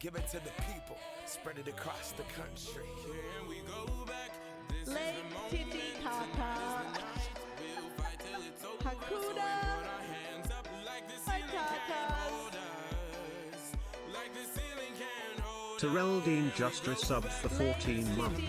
give it to the people, spread it across the country. Here we go back. Late Titi Tata. Hakuna. Terrell Dean just resubbed for 14 months.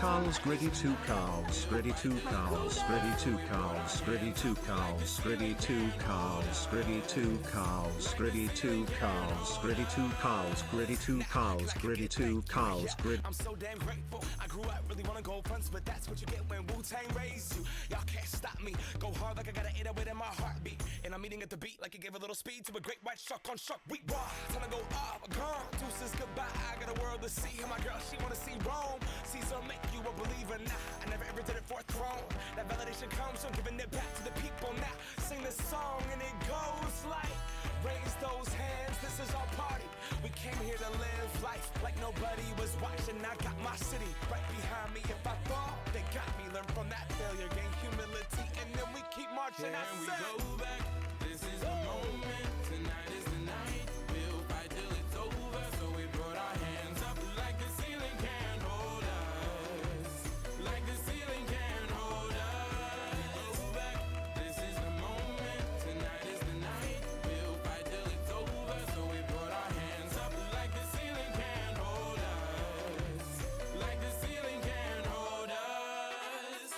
Carl's Gritty 2 Carl's Gritty 2 Carl's Gritty 2 Carl's Gritty 2 Carl's Gritty 2 Carl's Gritty 2 Carl's Gritty 2 Carl's Gritty 2 Carl's Gritty 2 Carl's Gritty 2 Carl's Gritty. I'm so damn grateful. I grew up really wanna go fronts, but that's what you get when Wu-Tang raised you. Y'all can't stop me. Go hard like I got an 808 in my heartbeat. And I'm eating at the beat like it gave a little speed to a great white shark on shark. We raw. Time to go off. Gone. Deuces goodbye. I got a world to see. And my girl, she wanna see Rome. Caesar make you a believer. Nah, I never ever did it for a throne. That validation comes from giving it back to the people. Now sing this song and it goes like, raise those hands. This is our party. We came here to live life like nobody was watching. I got my city right behind me. If I fall, they got me. Learn from that failure, gain humility, and then we keep marching. I said, we go back. This is the moment. Tonight is the night. We'll fight till it's over. So we brought our hands up like the ceiling can't hold us. Like the ceiling can't hold us. Go back. This is the moment. Tonight is the night. We'll fight till it's over. So we brought our hands up like the ceiling can't hold us. Like the ceiling can't hold us.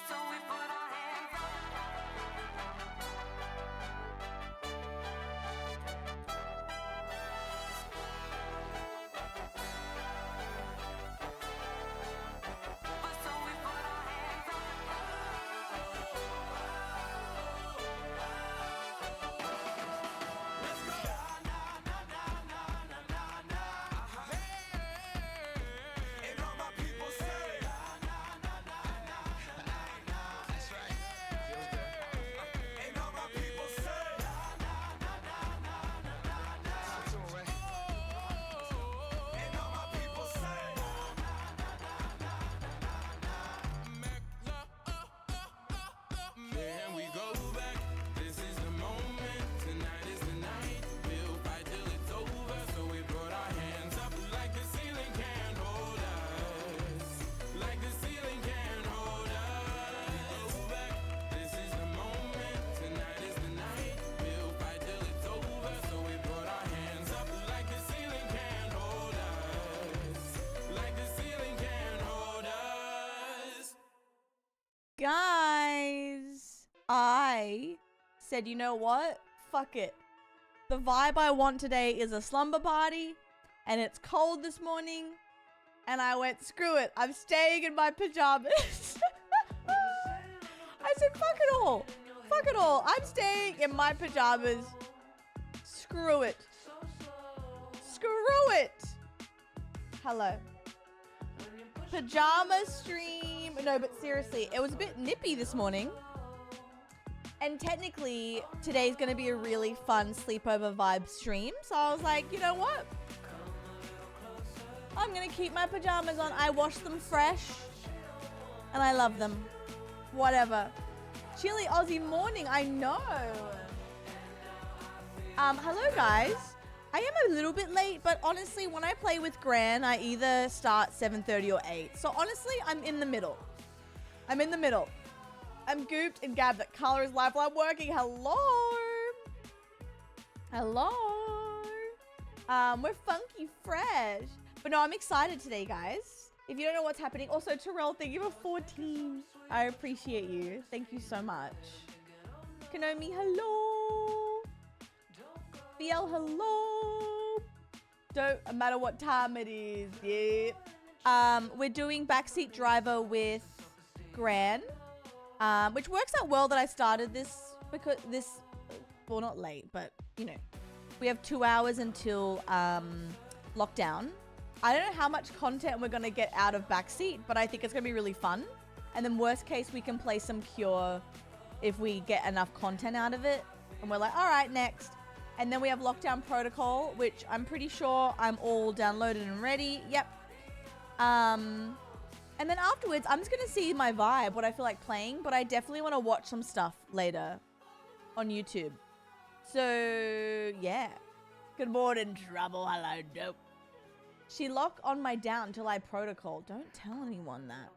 So we put our hands up. So we put our hands up. Let's go. And all my people say, that's right. And all my people say, and all my people say, can we go back? This is the moment. Tonight is the night. We'll fight till it's over. So we brought our hands up like the ceiling can't hold us. Like the ceiling can't hold us. Go back. This is the moment. Tonight is the night. We'll fight till it's over. So we brought our hands up like the ceiling can't hold us. Like the ceiling can't hold us. Guys, I said, you know what? Fuck it. The vibe I want today is a slumber party, and it's cold this morning, and I went, screw it. I'm staying in my pajamas. I said, fuck it all. Fuck it all. I'm staying in my pajamas. Screw it. Screw it. Hello. Pajama stream. No, but seriously, it was a bit nippy this morning. And technically, today's going to be a really fun sleepover vibe stream. So I was like, you know what? I'm going to keep my pajamas on. I washed them fresh. And I love them. Whatever. Chilly Aussie morning. I know. Hello, guys. I am a little bit late, but honestly, when I play with Gran, I either start 7:30 or 8. So honestly, I'm in the middle. I'm in the middle. I'm gooped and gabbed that Carla is live while I'm working. Hello. Hello. We're funky fresh. But no, I'm excited today, guys. If you don't know what's happening. Also, Terrell, thank you for 14. I appreciate you. Thank you so much. Kanomi, hello. BL, hello. Don't matter what time it is. Yeah. We're doing Backseat Driver with Gran. Which works out well that I started this because well, not late, but you know, we have 2 hours until lockdown. I don't know how much content we're gonna get out of Backseat, but I think it's gonna be really fun. And then worst case, we can play some Cure if we get enough content out of it. And we're like, all right, next. And then we have Lockdown Protocol, which I'm pretty sure I'm all downloaded and ready. Yep. And then afterwards, I'm just going to see my vibe, what I feel like playing. But I definitely want to watch some stuff later. on YouTube. So, yeah. Good morning, trouble. Hello, dope. She locked on my down till I protocol. Don't tell anyone that.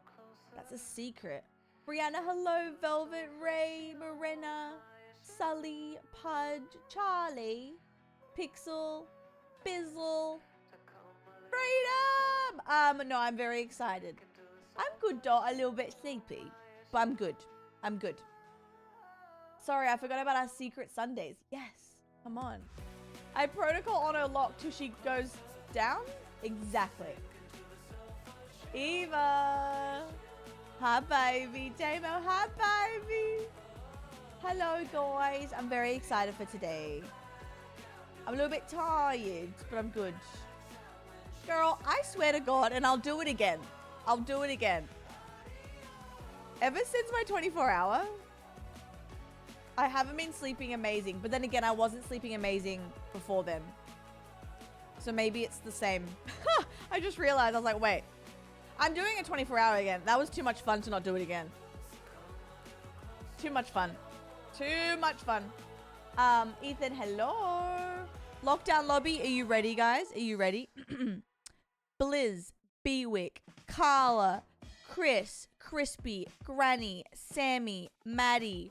That's a secret. Brianna, hello. Velvet, Ray, Morena, Sully, Pudge, Charlie, Pixel, Bizzle, Freedom! No, I'm very excited. I'm good, doll. A little bit sleepy, but I'm good. I'm good. Sorry, I forgot about our secret Sundays. Yes, come on. I protocol on her lock till she goes down? Exactly. Eva. Hi, baby. Damo, hi, baby. Hello, guys. I'm very excited for today. I'm a little bit tired, but I'm good. Girl, I swear to God, and I'll do it again. I'll do it again. Ever since my 24-hour, I haven't been sleeping amazing. But then again, I wasn't sleeping amazing before then. So maybe it's the same. I just realized, I was like, wait. I'm doing a 24-hour again. That was too much fun to not do it again. Too much fun. Too much fun. Ethan, hello. Lockdown lobby. Are you ready, guys? Are you ready? Blizz, Bewick, Carla, Chris, Crispy, Granny, Sammy, Maddie,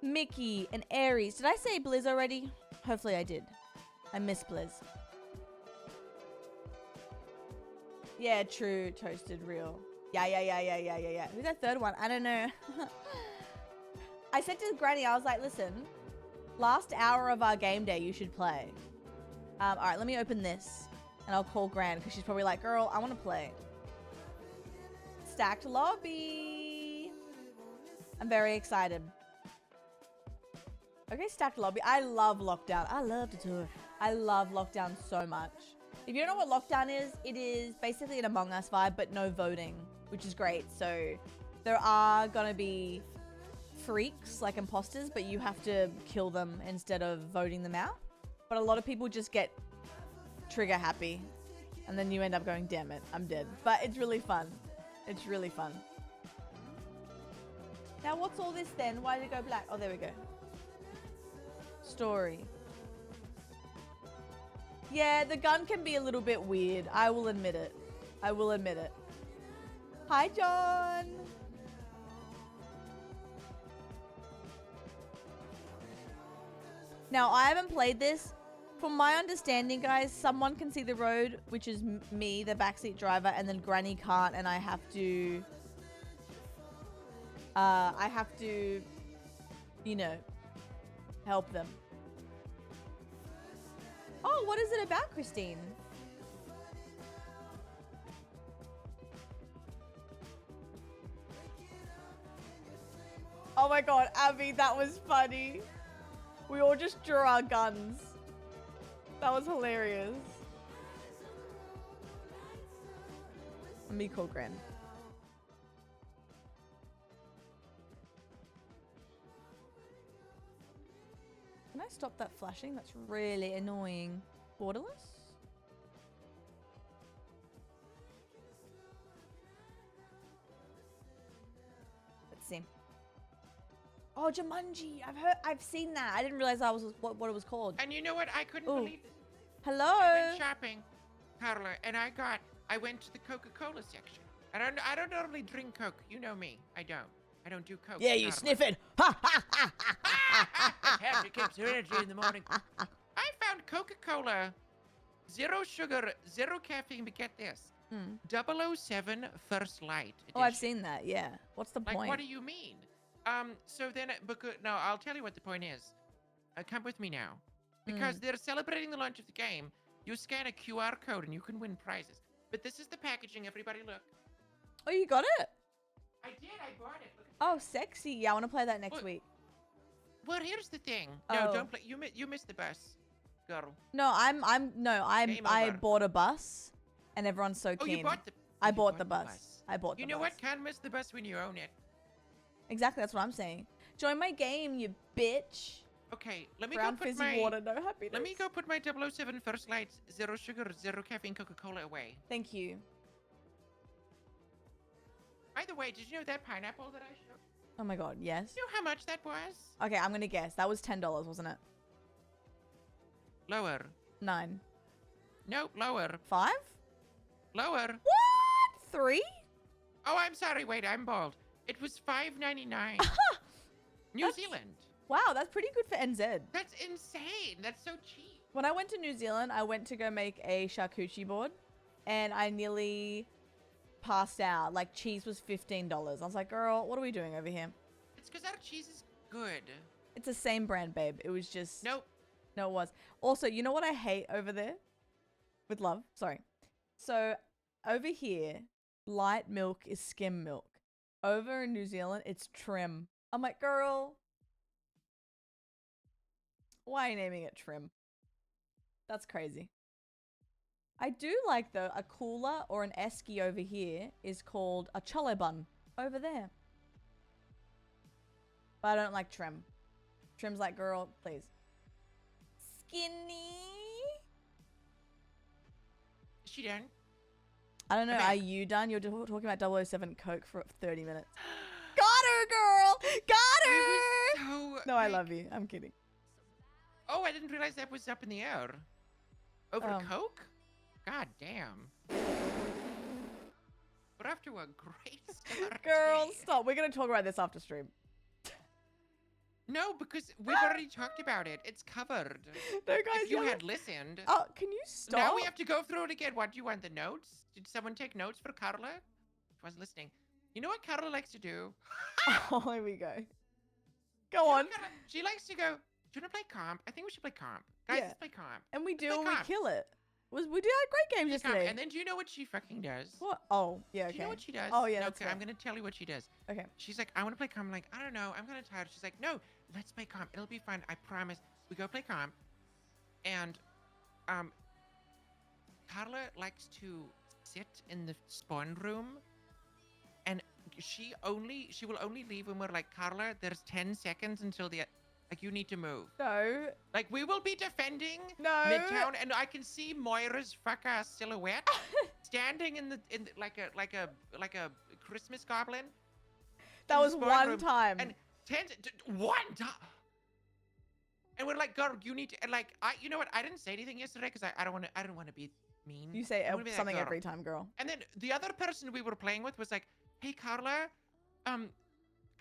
Mickey, and Aries. Did I say Blizz already? Hopefully I did. I miss Blizz. Yeah, true. Toasted real. Yeah. Who's that third one? I don't know. I said to Granny, I was like, listen, last hour of our game day, you should play. All right, let me open this. And I'll call Gran because she's probably like, girl, I want to play. Stacked lobby. I'm very excited. Okay, stacked lobby. I love lockdown. I love the tour. I love lockdown so much. If you don't know what lockdown is, it is basically an Among Us vibe, but no voting, which is great. So there are going to be freaks, like imposters, but you have to kill them instead of voting them out. But a lot of people just get trigger happy. And then you end up going, damn it, I'm dead. But it's really fun. It's really fun. Now, what's all this then? Why did it go black? Oh, there we go. Story. Yeah, the gun can be a little bit weird. I will admit it. I will admit it. Hi, John. Now, I haven't played this. From my understanding, guys, someone can see the road, which is me, the backseat driver, and then Granny can't, and I have to, you know, help them. Oh, what is it about, Christine? Oh my God, Abby, that was funny. We all just drew our guns. That was hilarious. Let me call Gran. Can I stop that flashing? That's really annoying. Borderless? Let's see. Oh, Jumanji. I've seen that. I didn't realize that was what it was called. And you know what? I couldn't believe this. Hello. I went shopping, Carla, and I went to the Coca-Cola section. And I don't normally drink Coke. You know me. I don't do Coke. Yeah, you Carla. sniff it. Have to keep some energy in the morning. I found Coca-Cola, 0 sugar, 0 caffeine, but get this. 007 First Light edition. Oh, I've seen that. Yeah. What's the point? Like, what do you mean? So then, no, I'll tell you what the point is. Come with me now. Because they're celebrating the launch of the game. You scan a QR code and you can win prizes. But this is the packaging. Everybody look. Oh, you got it? I did. I bought it. Look at Oh, sexy. Yeah, I want to play that next week. Well, here's the thing. No, Oh. don't play. You missed the bus, girl. No, I bought a bus, and everyone's so Oh, keen. you bought the. I you bought the bus. I bought the You bus. know what? Can't miss the bus when you own it. Exactly, that's what I'm saying. Join my game, you bitch. Okay, let me Brown go put fizzy my. water, no happiness. Let me go put my 007 First Light, 0 sugar, 0 caffeine Coca-Cola away. Thank you. By the way, did you know that pineapple that I showed? Oh my god, yes. You know how much that was? Okay, I'm gonna guess. That was $10, wasn't it? Lower. 9. Nope, lower. 5? Lower. What? 3? Oh, I'm sorry. Wait, I'm bald. It was $5.99. New Zealand. Wow, that's pretty good for NZ. That's insane. That's so cheap. When I went to New Zealand, I went to go make a charcuterie board, and I nearly passed out. Like, cheese was $15. I was like, girl, what are we doing over here? It's because our cheese is good. It's the same brand, babe. It was just... Nope. No, it was. Also, you know what I hate over there? With love. Sorry. So, over here, light milk is skim milk. Over in New Zealand, it's trim. I'm like, girl, why are you naming it trim? That's crazy. I do like, though, a cooler or an esky over here is called a chole bun over there. But I don't like trim. Trim's like, girl, please. Skinny. Is she done? I don't know. Okay. Are you done? You're talking about 007 Coke for 30 minutes. Got her, girl. Got her. I was so, No, I love you. I'm kidding. Oh, I didn't realize that was up in the air. Over Oh. Coke? God damn. We're off to a great start. Girl, today. stop. We're going to talk about this after stream. No, because we've already talked about it. It's covered. No, guys. If you yeah. had listened. Oh, can you stop? Now we have to go through it again. What do you want? The notes? Did someone take notes for Carla? She wasn't listening. You know what Carla likes to do? Oh, here we go. Go on. She likes to go, do you want to play comp? I think we should play comp. Guys, Yeah. let's play comp. And we Let's do play and we comp. kill it. We did great games Play comp. yesterday. And then do you know what she fucking does? What? Oh, yeah, okay. Do you know what she does? Oh, yeah, No, that's okay, I'm fair. going to tell you what she does. Okay. She's like, I want to play comp. I'm like, I don't know. I'm kind of tired. She's like, no, let's play comp. It'll be fun. I promise. We go play comp. And Carla likes to sit in the spawn room. And she will only leave when we're like, Carla, there's 10 seconds until like, you need to move. No. Like, we will be defending No. Midtown, and I can see Moira's fuck-ass silhouette standing in like a Christmas goblin. That in the was spawn one room, time. And one time. And we're like, girl, you need to, and like, you know what? I didn't say anything yesterday because I don't want to be mean. You say I wanna be that something girl. every time, girl. And then the other person we were playing with was like, hey, Carla,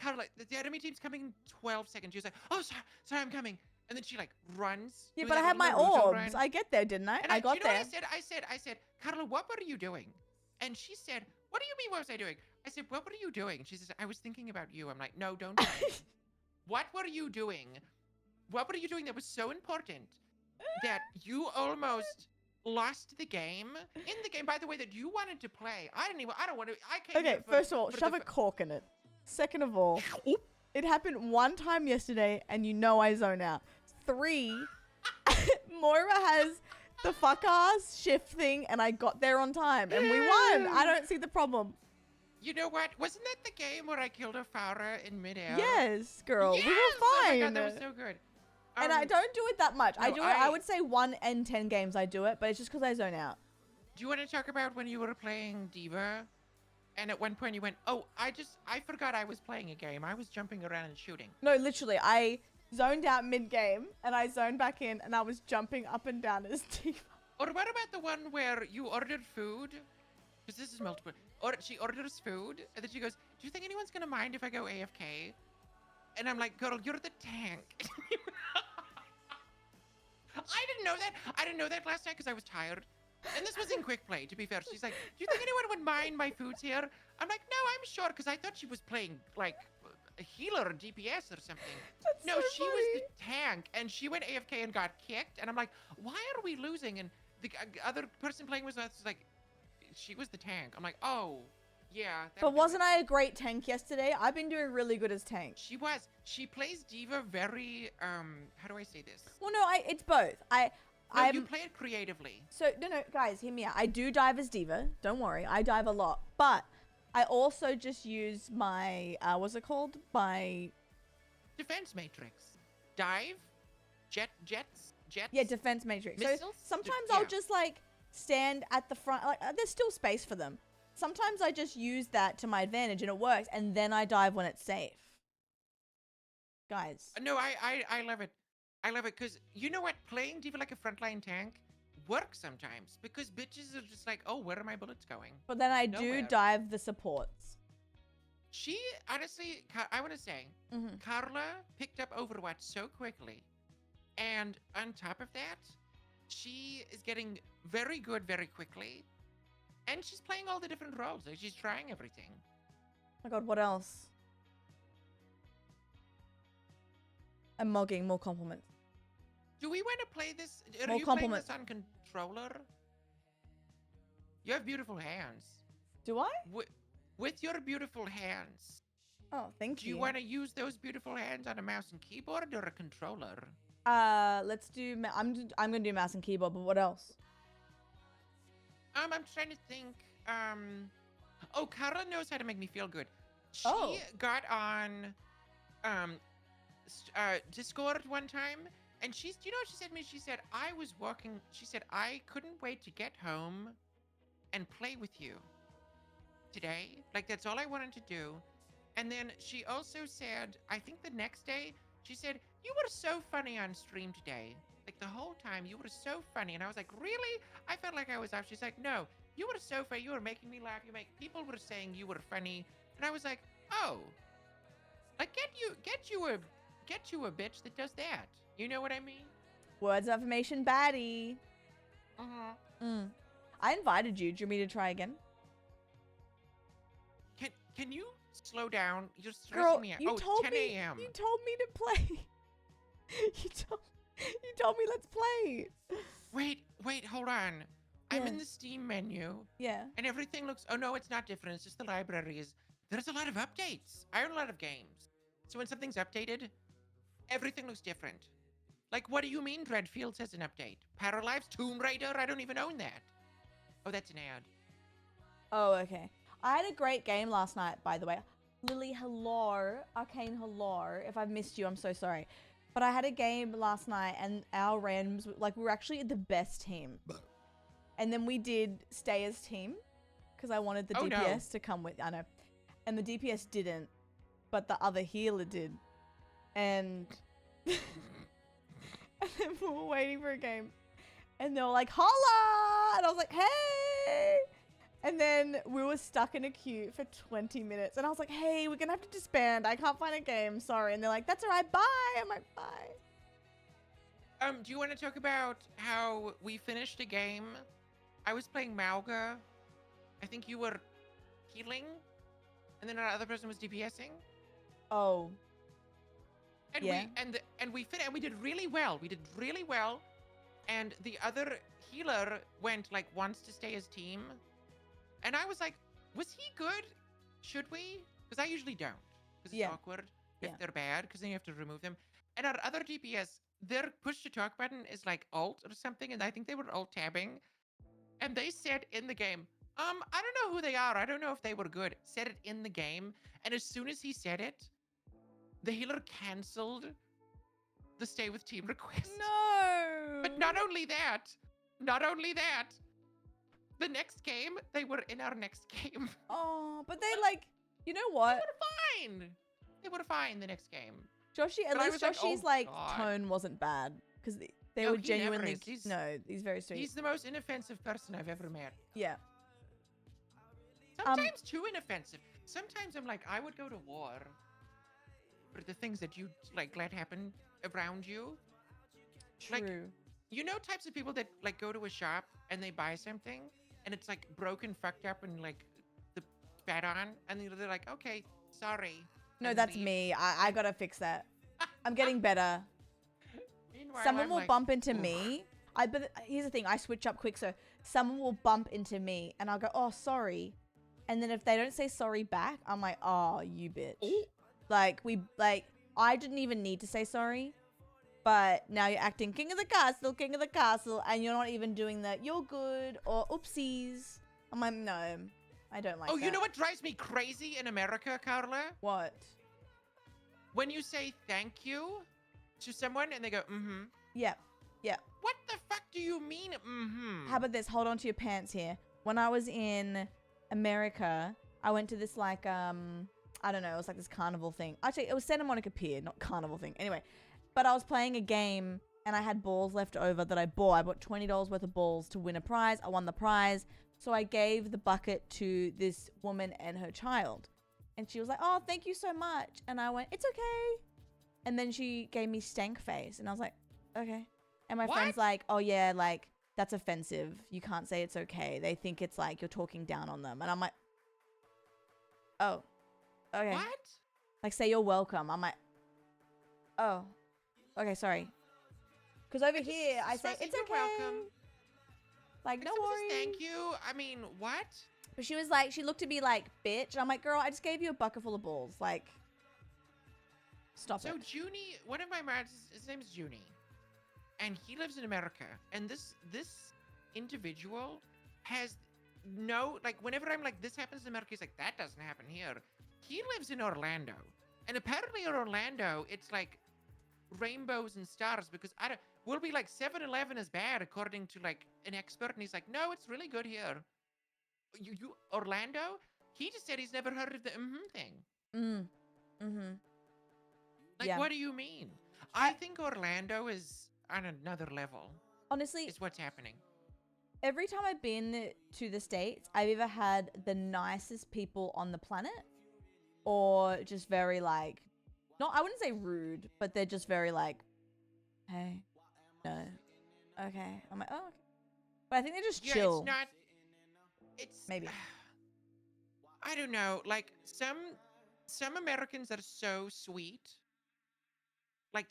Carla, the enemy team's coming in 12 seconds. She was like, oh, sorry, I'm coming. And then she like runs. Yeah, doing but I that had my little Naruto orbs. run. I get there, didn't I? And I got you know there. What I said, Carla, what were you doing? And she said, what do you mean, what was I doing? I said, what were you doing? She says, I was thinking about you. I'm like, no, don't. What were you doing? What were you doing that was so important that you almost lost the game? In the game, by the way, that you wanted to play. I don't want to. I came Okay, here for, first of all, for shove the a cork in it. Second of all, it happened one time yesterday, and you know I zone out. 3, Moira has the fuck ass shift thing, and I got there on time, and we won. I don't see the problem. You know what? Wasn't that the game where I killed a Farah in midair? Yes, girl, Yes! we were Oh my fine. God, that was so good. And I don't do it that much. I no, do it. I would say 1 in 10 games I do it, but it's just because I zone out. Do you want to talk about when you were playing Diva? And at one point you went, oh, I forgot I was playing a game. I was jumping around and shooting. No, literally, I zoned out mid-game, and I zoned back in, and I was jumping up and down as Diva. Or what about the one where you ordered food? Because this is multiple. Or she orders food, and then she goes, do you think anyone's going to mind if I go AFK? And I'm like, girl, you're the tank. I didn't know that. I didn't know that last night because I was tired. And this was in quick play, to be fair. She's like, do you think anyone would mind my food's here? I'm like, no, I'm sure, because I thought she was playing, like, a healer or DPS or something. That's No, so she was funny. the tank, and she went AFK and got kicked. And I'm like, why are we losing? And the other person playing with us was like, she was the tank. I'm like, oh, yeah. But wasn't I a great tank yesterday? I've been doing really good as tank. She was. She plays Diva very, how do I say this? Well, no, it's both. No, you play it creatively. So, no, guys, hear me out. I do dive as Diva. Don't worry. I dive a lot. But I also just use my, what's it called? My... Defense matrix. Dive. Jets. Yeah, defense matrix. Missiles? So sometimes I'll just, like, stand at the front. Like, there's still space for them. Sometimes I just use that to my advantage and it works. And then I dive when it's safe. guys. No, I love it. I love it because you know what? Playing D.Va like a frontline tank works sometimes because bitches are just like, oh, where are my bullets going? But then I Nowhere. do dive the supports. She honestly, I want to say, Mm-hmm. Carla picked up Overwatch so quickly, and on top of that, she is getting very good very quickly, and she's playing all the different roles. Like she's trying everything. Oh my god, what else? I'm mugging. More compliments. Do we want to play this? Are More you compliments. playing this on controller? You have beautiful hands. Do I? With your beautiful hands, Oh, thank do you want to use those beautiful hands on a mouse and keyboard or a controller? Let's do. I'm gonna do mouse and keyboard. But what else? I'm trying to think. Oh, Carla knows how to make me feel good. She Oh. got on, Discord one time, and you know what she said to me? She said, I was walking, she said, I couldn't wait to get home and play with you today. Like, that's all I wanted to do. And then she also said, I think the next day, she said, you were so funny on stream today. Like, the whole time, you were so funny. And I was like, really? I felt like I was off. She's like, no, you were so funny. You were making me laugh. People were saying you were funny. And I was like, oh, like, get you a bitch that does that. You know what I mean? Words of affirmation, baddie. I invited you. Do you want me to try again? Can you slow down? You're stressing Girl, me out. you Oh, told 10 me. a.m. You told me to play. you told me let's play. Wait, hold on. I'm Yeah. in the Steam menu, Yeah. and everything looks. Oh no, it's not different. It's just the library is. There's a lot of updates. I own a lot of games, so when something's updated, everything looks different. Like, what do you mean Dreadfields has an update? Paralives, Tomb Raider? I don't even own that. Oh, that's an ad. Oh, okay. I had a great game last night, by the way. Lily, hello. Arcane, hello. If I've missed you, I'm so sorry. But I had a game last night, and our randoms, like, we were actually the best team. And then we did stay as team, because I wanted the DPS to come with. I know. And the DPS didn't, but the other healer did. And... and then we were waiting for a game. And they were like, holla! And I was like, hey! And then we were stuck in a queue for 20 minutes. And I was like, hey, we're going to have to disband. I can't find a game. Sorry. And they're like, that's all right. Bye. I'm like, bye. Do you want to talk about how we finished a game? I was playing Mauga. I think you were healing. And then another person was DPSing. Oh. And yeah. we did really well. We did really well. And the other healer went like once to stay as team. And I was like, was he good? Should we? Because I usually don't. Because it's awkward if they're bad, because then you have to remove them. And our other DPS, their push to talk button is like alt or something. And I think they were alt tabbing. And they said in the game, I don't know who they are. I don't know if they were good. Said it in the game. And as soon as he said it, the healer canceled the stay with team request. No. But not only that, the next game, they were in our next game. Oh, but they like, you know what? They were fine the next game. Joshi, at But I least was Joshi's like, oh, God. tone wasn't bad. Because they No, were he never genuinely, is. no, he's very sweet. He's the most inoffensive person I've ever met. Yeah. Sometimes too inoffensive. Sometimes I'm like, I would go to war for the things that you like let happen around you. True. Like, you know types of people that like go to a shop and they buy something and it's like broken, fucked up, and like the spat on, and they're like, okay, sorry. No, and that's leave. me. I gotta fix that. I'm getting better. Meanwhile, Someone I'm will like, bump into oof. me. But here's the thing. I switch up quick. So someone will bump into me and I'll go, oh, sorry. And then if they don't say sorry back, I'm like, oh, you bitch. Ooh. Like, I didn't even need to say sorry. But now you're acting king of the castle, and you're not even doing that. You're good or oopsies. I'm like, no, I don't like that. Oh, you know what drives me crazy in America, Carla? What? When you say thank you to someone and they go, mm-hmm. Yeah. Yeah. What the fuck do you mean, mm-hmm? How about this? Hold on to your pants here. When I was in America, I went to this like I don't know, it was like this carnival thing. Actually, it was Santa Monica Pier, not carnival thing. Anyway, but I was playing a game and I had balls left over that I bought. I bought $20 worth of balls to win a prize. I won the prize. So I gave the bucket to this woman and her child. And she was like, oh, thank you so much. And I went, it's okay. And then she gave me stank face. And I was like, okay. And my friend's like, oh yeah, like, that's offensive. You can't say it's okay. They think it's like you're talking down on them. And I'm like, oh, okay. What? Like, say you're welcome. I'm like, oh, okay, sorry. Because over here, I say, it's okay. Welcome. Like, no Someone worries. says thank you. I mean, what? But she was like, she looked at me like, bitch. And I'm like, girl, I just gave you a bucket full of balls. Like, stop it. So Junie, one of my mods, his name is Junie, and he lives in America. And this individual has no, like, whenever I'm like, this happens in America, he's like, that doesn't happen here. He lives in Orlando, and apparently in Orlando, it's like rainbows and stars, because we'll be like 7-Eleven is bad according to like an expert, and he's like, no, it's really good here. You Orlando? He just said he's never heard of the thing. Like, Yeah. what do you mean? I think Orlando is on another level. Honestly, Is what's happening. every time I've been to the States, I've either had the nicest people on the planet or just very like, not, I wouldn't say rude, but they're just very like, hey, no, okay. I'm like, oh, okay. But I think they're just chill. It's not. It's Maybe. I don't know. Like some Americans are so sweet. I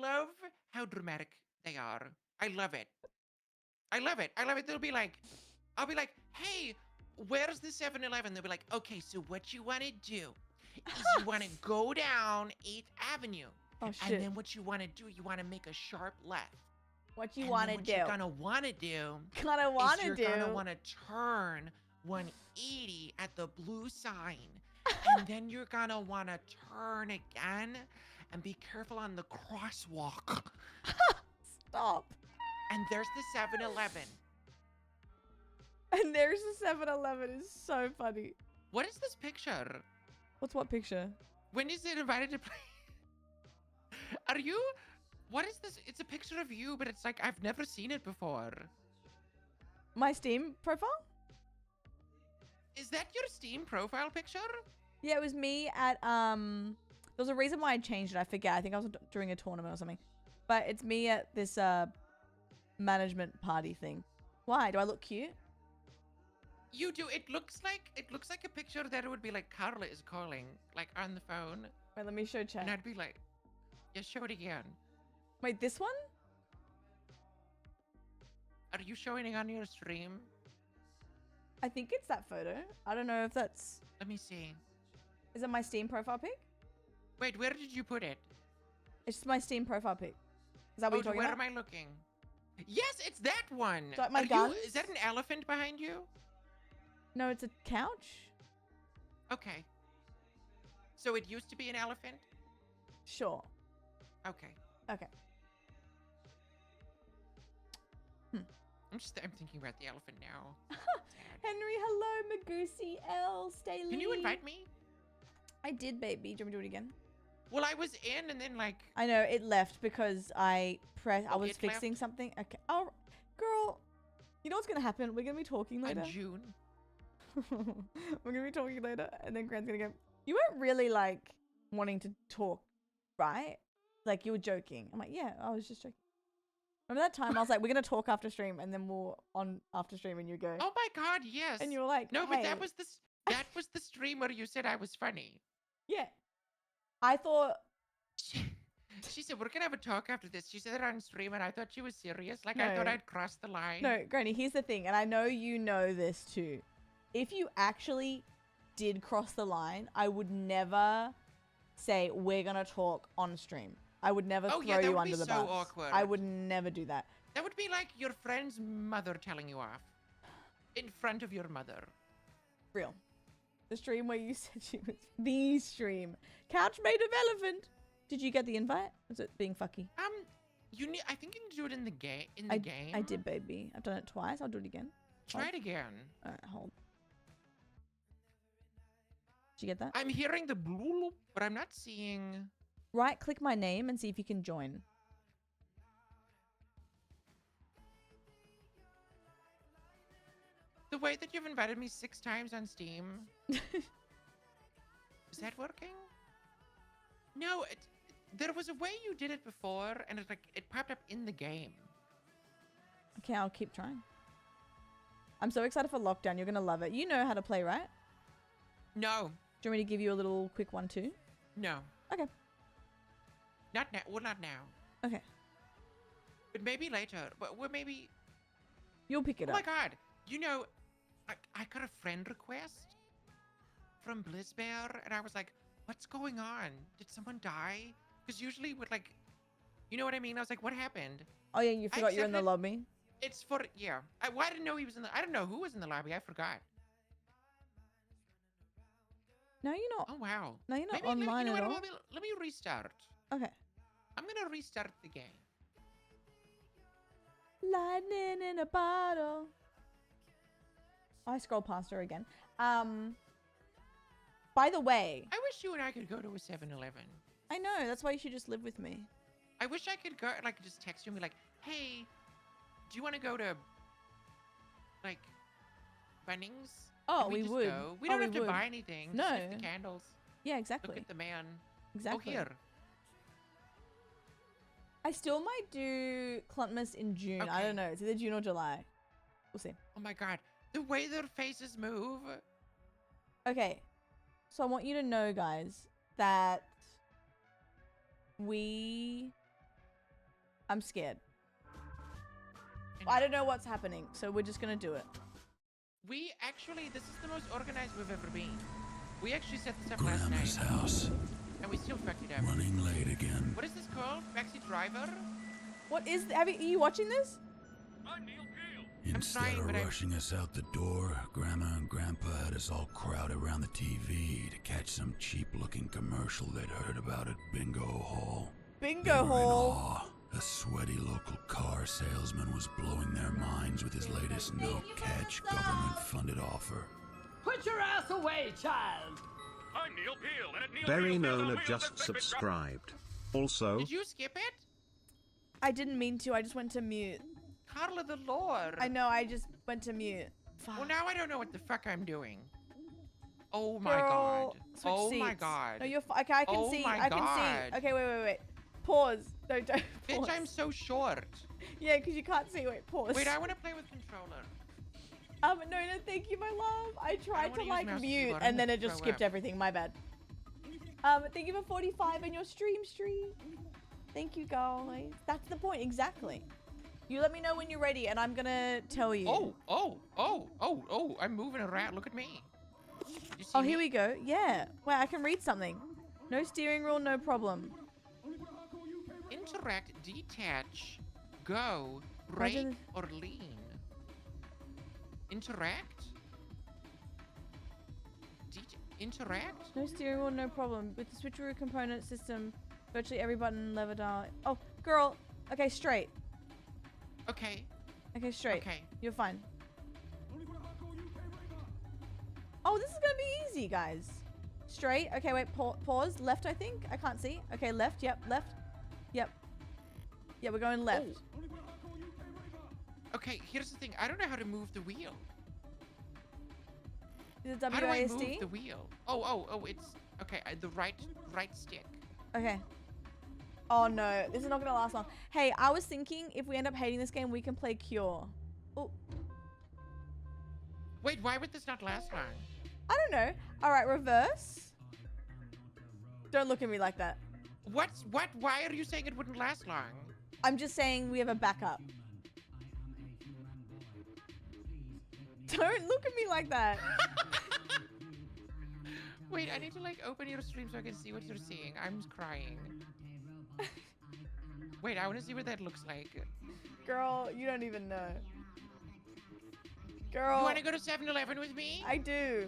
love how dramatic they are. I love it. I love it. They'll be like, I'll be like, hey, where's the 7-Eleven? They'll be like, okay, so what you want to do is you want to go down 8th Avenue. Oh, shit. And then what you want to do, you want to make a sharp left. What you want to do? What you're gonna want to do Gonna want to do. You're gonna want to turn 180 at the blue sign, and then you're gonna want to turn again, and be careful on the crosswalk. Stop. And there's the 7-Eleven. And there's the 7-Eleven. Is so funny. What is this picture? What's what picture? When is it invited to play? Are you? What is this? It's a picture of you, but it's like I've never seen it before. My Steam profile? Is that your Steam profile picture? Yeah, it was me at there was a reason why I changed it. I forget. I think I was doing a tournament or something. But it's me at this management party thing. Why? Do I look cute? You do. It looks like a picture that it would be like Carla is calling, like on the phone. Wait, let me show chat. And I'd be like, yeah, show it again. Wait, this one? Are you showing it on your stream? I think it's that photo. I don't know if that's... Let me see. Is it my Steam profile pic? Wait, where did you put it? It's just my Steam profile pic. Is that what you're talking where about? am I looking? Yes, it's that one. So, like, my guns? Is that an elephant behind you? No, it's a couch. Okay. So it used to be an elephant? Sure. Okay. Okay. I'm thinking about the elephant now. Henry, hello, Magoosey L. Stay Can you invite me? I did, baby. Do you want me to do it again? Well, I was in and then like... I know, it left because I was it fixing left? something. Okay. Oh, girl, you know what's going to happen? We're going to be talking later. In June. We're going to be talking later. And then Grant's going to go, you weren't really like wanting to talk, right? Like you were joking. I'm like, yeah, I was just joking. Remember that time I was like, we're going to talk after stream and then we'll on after stream and you go. Oh my God, yes. And you were like, no, hey. but that was the stream where you said I was funny. Yeah. I thought. She said, we're going to have a talk after this. She said it on stream and I thought she was serious. Like No. I thought I'd crossed the line. No, Granny, here's the thing. And I know you know this too. If you actually did cross the line, I would never say, we're going to talk on stream. I would never throw that you would under be the so bus. awkward. I would never do that. That would be like your friend's mother telling you off. In front of your mother. Real. The stream where you said she was the stream. Couch made of elephant. Did you get the invite? Was it being fucky? I think you can do it in the game. I did, baby. I've done it twice. I'll do it again. Try it again. All right, hold. Did you get that? I'm hearing the blue, but I'm not seeing. Right click my name and see if you can join. The way that you've invited me 6 times on Steam. Is that working? No, there was a way you did it before, and it popped up in the game. Okay, I'll keep trying. I'm so excited for lockdown. You're gonna love it. You know how to play, right? No, Do you want me to give you a little quick one too? no, Okay. not now. Well, not now, Okay. but maybe later. But well, maybe. You'll pick it Oh up. my god! You know, I got a friend request from BlizzBear, and I was like, "What's going on? Did someone die?" Because usually with you know what I mean? I was like, "What happened?" Oh yeah, you forgot you're in the accepted- lobby. It's for I didn't know he was in the. I don't know who was in the lobby. I forgot. No, you're not. Oh wow. No, you're not Maybe, online you know at what, all. let me restart. Okay. I'm gonna restart the game. Lightning in a bottle. I scroll past her again. By the way, I wish you and I could go to a 7-Eleven. I know that's why you should just live with me. I wish I could go just text you and be like, "Hey, do you want to go to Bunnings?" Oh, And we just would. Go. We Oh, don't we have to would. buy anything. No. Just lift the candles. Yeah, Look exactly. at the man. Exactly. Oh, here. I still might do Cluntmas in June. I Okay. don't know. It's either June or July. We'll see. Oh my god. The way their faces move. Okay. So I want you to know, guys, that I'm scared. I don't know what's happening, so we're just gonna do it. We actually, this is the most organized we've ever been. We actually set this up last Grandma's night. house. And we still fucked it up. Running late again. What is this called? Backseat Driver? What is? Are you watching this? Instead trying, of but I'm- rushing us out the door, Grandma and Grandpa had us all crowded around the TV to catch some cheap-looking commercial they'd heard about at Bingo Hall. They Bingo were in hall. awe. A sweaty local car salesman was blowing their minds with his latest no-catch government-funded offer. Put your ass away, child! I'm Neil Peel, and at Neil Berry Peel known Deals on have Wheels, just it's Fitbit subscribed. Also, Did you skip it? I didn't mean to. I just went to mute. Carla the Lord. I know. I just went to mute. Well, Fuck. now I don't know what the fuck I'm doing. Oh my Girl, god. switch Oh my seats. god. No, you're. Okay, I can Oh see. my I can see. God. Okay, wait. Pause. Don't. Pause. Bitch, I'm so short. Yeah, because you can't see. Wait, pause. Wait, I want to play with controller. No, thank you, my love. I tried to wanna use like mouse and mute keyboard, and I'm then gonna it just throw skipped up. everything. My bad. Thank you for 45 in your stream. Thank you, guys. That's the point, exactly. You let me know when you're ready, and I'm gonna tell you. Oh, I'm moving around. Look at me. You see Oh, me? here we go. Yeah. Wait, I can read something. No steering wheel, no problem. Interact, detach, go, Roger. brake, or lean. Interact? Interact? No steering wheel, no problem. With the switcheroo component system, virtually every button, lever dial. Oh, girl. Okay, straight. Okay. Okay, straight. Okay. You're fine. Oh, this is gonna be easy, guys. Straight. Okay, wait. Pause. Left, I think. I can't see. Okay, left. Yep. Left. Yep. Yeah, we're going left. Okay, here's the thing. I don't know how to move the wheel. Is it How do I move WASD? the wheel? Oh, it's... Okay, the right stick. Okay. Oh no, this is not gonna last long. Hey, I was thinking if we end up hating this game, we can play Cure. Oh, Wait, why would this not last long? I don't know. All right, reverse. Don't look at me like that. What? Why are you saying it wouldn't last long? I'm just saying we have a backup. Don't look at me like that. Wait, I need to like open your stream so I can see what you're seeing. I'm crying. Wait, I want to see what that looks like. Girl, you don't even know. Girl, You want to go to 7-Eleven with me? I do.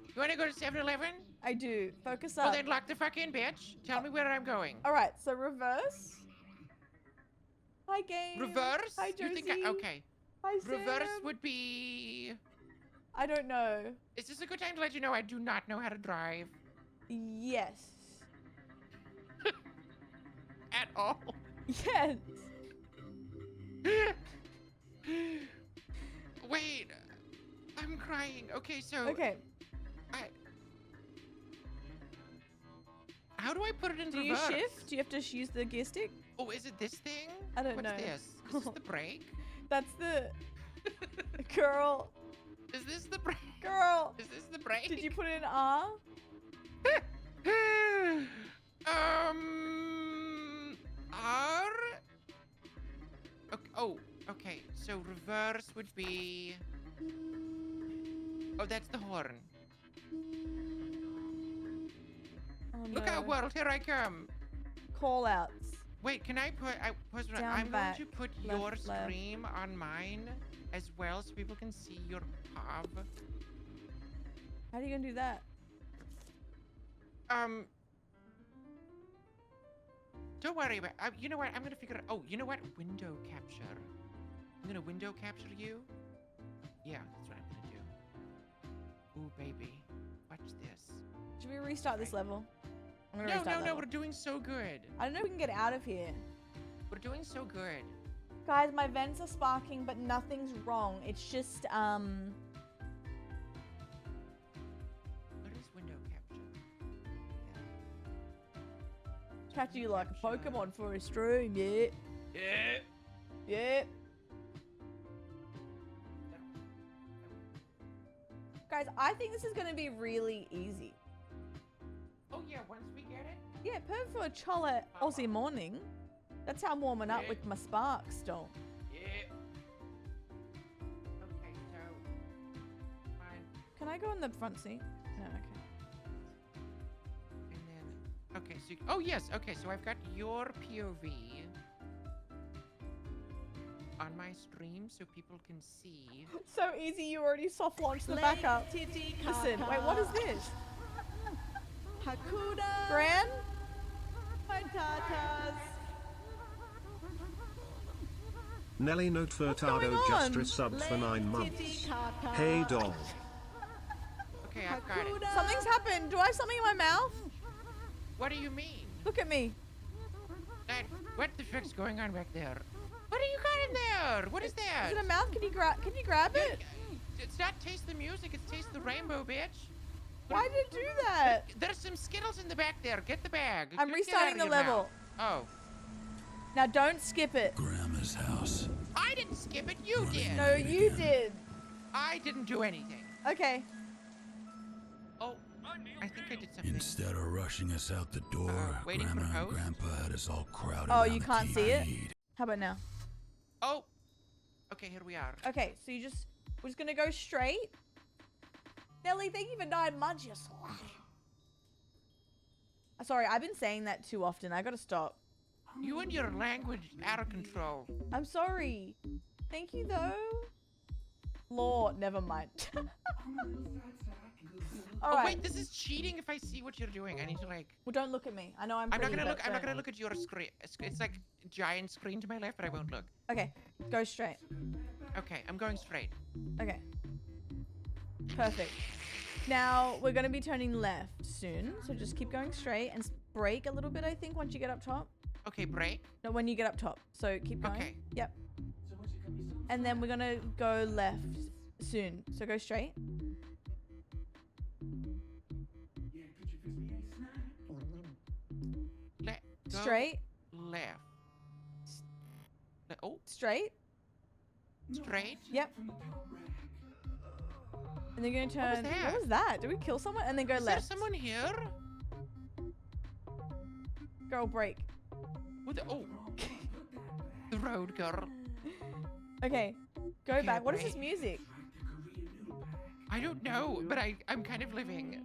You want to go to 7-Eleven? I do. Focus Well, up. then lock the fuck in, bitch. Tell me where I'm going. All right, so reverse. Hi, game. Reverse? Hi, You Josie. think okay. Hi, Reverse Sam. would be... I don't know. Is this a good time to let you know I do not know how to drive? Yes. At all. Yes. Wait, I'm crying. Okay, so Okay. How do I put it in Do reverse? you shift? Do you have to use the gear stick? Oh, is it this thing? I don't What's know. this? Is this the brake? That's the girl. Is this the brake? Girl. Is this the brake? Did you put it in R? R? Okay, oh, okay. So reverse would be... Oh, that's the horn. Oh, Look no. out, world, here I come. Call outs. Wait, can I put... Down, I'm back, going to put left, your left. stream on mine as well so people can see your pub. How are you gonna do that? Don't worry about you know what? I'm gonna figure it. Oh, you know what? Window capture. I'm gonna window capture you. Yeah, that's what I'm gonna do. Ooh, baby. Watch this. Should we restart this level? I'm gonna No, restart no, no. level. We're doing so good. I don't know if we can get out of here. We're doing so good. Guys, my vents are sparking, but nothing's wrong. It's just, What is window capture? catch you like a Pokemon for a stream, yeah. Yeah. Yeah. Guys, I think this is gonna be really easy. Oh yeah. Once we get it. Yeah, perfect for a cholla Aussie morning. That's how I'm warming up with my sparks still. Yeah. Okay. So. Fine. Can I go in the front seat? No, okay. And then. Okay. So. Oh yes. Okay. So I've got your POV on my stream so people can see. So easy, you already soft launched the backup. Listen, wait, what is this? Hakuda. Gran? Tatas. Nelly Note Furtado going just on? resubbed for 9 months. Hey doll. Okay, I've got it. Something's happened. Do I have something in my mouth? What do you mean? Look at me. Dad, what the frick's going on back there? What do you got in there? What is that? Is it a mouth? Can you grab it? It's not taste the music, it's taste the rainbow, bitch. Why did it do that? There's some Skittles in the back there. Get the bag. I'm Get restarting out of the your level. mouth. Oh. Now don't skip it. Grandma's house. I didn't skip it. You did. No, you did. I didn't do anything. Okay. Oh, I think I did something. Instead of rushing us out the door, waiting for Grandma and post? Grandpa had us all crowded Oh, around you the can't see it? TV. How about now? Oh. Okay, here we are. Okay, so we're just gonna go straight. Nelly, thank you for 9 months, you slut. Sorry, I've been saying that too often. I gotta stop. You and your language out of control. I'm sorry. Thank you though. Lord, never mind. All Oh right. wait, this is cheating. If I see what you're doing, I need to like. Well, don't look at me. I know I'm. I'm not pretty, gonna but look. I'm not don't. gonna look at your screen. It's like a giant screen to my left, but I won't look. Okay, go straight. Okay, I'm going straight. Okay. Perfect. Now we're gonna be turning left soon, so just keep going straight and brake a little bit. I think once you get up top. Okay, brake. No, when you get up top. So keep going. Okay. Yep. And then we're gonna go left soon. So go straight. Go Straight. left. Oh, Straight. straight. Yep. And then you're gonna turn. that? What was that? Did we kill someone? And then go Is there left. someone here? Girl, brake. What the, oh, the road girl. Okay. Go Okay, back. What is this brake. music? I don't know, but I'm kind of living.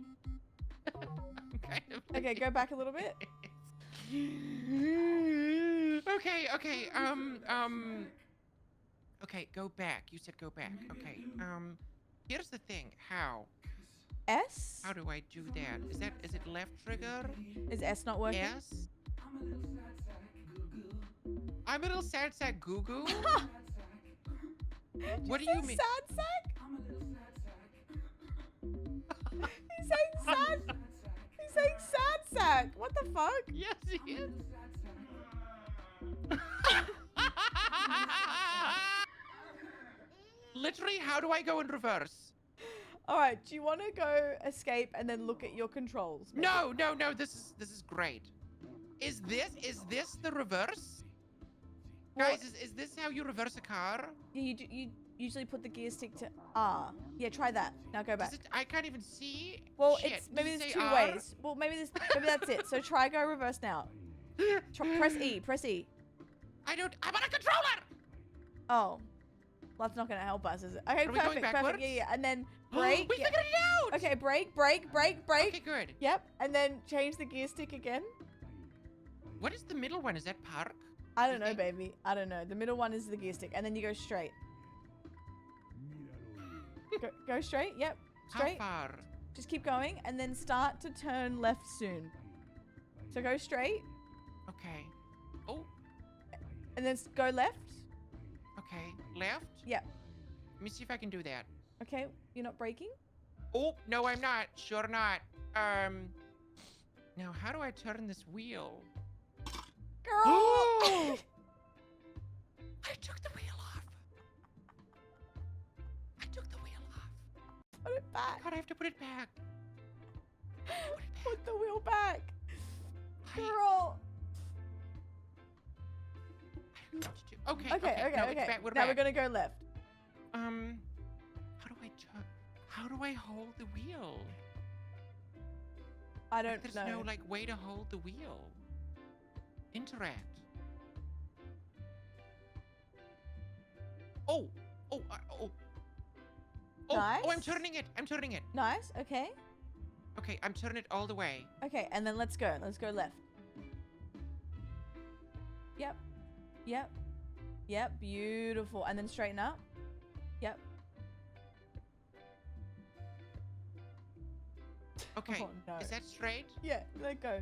I'm kind of. Okay, go back a little bit. Okay, okay, okay, go back. You said go back. Okay, here's the thing. How? S? How do I do that? Is it left trigger? Is S not working? Yes? I'm a little sad sack goo goo. What do you mean? Sad sack? He's saying sad. He's saying sad sack. What the fuck? Yes, he is. Literally, how do I go in reverse? All right, do you want to go escape and then look at your controls? maybe? No, no, no. This is great. Is this the reverse? Well- Guys, is this how you reverse a car? Yeah, you usually put the gear stick to R. Yeah, try that. Now go back. Does it, I can't even see. Well, Shit. it's maybe Does it there's say two R? ways. Well, maybe that's it. So try go reverse now. Press E. Press E. I'm on a controller. Oh, well, that's not gonna help us, is it? Okay, Are we going perfect, perfect. backwards? Yeah, yeah. And then brake. We yeah. figured it out. Okay, brake. Okay, good. Yep. And then change the gear stick again. What is the middle one? Is that park? I don't You know, think? baby. I don't know. The middle one is the gear stick, and then you go straight. Go straight. Yep. Straight. How far? Just keep going, and then start to turn left soon. So go straight, Okay. Oh, and then go left. okay. Left? Yep. Let me see if I can do that. Okay. You're not braking. Oh, no, I'm not. Sure not. Now, how do I turn this wheel? Girl. I took the wheel off. I took the wheel off. Put it back. God, I have to put it back. Put the wheel back. I- Girl. I don't know what to do. Okay, Okay. No, it's back. We're Now back. we're gonna go left. How do I turn? How do I hold the wheel? I Like, don't there's know. no like way to hold the wheel. Interact. Oh, oh, oh. Oh, I'm Nice. turning it. I'm turning it. Nice. Okay. Okay, I'm turning it all the way. Okay, and then let's go. Let's go left. Yep. Yep. Yep. Beautiful. And then straighten up. Yep. Okay, Oh, no. is that straight? Yeah. Let go.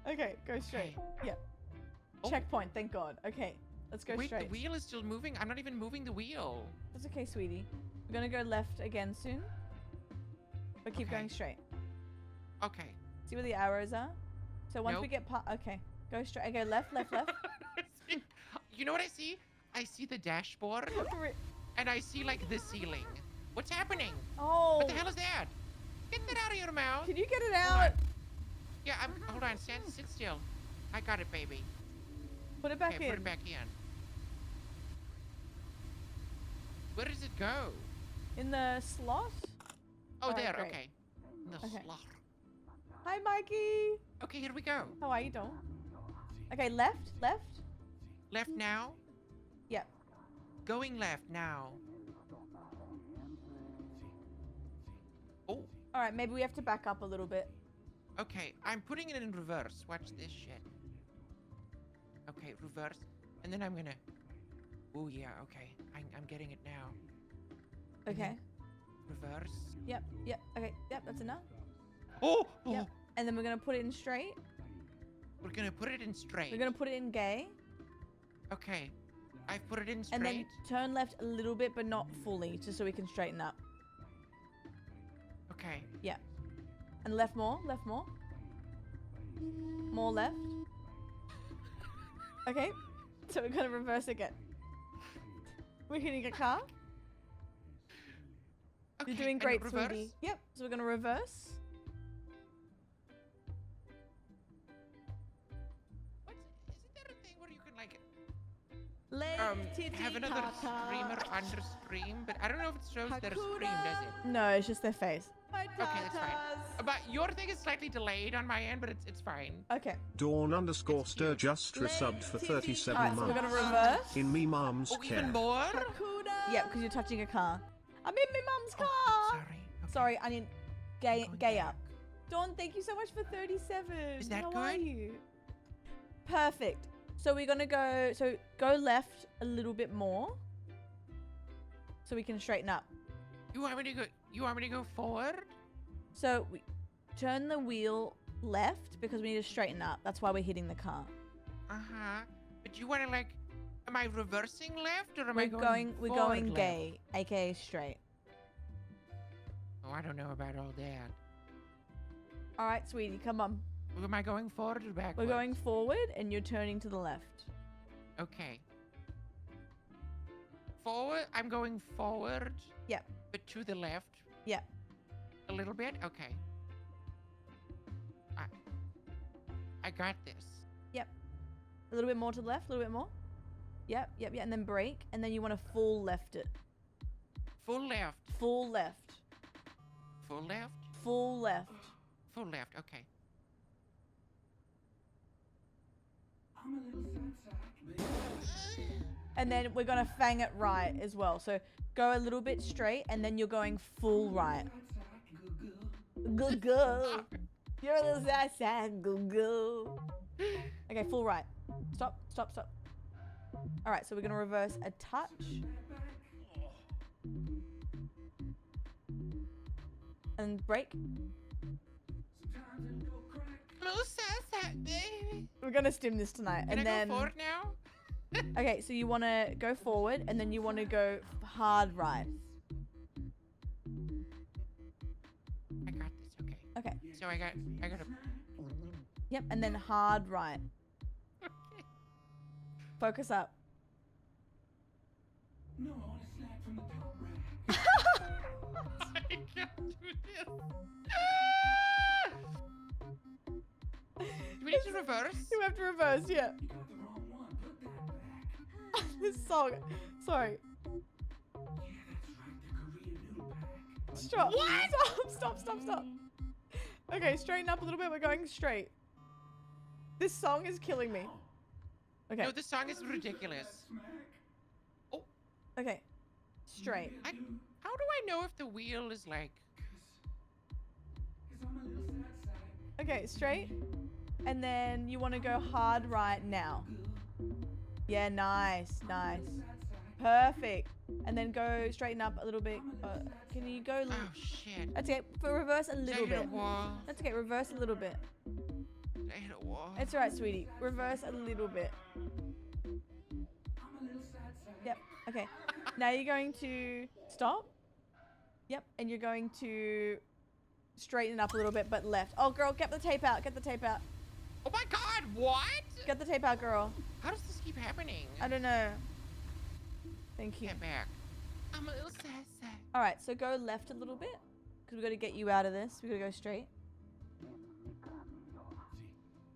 Okay. Go straight. Okay. Yep. Oh. Checkpoint. Thank God. Okay. Let's go Wait, straight. the wheel is still moving? I'm not even moving the wheel. That's okay, sweetie. We're gonna go left again soon. But keep Okay. going straight. Okay. See where the arrows are? So once we Nope. get past, okay, go straight. Okay, left. You know what I see? I see the dashboard, and I see like the ceiling. What's happening? Oh, What the hell is that? Get that out of your mouth. can you get it Hold on. out? Yeah, hold on. Sit still. I got it, baby. Put it back Okay, in. put it back in. Where does it go? In the slot? Oh, Alright, there. great. Okay. In the Okay. slot. Hi, Mikey. Okay, here we go. How are you doing? Okay, left. Left now. Yep. Going left now. Oh, All right, maybe we have to back up a little bit. okay. I'm putting it in reverse. Watch this shit. Okay, reverse. And then I'm gonna... Oh, yeah, okay. I'm getting it now. Okay. Reverse. Yep. Okay. Yep, that's enough. Oh! Yep. And then we're gonna put it in straight. We're gonna put it in straight. We're gonna put it in gay. Okay. I've put it in straight. And then turn left a little bit, but not fully, just so we can straighten up. Okay. Yeah. And left more. More left. Okay. So we're gonna reverse again. We're hitting a car. Okay, You're doing and great, reverse? sweetie. Yep. So we're gonna reverse. Isn't there a thing where you can like Left have another streamer under stream? But I don't know if it shows their screen, does it? No, it's just their face. Okay, that's fine. But your thing is slightly delayed on my end, but it's fine. Okay. Dawn_stir just resubbed for 37 Alright, so we're months. gonna reverse. In me mom's Oh, care. even more? Yep, because you're touching a car. I'm in my mum's car. Sorry. Okay. Sorry, I need gay Going up. back. Dawn, thank you so much for 37. Is that How are good? you? Perfect. So we're gonna go left a little bit more, so we can straighten up. You want me to go forward? So we turn the wheel left because we need to straighten up. That's why we're hitting the car. Uh-huh. But you want to like, am I reversing left or am I We're going going forward left? gay, aka straight. Oh, I don't know about all that. All right, sweetie, come on. Am I going forward or backwards? We're going forward, and you're turning to the left. Okay. Forward? I'm going forward. Yep. But to the left? Yep. A little bit? Okay. I got this. Yep. A little bit more to the left, a little bit more. Yep, yep, yeah, and then brake, and then you want to full left it. Full left. Full left. Full left? Full left. Full left, okay. And then we're gonna fang it right as well. So go a little bit straight, and then you're going full right. Good girl. You're a little sad, good girl. Okay, full right. Stop, stop, stop. All right, so we're gonna reverse a touch. And brake. Baby. We're gonna stim this tonight. Can and I then go forward now? okay, so you wanna go forward, and then you wanna go hard right. I got this, okay. Okay. So I got a... Yep, and then hard right. Okay. Focus up. No, I want to snack from the top rack. I can't do this. Do we need to reverse? You have to reverse, yeah. You got the wrong one. Put that back. This song. Sorry. Yeah, that's right. The Korean noodle pack. Stop. What? Stop, stop, stop. Okay, straighten up a little bit. We're going straight. This song is killing me. Okay. No, this song is ridiculous. Oh, Okay. Straight. how do I know if the wheel is like... Cause I'm a little sad sack. Okay, straight. And then you want to go hard right now. Yeah, nice, nice. Perfect. And then go straighten up a little bit. Can you go? Oh, shit. That's okay. For reverse a Did I little hit a bit. wall? That's okay. Reverse a little bit. Did I hit a wall? It's alright, sweetie. Reverse a little bit. Yep. Okay. Now you're going to stop. Yep. And you're going to straighten up a little bit, but left. Oh, girl, get the tape out. Get the tape out. Oh my god, what? Get the tape out, girl. How does this keep happening? I don't know. Thank you. Get back. I'm a little sad. All right, so go left a little bit because we got to get you out of this. We got to go straight.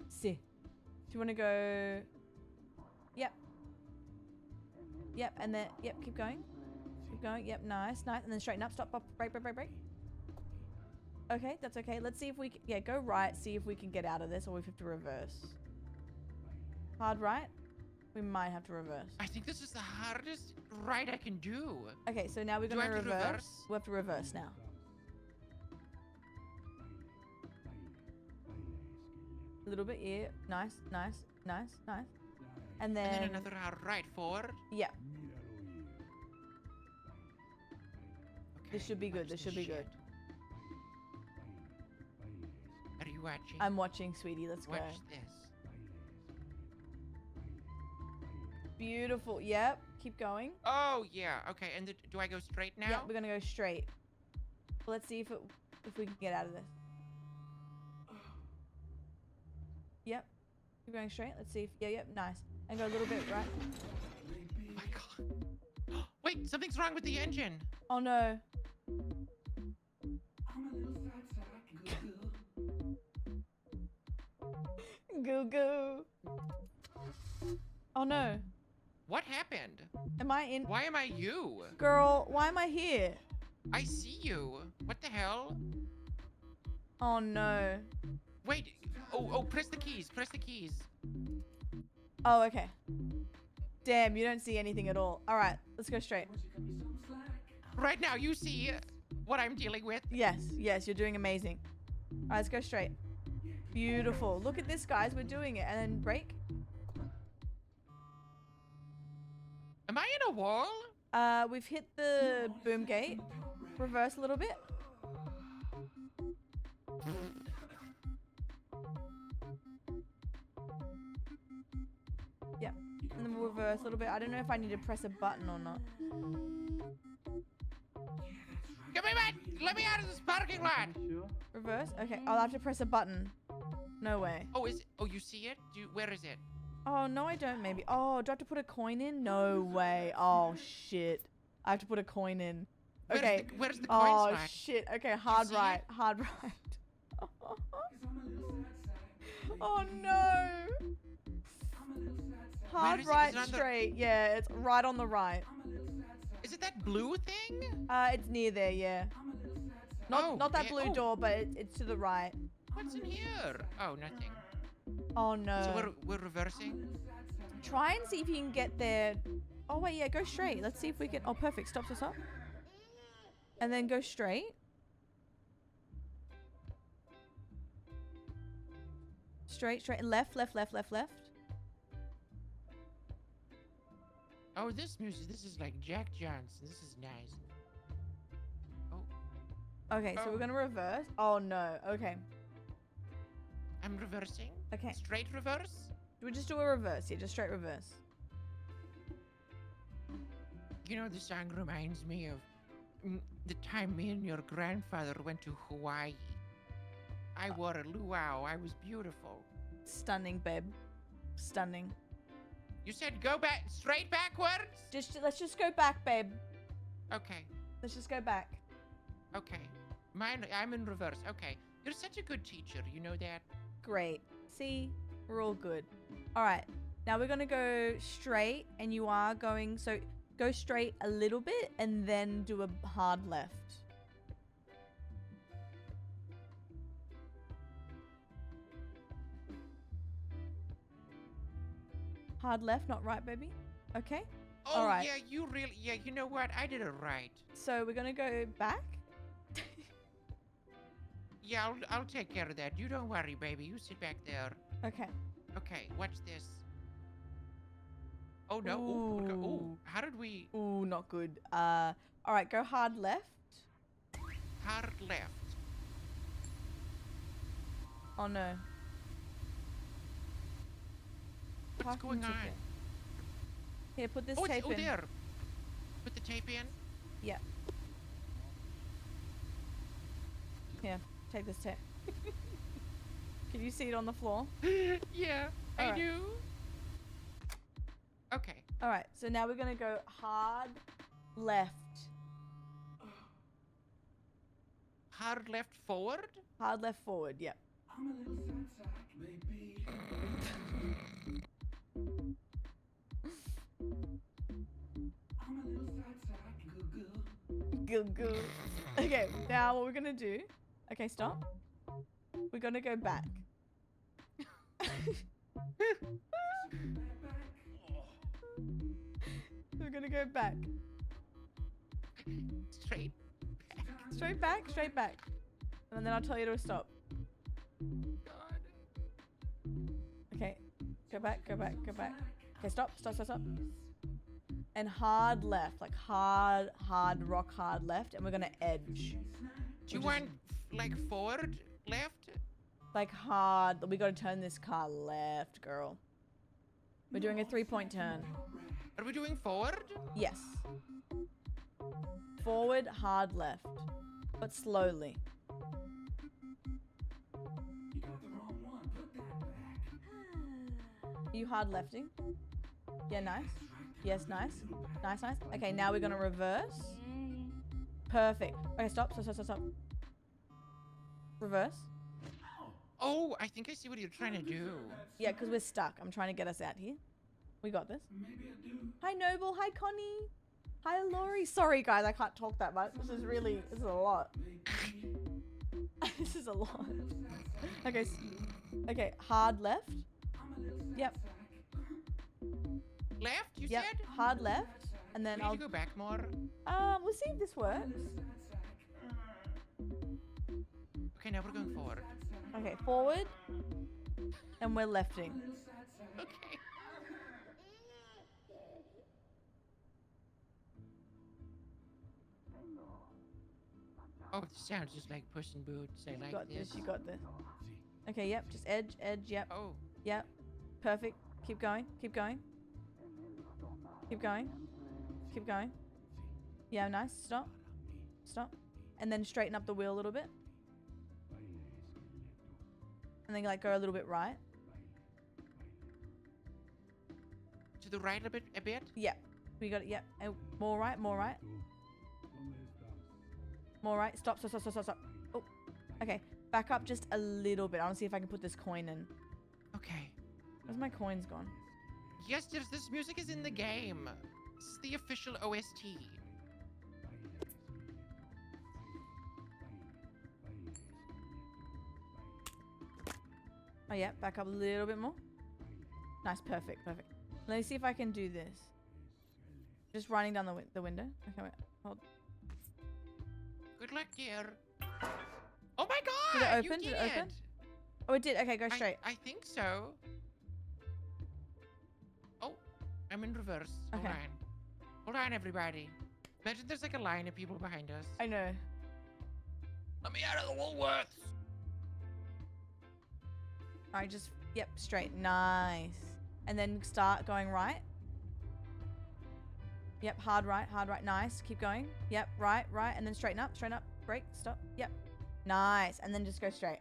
See. Do you want to go? Yep. Yep, and then yep, keep going. Keep going. Yep, nice, nice, and then straighten up. Stop. Break, break, break, break. Okay, that's okay. Let's see if we can, yeah, go right. See if we can get out of this, or we have to reverse. Hard right. We might have to reverse. I think this is the hardest ride I can do. Okay, so now we're Do gonna I have to reverse. reverse? We have to reverse now. A little bit, yeah. Nice, nice, nice, nice. And then, And then another hard right forward. yeah, Okay, this should be good. watch This should be shit. good. Are you watching? I'm watching, sweetie. Let's Watch go. this. Beautiful. Yep. Keep going. Oh yeah. Okay. And do I go straight now? Yep. We're gonna go straight. Let's see if we can get out of this. Yep. Keep going straight. Let's see if yep. Nice. And go a little bit right. Oh my god. Wait, something's wrong with the engine. Oh no. I'm a little sad sack. Goo goo. Oh no. What happened? Am I in? Why am I you? Girl, why am I here? I see you. What the hell? Oh no. Wait. Oh, press the keys. Press the keys. Oh, okay. Damn, you don't see anything at all. All right, let's go straight. Right now, you see what I'm dealing with. Yes, yes, you're doing amazing. All right, let's go straight. Beautiful. Look at this, guys. We're doing it. And then brake. Am I in a wall? We've hit the boom gate. Reverse a little bit. Yep. And then we'll reverse a little bit. I don't know if I need to press a button or not. Come on, man. Let me out of this parking lot. Reverse? Okay, I'll have to press a button. No way. Oh, oh, you see it? Where is it? Oh, no, I don't, maybe. Oh, do I have to put a coin in? No way. Oh, shit. I have to put a coin in. Okay. Where's the coin Oh, slot? shit. Okay, hard right. Hard right. Oh, no. Hard right straight. Yeah, it's right on the right. Is it that blue thing? It's near there, yeah. Not that blue door, but it's to the right. What's in here? Oh, nothing. Oh, no. So we're reversing? Try and see if you can get there. Oh, wait, yeah, go straight. Let's see if we can. Oh, perfect. Stop, stop, stop. And then go straight. Straight, straight. Left, left, left, left, left. Oh, this music. This is like Jack Johnson. This is nice. Oh. Okay, so we're going to reverse. Oh, no. Okay. I'm reversing. Okay. Straight reverse? We just do a reverse. Yeah, just straight reverse. You know, the song reminds me of the time me and your grandfather went to Hawaii. I wore a luau. I was beautiful. Stunning, babe. Stunning. You said go back, straight backwards? Let's just go back, babe. Okay. Let's just go back. Okay. I'm in reverse. Okay. You're such a good teacher. You know that? Great. See? We're all good. All right. Now we're going to go straight, and you are going... So go straight a little bit, and then do a hard left. Hard left, not right, baby. Okay? Oh, all right. yeah, you know what? I did it right. So we're going to go back. Yeah, I'll take care of that. You don't worry, baby. You sit back there. Okay. Okay, watch this. Oh, no. Ooh, how did we... Ooh, not good. All right, go hard left. Hard left. Oh, no. What's going on? Here, put this tape in. Oh, there. Put the tape in? Yeah. Here, take this tape. Can you see it on the floor? Yeah, I do. Okay. All right, so now we're going to go hard left. Hard left forward? Hard left forward, yep. I'm a little sad baby. I'm a little sad goo goo. Okay, now what we're going to do... Okay, stop. We're going to go back. We're going to go back. Straight back. Straight back, straight back. And then I'll tell you to stop. God. Okay, go back, go back, go back. Okay, stop, stop, stop, stop. And hard left, like hard, rock hard left. And we're going to edge. Do you want, like, forward, left? Like hard. We got to turn this car left, girl. We're doing a 3-point turn. Are we doing forward? Yes. Forward, hard left. But slowly. You got the wrong one. Put that back. Are you hard lefting? Yeah, nice. Yes, nice. Nice, nice. Okay, now we're going to reverse. Perfect. Okay, stop, stop, stop, stop, stop. Reverse. Oh, I think I see what you're trying to do. Yeah, because we're stuck. I'm trying to get us out here. We got this. Maybe I do. Hi, Noble. Hi, Connie. Hi, Laurie. Sorry, guys. I can't talk that much. This is a lot. This is a lot. Okay. Okay, hard left. Yep. Left, you Yep. said? Hard left. And then We need I'll... to go back more. We'll see if this works. Okay, now we're going forward. Okay, forward. And we're lefting. Okay. Oh, this sounds just like Puss in Boots. I You like got this. this. You got this. Okay, yep. Just edge, edge. Yep. Oh, Yep. Perfect. Keep going. Keep going. Keep going. Keep going. Yeah, nice. Stop. Stop. and then straighten up the wheel a little bit. And then like go a little bit right. To the right a bit? Yep. We got it. Yep. And more right, more right. More right. Stop, stop, stop, stop, stop, stop. Oh, okay. Back up just a little bit. I want to see if I can put this coin in. Okay. Where's my coins gone? Yes, this music is in the game. This is the official OST. Oh, yeah. Back up a little bit more. Nice. Perfect. Perfect. Let me see if I can do this. Just running down the window. Okay, wait. Hold. Good luck, dear. Oh my god! Did it open? You Did it open? Oh, it did. Okay, go straight. I think so. Oh, I'm in reverse. Okay. Hold on. Hold on, everybody. Imagine there's like a line of people behind us. I know. Let me out of the Woolworths. Alright, just, yep, straight. Nice. And then start going right. Yep, hard right, nice. Keep going. Yep, right, and then straighten up, break, stop. Yep. Nice. And then just go straight.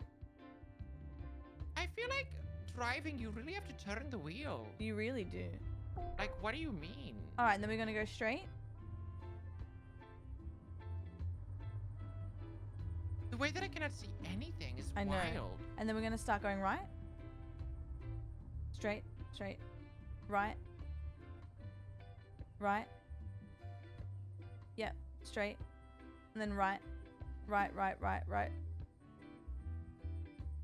I feel like driving, you really have to turn the wheel. You really do. Like, what do you mean? Alright, and then we're gonna go straight. The way that I cannot see anything is I know. wild. And then we're gonna start going right. Straight, straight, right. Right. Yep, straight. And then right. Right.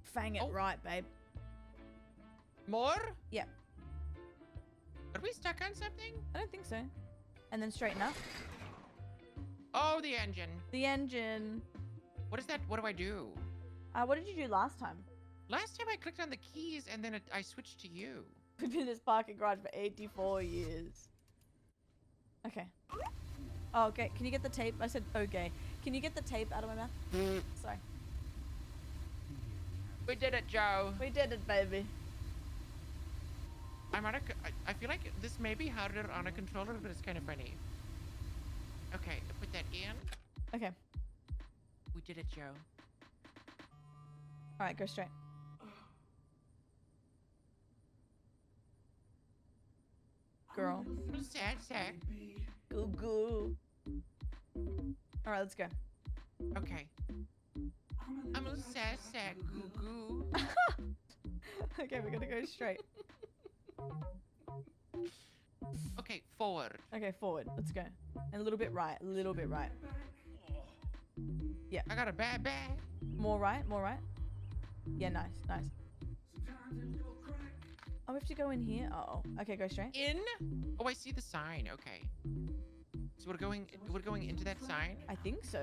Fang it right, babe. More? Yep. Are we stuck on something? I don't think so. And then straighten up. Oh, the engine. The engine. What is that? What do I do? What did you do last time? Last time I clicked on the keys and then I switched to you. We've been in this parking garage for 84 years. Okay. Oh, okay. Can you get the tape? I said okay. Can you get the tape out of my mouth? Sorry. We did it, Joe. We did it, baby. I feel like this may be harder on a controller, but it's kind of funny. Okay, put that in. Okay. We did it, Joe. All right, go straight. Girl. Sad sack. Goo goo. All right, let's go. Okay. I'm a sad sack, goo goo. Okay, we're gonna go straight. Okay, forward. Okay, forward. Let's go. And a little bit right. A little bit right. Yeah. I got a bad bag. More right. More right. Yeah, nice. Nice. Oh, we have to go in here. Oh. Okay, go straight. In? Oh, I see the sign. Okay. So we're going into that sign? I think so.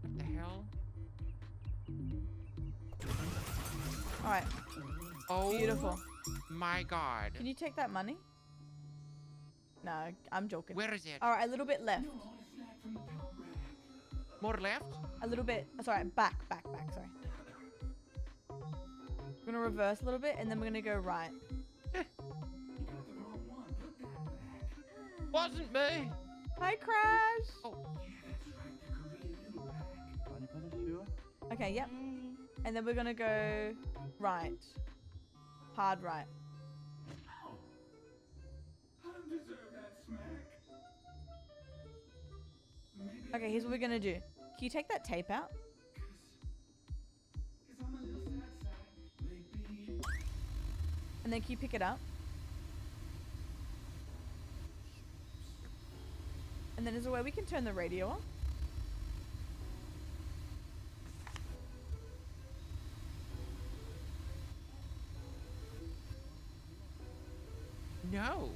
What the hell? All right. Oh. Beautiful. My God. Can you take that money? No, I'm joking. Where is it? All right, a little bit left. More left? A little bit. Sorry, back. Sorry. We're gonna reverse a little bit, and then we're gonna go right. Wasn't me. Hi, Crash. Oh. Okay, yep. And then we're gonna go right. Hard right. Okay, here's what we're gonna do. Can you take that tape out? And then can you pick it up? And then is there a way we can turn the radio on? No.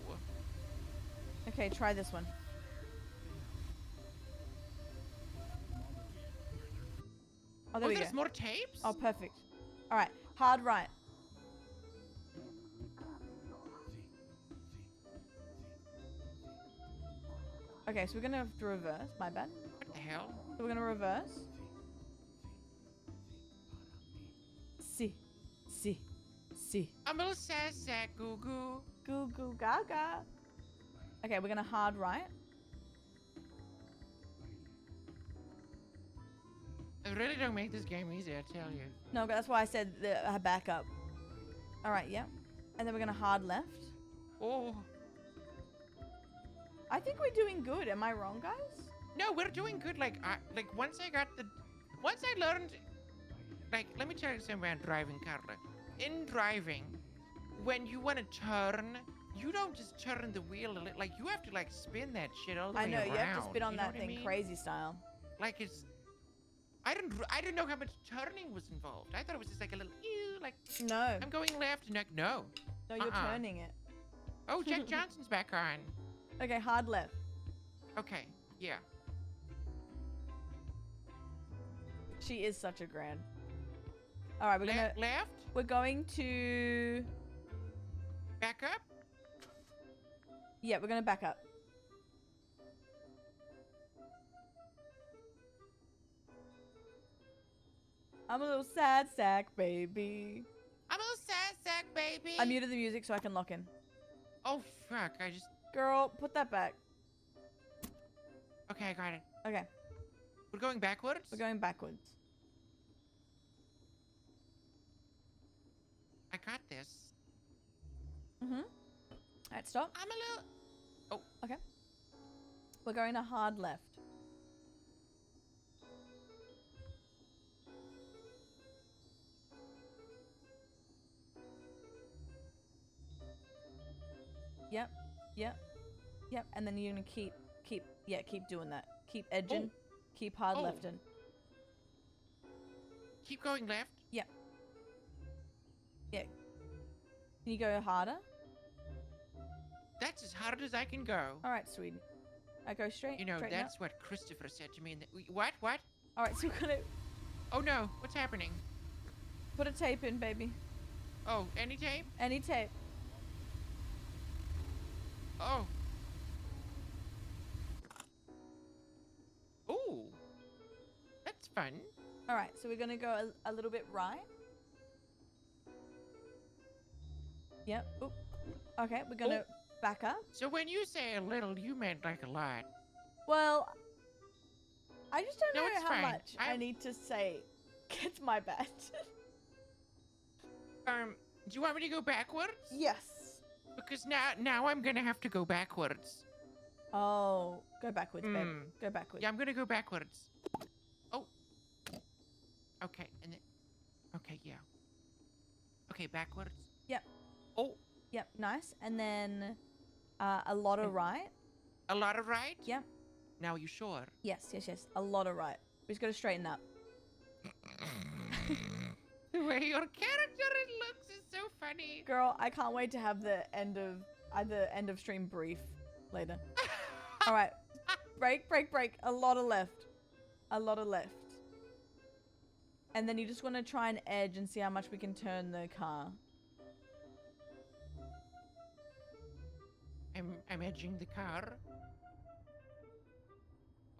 Okay, try this one. Oh, there we go. There's more tapes? Oh, perfect. All right, hard right. Okay, so we're gonna have to reverse. My bad. What the hell? So we're gonna reverse. Si. I'm a little sad sack, goo goo. Goo goo gaga. Okay, we're gonna hard right. I really don't make this game easy, I tell you. No, that's why I said the backup. All right, yeah. And then we're gonna hard left. Oh. I think we're doing good. Am I wrong, guys? No, we're doing good. Like once I learned, like, let me tell you something about driving, Carla. In driving, when you want to turn, you don't just turn the wheel a little. Like, you have to, like, spin that shit all the way around. I know, you have to spin on You know that what I thing mean? crazy style. Like, I didn't know how much turning was involved. I thought it was just like a little, like, No. I'm going left, and like, no. No, you're turning it. Oh, Jack Johnson's back on. Okay, hard left. Okay, yeah. She is such a grand. All right, Left? we're going to. Back up? Yeah, we're gonna back up. I'm a little sad sack, baby. I'm a little sad sack, baby. I muted the music so I can lock in. Oh, fuck. Girl, put that back. Okay, I got it. Okay, We're going backwards? we're going backwards. I got this. Mm-hmm. All right, stop. I'm a little... Okay. We're going to hard left. Yep. Yep. Yep. And then you're gonna keep doing that. Keep edging. Keep hard Oh. lefting. Keep going left? Yeah. Yeah. Can you go harder? That's as hard as I can go. All right, sweetie. I go straight. You know, straighten that's up. what Christopher said to me in the... What? What? All right, so we're gonna Oh, no. What's happening? put a tape in, baby. Oh, any tape? Any tape. Oh. Ooh. That's fun. All right, so we're gonna go a little bit right. Yep. Oop. Okay, we're gonna back up. So when you say a little, you meant like a lot. Well, I just don't No, know it's how fine. much I need to say. It's my bad. Do you want me to go backwards? Yes. Because now I'm gonna have to go backwards. Oh, go backwards, babe. Hmm. Go backwards. Yeah, I'm gonna go backwards. Oh. Okay, and then... Okay, yeah. Okay, backwards. Yep. Oh, Yep, nice. And then a lot of right. a lot of right? Yep. Now, you sure? Yes. A lot of right. We just gotta straighten up. The way your character looks is so funny. Girl, I can't wait to have the end of stream brief later. All right. Brake. A lot of left. And then you just want to try and edge and see how much we can turn the car. I'm edging the car.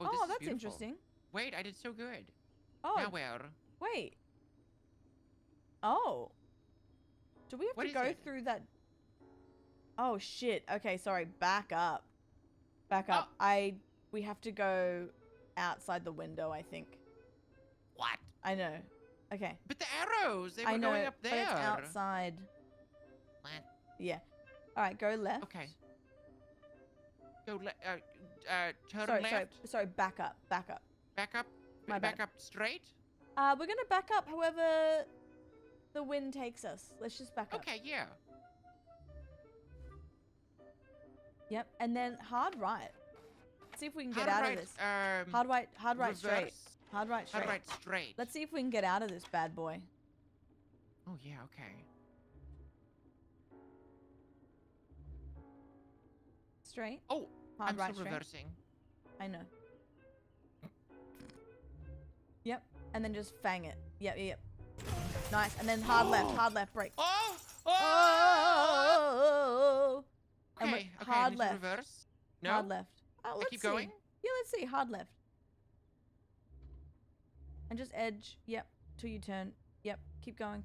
Oh, this is that's beautiful. interesting. Wait, I did so good. Oh, Now where? wait. Oh. Do we have What to is go it? through that? Oh, shit. Okay, sorry. Back up. We have to go outside the window, I think. What? I know. Okay. But the arrows, they were I know, going up there. but it's outside. What? Yeah. All right, go left. Okay. Go turn Sorry, left. sorry, back up. Back up. My back bad. up straight. We're gonna back up however the wind takes us. Let's just back up. Okay, yeah. Yep, and then hard right. See if we can get Hard out right, of this. Hard right straight. reverse. Hard right straight. Hard right straight. Let's see if we can get out of this bad boy. Oh yeah, okay. Straight. Oh, Hard I'm right still straight. reversing. I know. Yep, and then just fang it. Yep. Nice, and then hard left, brake. Oh! Oh! And Okay, we're okay, hard I need to left. reverse. No? Hard left. Oh, let's keep see. going? Yeah, let's see. Hard left. And just edge. Yep. Till you turn. Yep. Keep going.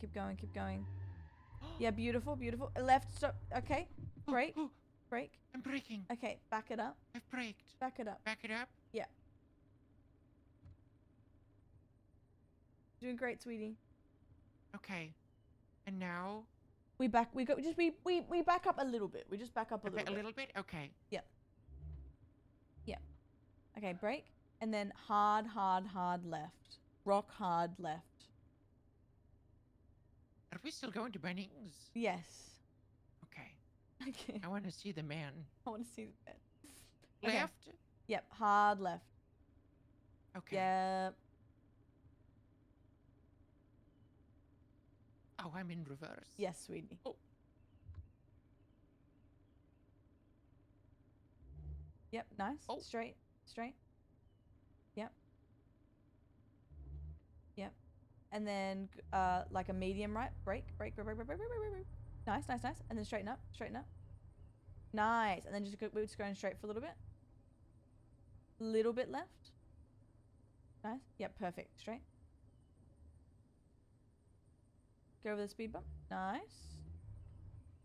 Yeah, beautiful. Left. Stop. Okay. Brake. Oh, Brake. I'm braking. Okay. Back it up. I've braked. Back it up. Back it up. Yeah. Doing great, sweetie. Okay. And now? We back up a little bit. We just back up a little bit. A little bit? Okay. Yep. Yep. Okay, brake. And then hard left. Rock hard left. Are we still going to Bunnings? Yes. Okay. Okay. I want to see the man. I want to see the bed. Okay. Left? Yep, hard left. Okay. Yep. Oh, I'm in reverse. Yes, sweetie. Oh. Yep, nice. Oh. Straight. Yep. Yep. And then like a medium right. Brake. Nice. And then straighten up. Nice. And then we're just going straight for a little bit. Little bit left. Nice. Yep, perfect. Straight. Go over the speed bump. Nice.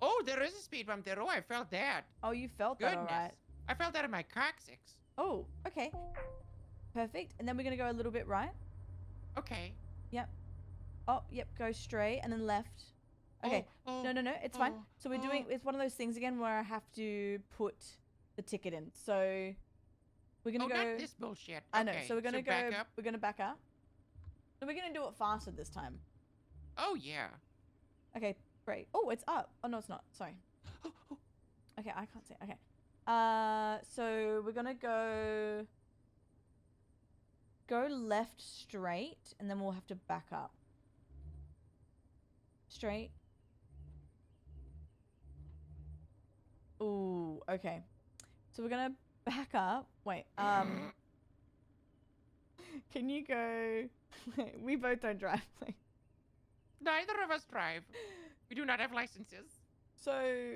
Oh, there is a speed bump there. Oh, I felt that. Oh, you felt Goodness. that, all right. I felt that in my coccyx. Oh, okay. Perfect. And then we're going to go a little bit right. Okay. Yep. Oh, yep. Go straight and then left. Okay. Oh, No. It's fine. So we're doing, it's one of those things again where I have to put the ticket in. So we're going to go. Not this bullshit. I know. Okay, So we're going to go. back up. We're going to back up. So we're going to do it faster this time. Oh, yeah. Okay. Great. Oh, it's up. Oh, no, it's not. Sorry. Okay. I can't see. Okay. So we're going to go left straight and then we'll have to back up. Straight. Ooh, okay. So we're gonna back up. Wait, can you go? We both don't drive. Neither of us drive. We do not have licenses. So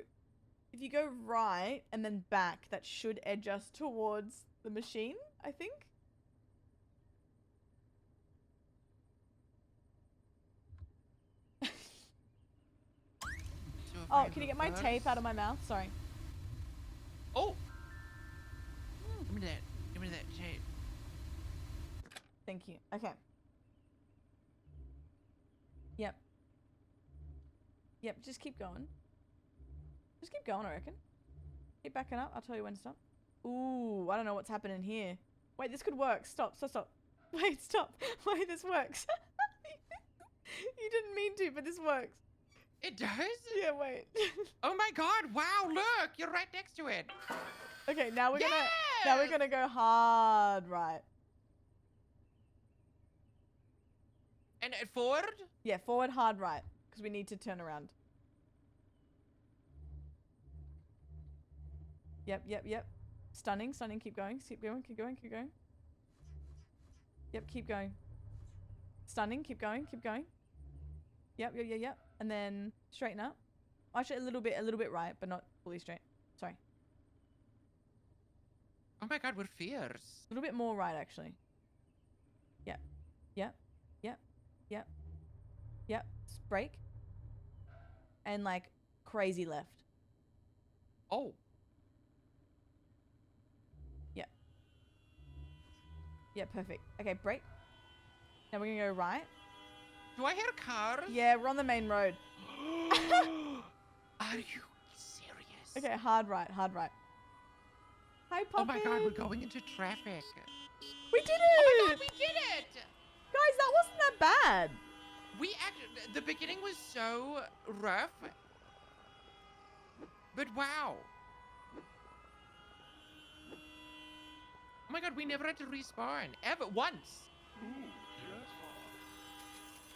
if you go right and then back, that should edge us towards the machine, I think. Oh, can you get my tape out of my mouth? Sorry. Oh! Give me that tape. Thank you. Okay. Yep. Yep, just keep going. Just keep going, I reckon. Keep backing up. I'll tell you when to stop. Ooh, I don't know what's happening here. Wait, this could work. Stop. Wait, stop. Wait, this works. You didn't mean to, but this works. It does? Yeah, wait. Oh my god, wow, look! You're right next to it. Okay, now we're gonna go hard right. And forward? Yeah, forward hard right. Because we need to turn around. Yep. Stunning. Keep going. Yep, keep going. Stunning. Keep going. Yep. And then straighten up. Actually, a little bit right, but not fully straight. Sorry. Oh my god, we're fierce. A little bit more right, actually. Yep. Brake. And like crazy left. Oh. Yeah, perfect. Okay, brake. Now we're gonna go right. Do I hear cars? Yeah, we're on the main road. Are you serious? Okay, hard right. Hi, puppy. Oh my god, we're going into traffic. We did it! Oh my god, we did it! Guys, that wasn't that bad. The beginning was so rough. But wow. Oh my god, we never had to respawn. Ever. Once.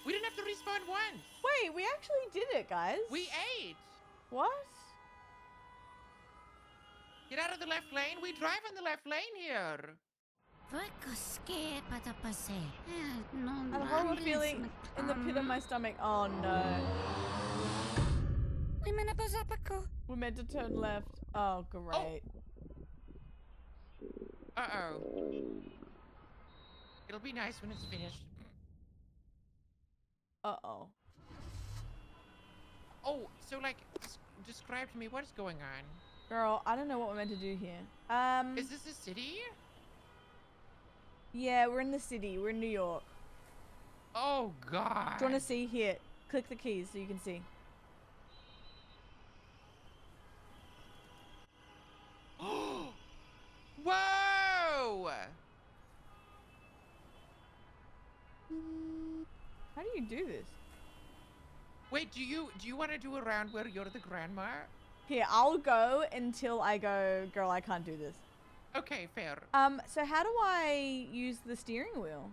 We didn't have to respawn once. Wait, we actually did it, guys. We ate. What? Get out of the left lane. We drive on the left lane here. I have a horrible feeling in the pit of my stomach. Oh no. We're meant to turn left. Oh, great. Uh-oh. It'll be nice when it's finished. Uh-oh. Oh, so like, describe to me what is going on. Girl, I don't know what we're meant to do here. Is this a city? Yeah, we're in the city. We're in New York. Oh, God. Do you want to see? Here, click the keys so you can see. Whoa! How do you do this? Wait, do you want to do a round where you're the grandma? Here, I'll go until I go, girl, I can't do this. Okay, fair. So how do I use the steering wheel?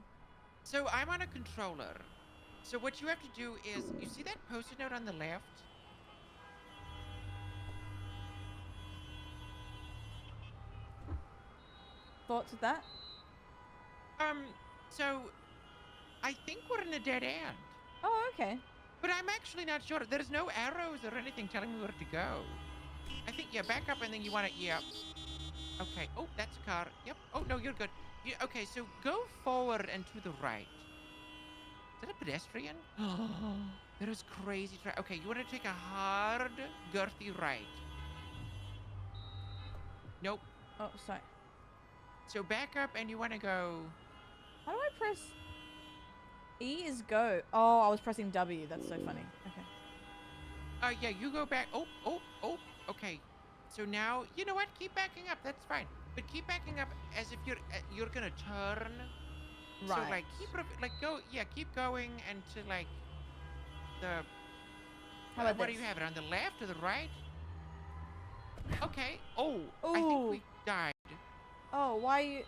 So I'm on a controller. So what you have to do is, you see that post-it note on the left? Thoughts with that? So I think we're in a dead end. Oh, okay. But I'm actually not sure. There's no arrows or anything telling me where to go. I think, yeah, back up and then you want to, yeah. Okay. Oh, that's a car. Yep. Oh, no, you're good. Okay, so go forward and to the right. Is that a pedestrian? That is crazy. Okay, you want to take a hard, girthy right. Nope. Oh, sorry. So back up and you want to go... How do I press? E is go. Oh, I was pressing W. That's so funny. Okay. Yeah, you go back. Oh. Okay. So now, you know what? Keep backing up. That's fine. But keep backing up as if you're gonna turn. Right. So like go. Yeah, keep going until like the. How about what this? do you have it on the left or the right? Okay. Oh, I Ooh. think we died. Oh, why you?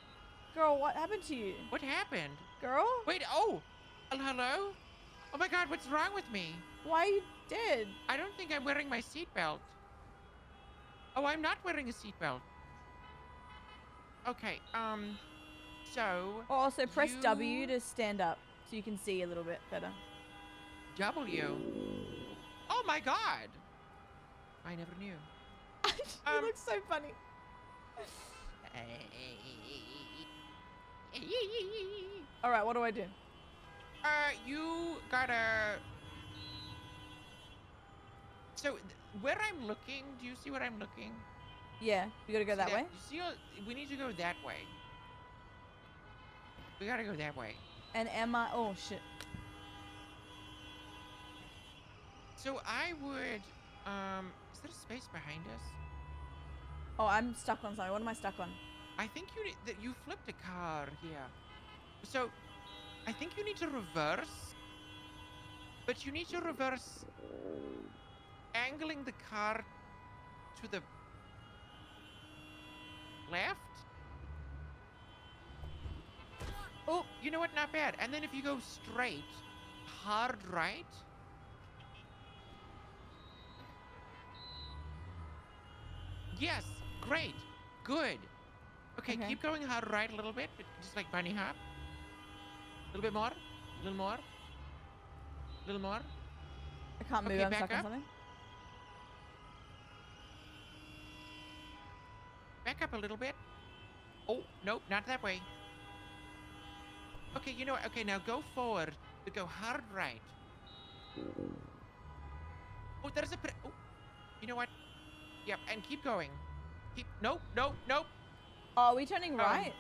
Girl, what happened to you? What happened? Girl? Wait. Oh. Hello. Oh my God. What's wrong with me? Why are you dead? I don't think I'm wearing my seatbelt. Oh, I'm not wearing a seatbelt. Okay, so... Oh, also press W to stand up so you can see a little bit better. W? Oh my God! I never knew. You look so funny. All right, what do I do? You gotta... So, where I'm looking, do you see where I'm looking? Yeah, you gotta go that way? You see, we need to go that way. We gotta go that way. And am I? Oh shit. So I would, is there a space behind us? Oh, I'm stuck on something. What am I stuck on? I think you flipped a car here. So, I think you need to reverse. But you need to reverse, angling the car to the left. Oh, you know what? Not bad. And then if you go straight, hard right. Yes, great, good. Okay, keep going hard right a little bit, just like bunny hop. A little bit more, a little more, a little more. I can't move. Okay, I'm back stuck on up. something. Back up a little bit. Oh, nope, not that way. Okay, you know what? Okay, now go forward, but go hard right. Oh, there's a... Oh, you know what? Yep, and keep going. Nope. Oh, are we turning right?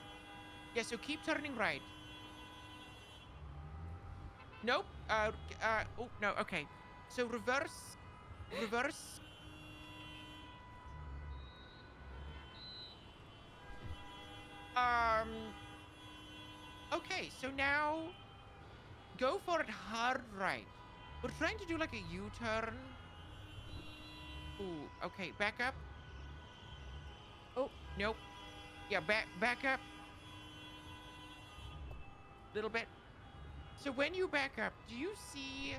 Yeah, so keep turning right. Nope. Oh, no, okay. So reverse. Okay, so now go for it hard right. We're trying to do like a U-turn. Ooh, okay, back up. Oh, nope. Yeah, back up. Little bit. So when you back up, do you see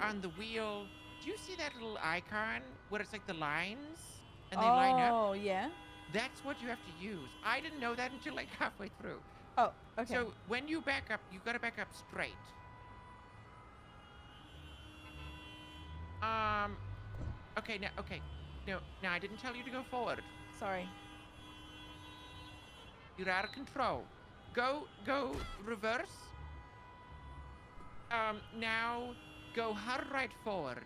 on the wheel, do you see that little icon where it's like the lines and they line up? Oh, yeah. That's what you have to use. I didn't know that until like halfway through. Oh, okay. So when you back up, you gotta back up straight. Okay, no, I didn't tell you to go forward. Sorry. You're out of control. Go reverse. Now go hard right forward.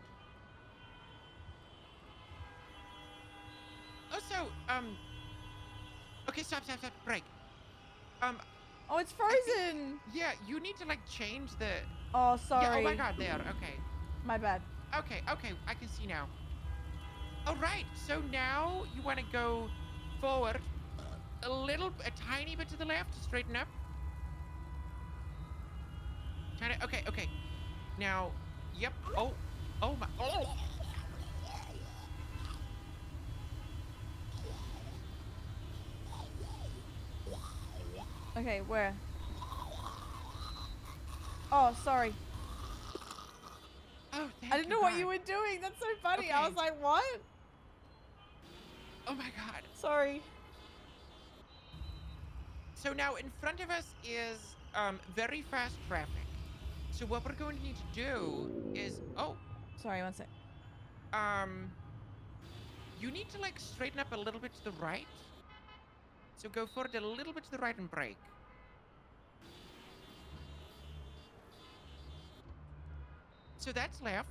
Also, okay, stop, break. Oh, it's frozen. Yeah, you need to like change the. Oh, Yeah, sorry. oh my God, there. Okay. My bad. Okay, I can see now. All right, so now you want to go forward a tiny bit to the left to straighten up. Okay. Now, yep. Oh my. Oh. Okay, where? Oh, sorry. Oh, thank I didn't know what you God. were doing. That's so funny. I Okay. was like, what? Oh my God. Sorry. So now in front of us is very fast traffic. So what we're going to need to do is Sorry, one sec. you need to like straighten up a little bit to the right. So go forward a little bit to the right and brake. So that's left.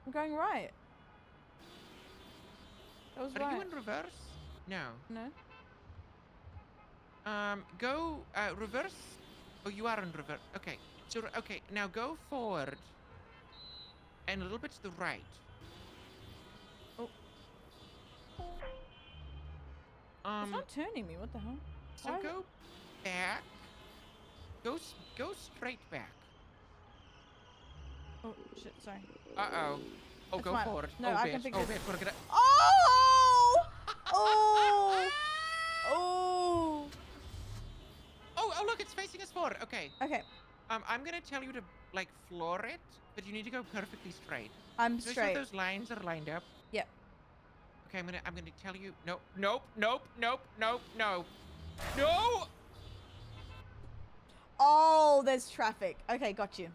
I'm going right. That was Are right. you in reverse? No. No? Go reverse. Oh, you are in reverse. Okay. So okay, now go forward and a little bit to the right. Oh. It's not turning me. What the hell? So Why- go back. Go straight back. Oh, shit. Sorry. Uh-oh. Oh, It's go fine. forward. No, oh, I bitch. can figure Oh, it- bitch. We're gonna... Oh! Oh! Oh! Oh, look, it's facing us forward. Okay. Okay. I'm gonna tell you to, like, floor it, but you need to go perfectly straight. I'm Make sure straight. those lines are lined up. Yep. Okay, I'm gonna tell you... Nope. No! Oh, there's traffic. Okay, got you.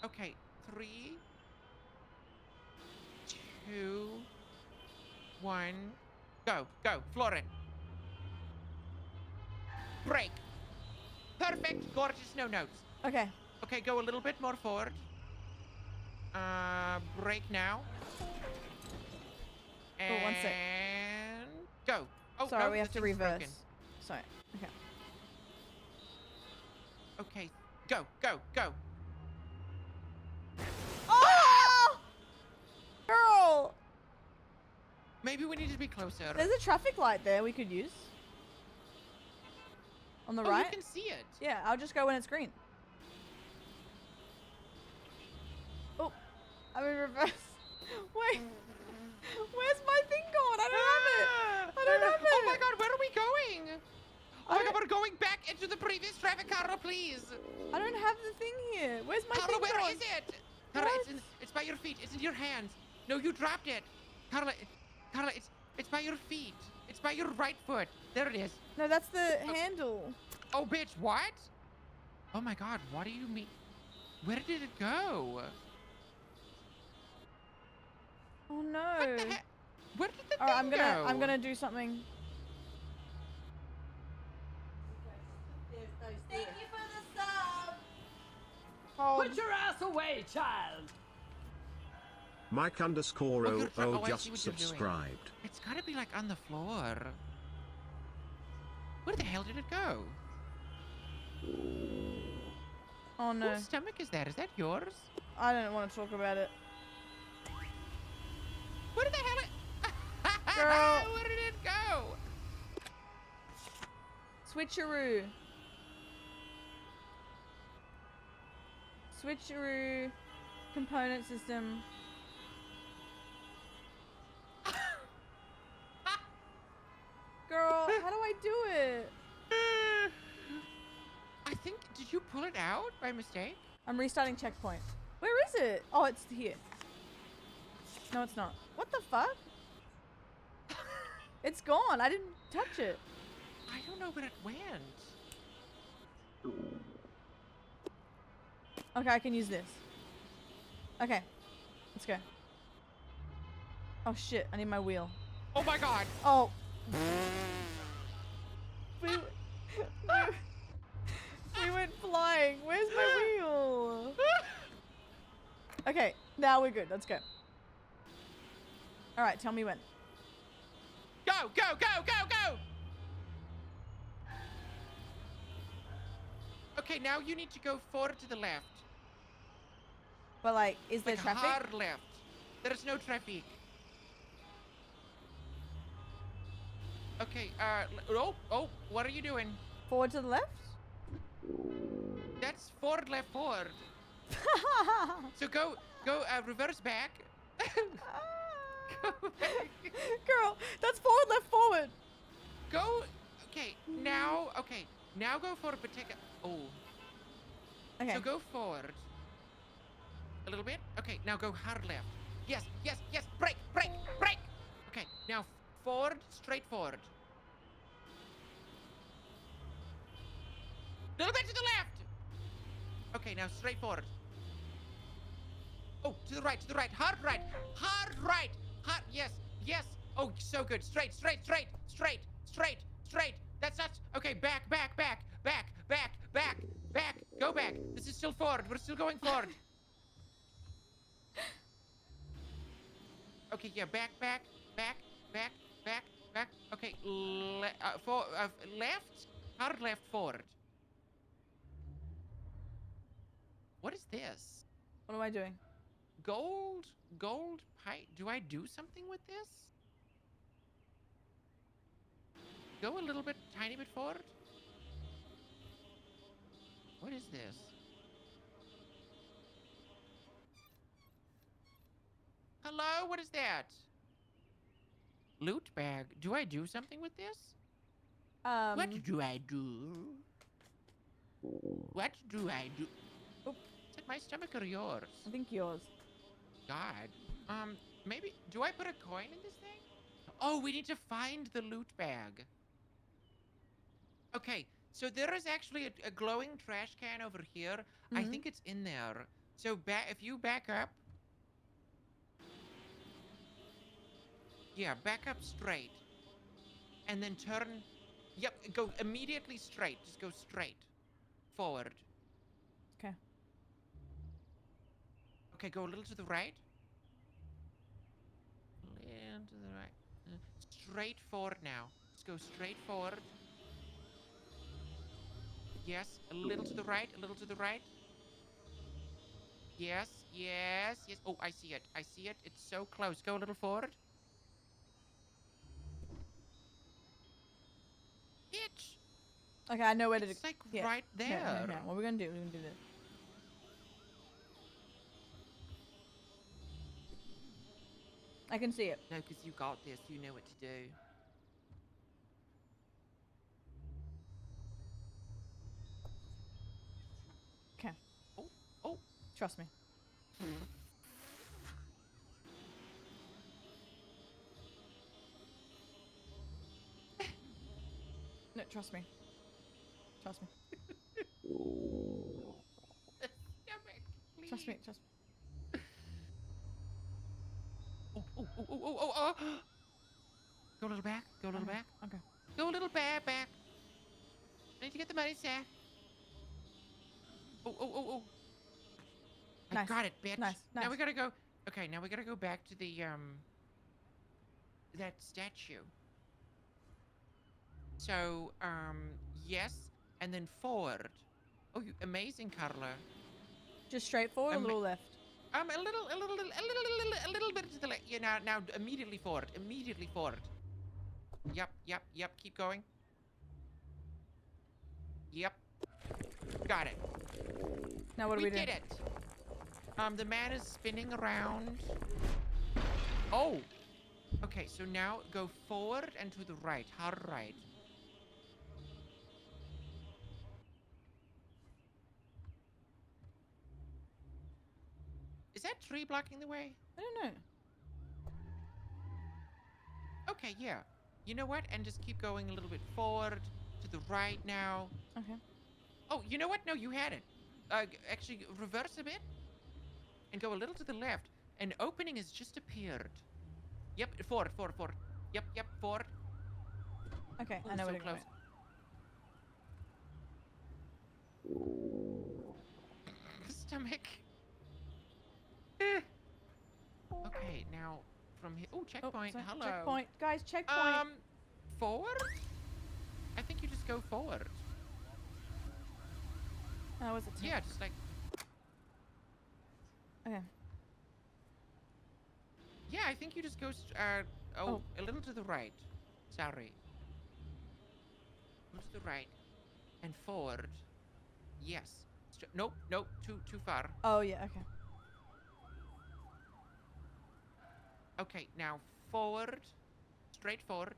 Okay, 3, 2, 1, go, floor it. Brake. Perfect, gorgeous, no notes. Okay. Okay, go a little bit more forward. Brake now. Oh, one sec. And go. Oh, Sorry, no, we have the to thing's reverse. broken. Sorry. Okay. Okay, go. Oh! Girl! Maybe we need to be closer. There's a traffic light there we could use. On the Oh, right? you can see it. Yeah, I'll just go when it's green. Oh, I'm in reverse. Wait. Where's my thing gone? I don't have it. I don't have it. Oh my God, where are we going? Oh my I God, don't- we're going back into the previous traffic, Carla, please. I don't have the thing here. Where's my Carla, thing where gone? is it? Carla, What? it's by your feet. It's in your hands. No, you dropped it. Carla, it's by your feet. It's by your right foot. There it is. No, that's the handle. Oh, bitch, what? Oh my God, what do you mean? Where did it go? Oh no. What the heck? Where did the All right, thing go? I'm gonna do something. Thank you for the sub. Hold. Put your ass away, child. Mike underscore Oh, you're OO I see just what you're doing. subscribed. It's gotta be like on the floor. Where the hell did it go? Oh no. Whose stomach is that? Is that yours? I don't want to talk about it. Where the hell it... Girl. Where did it go? Switcheroo. Switcheroo. Component system. Girl, how do I do it? I think... Did you pull it out by mistake? I'm restarting checkpoint. Where is it? Oh, it's here. No, it's not. What the fuck? It's gone. I didn't touch it. I don't know where it went. Okay, I can use this. Okay. Let's go. Oh shit, I need my wheel. Oh my God. Oh. we went flying. Where's my wheel? Okay, now we're good. Let's go. All right, tell me when. Go! Go, go, go, go, go! Okay, now you need to go forward to the left. But like, is there Like traffic? hard left. There is no traffic. Okay, oh, what are you doing? Forward to the left? That's forward, left, forward. So go, reverse back. Go back. Girl, that's forward, left, forward. Go, okay, now go forward, but take a, oh. Okay. So go forward. A little bit. Okay, now go hard left. Yes, yes, yes, brake, brake, brake. Okay, now forward, straight forward. Little bit to the left. Okay, now straight forward. Oh, to the right, hard right, hard right, hard, yes, yes. Oh, so good, straight, straight, straight, straight, straight, straight. That's not, okay, back, back, back, back, back, back, back, go back. This is still forward, we're still going forward. Okay, yeah, back, back, back, back, back, back. Okay, left, hard left, forward. What is this? What am I doing? Gold pipe. Do I do something with this? Go a little bit, tiny bit forward. What is this? Hello, what is that? Loot bag. Do I do something with this? What do I do? What do I do? Oop. Is it my stomach or yours? I think yours. God. Maybe, do I put a coin in this thing? Oh, we need to find the loot bag. Okay, so there is actually a glowing trash can over here. I think it's in there. So if you back up. Yeah, back up straight. And then turn. Yep, go immediately straight. Just go straight. Forward. Okay. Okay, go a little to the right. A little to the right. Straight forward now. Just go straight forward. Yes, a little to the right, a little to the right. Yes, yes, yes. Oh, I see it. I see it. It's so close. Go a little forward. Bitch. Okay, I know where to do. It's like yeah. right there. Yeah. What are we gonna do? We're gonna do this. I can see it. No, because you got this. You know what to do. Okay. Oh. Trust me. No, trust me. Trust me. Trust me. Trust me. Oh. Go a little back. Go a little back. Okay. Go a little back. I need to get the money, sir. Oh. I got it, bitch. Nice. Now we gotta go. Okay, now we gotta go back to the, that statue. So, yes, and then forward. Oh, you amazing, Carla. Just straight forward, a little left. A little bit to the left. Yeah, now immediately forward. Immediately forward. Yep. Keep going. Yep. Got it. Now what do we do? We did it. The man is spinning around. Oh. Okay, so now go forward and to the right. Hard right. Is that tree blocking the way? I don't know. Okay, yeah. You know what? And just keep going a little bit forward to the right now. Okay. Oh, you know what? No, you had it. Actually, reverse a bit. And go a little to the left. An opening has just appeared. Yep, forward. Yep, forward. Okay, Ooh, I know so where to go. Stomach. Okay, now from here. Oh, checkpoint. sorry. Hello. Checkpoint. Guys, checkpoint. forward? I think you just go forward. That was a tip. Yeah, just like... Okay. Yeah, I think you just go... Oh. A little to the right. Sorry. A little to the right. And forward. Yes. Nope, nope, too far. Oh, yeah, okay. Okay, now forward. Straight forward.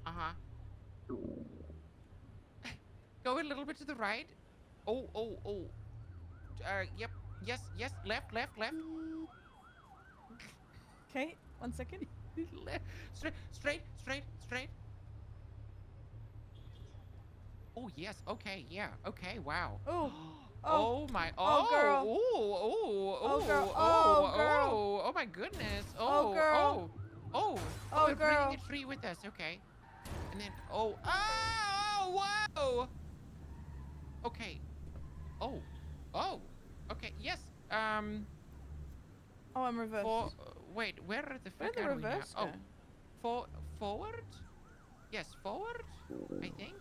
Uh-huh. Go a little bit to the right. Oh. Yep. Yes. Left. Okay, 1 second. Left. Straight. Oh, yes. Okay, yeah. Okay, wow. Oh. Oh my. Oh, girl. Oh, girl. Oh, girl. Oh my goodness. Oh, girl. Oh, Oh, we're girl. bringing it free with us. Okay. And then, whoa. Okay. Oh. Okay, yes. Oh, I'm reversed. Wait, where the Where fuck the are we now? reverse go? Forward? Yes, forward, I think.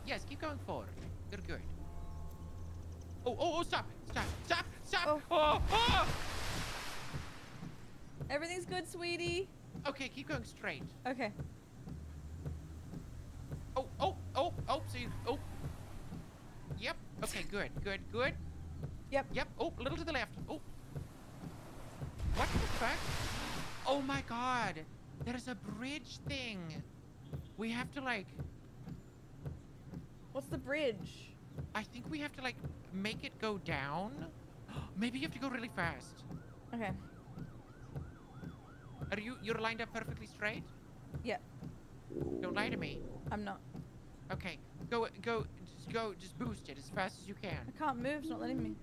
Yes, keep going forward. You're good. Oh, stop. Oh. Oh. Everything's good, sweetie. Okay, keep going straight. Okay. Oh, so you, Yep, okay, good. Yep. Oh, a little to the left. Oh. What the fuck? Oh my god. There's a bridge thing. We have to, like... What's the bridge? I think we have to, like, make it go down. Maybe you have to go really fast. Okay. You're lined up perfectly straight? Yep. Don't lie to me. I'm not. Okay. Just boost it as fast as you can. I can't move. It's not letting me.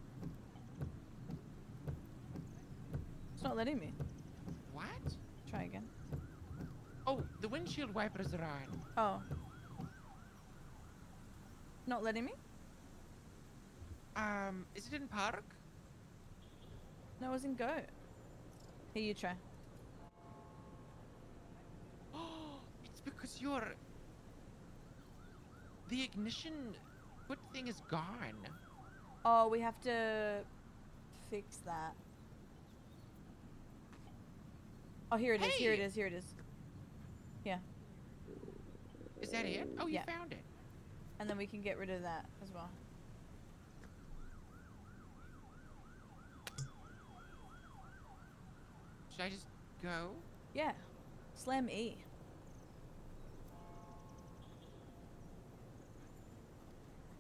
It's not letting me. What? Try again. Oh, the windshield wipers are on. Oh. Not letting me? Is it in park? No, it was in go. Here, you try. It's because the ignition foot thing is gone. Oh, we have to fix that. Oh, here it is. Here it Hey! is. Here it is. Yeah. Is that it? Oh, you Yeah. found it. And then we can get rid of that as well. Should I just go? Yeah. Slam E.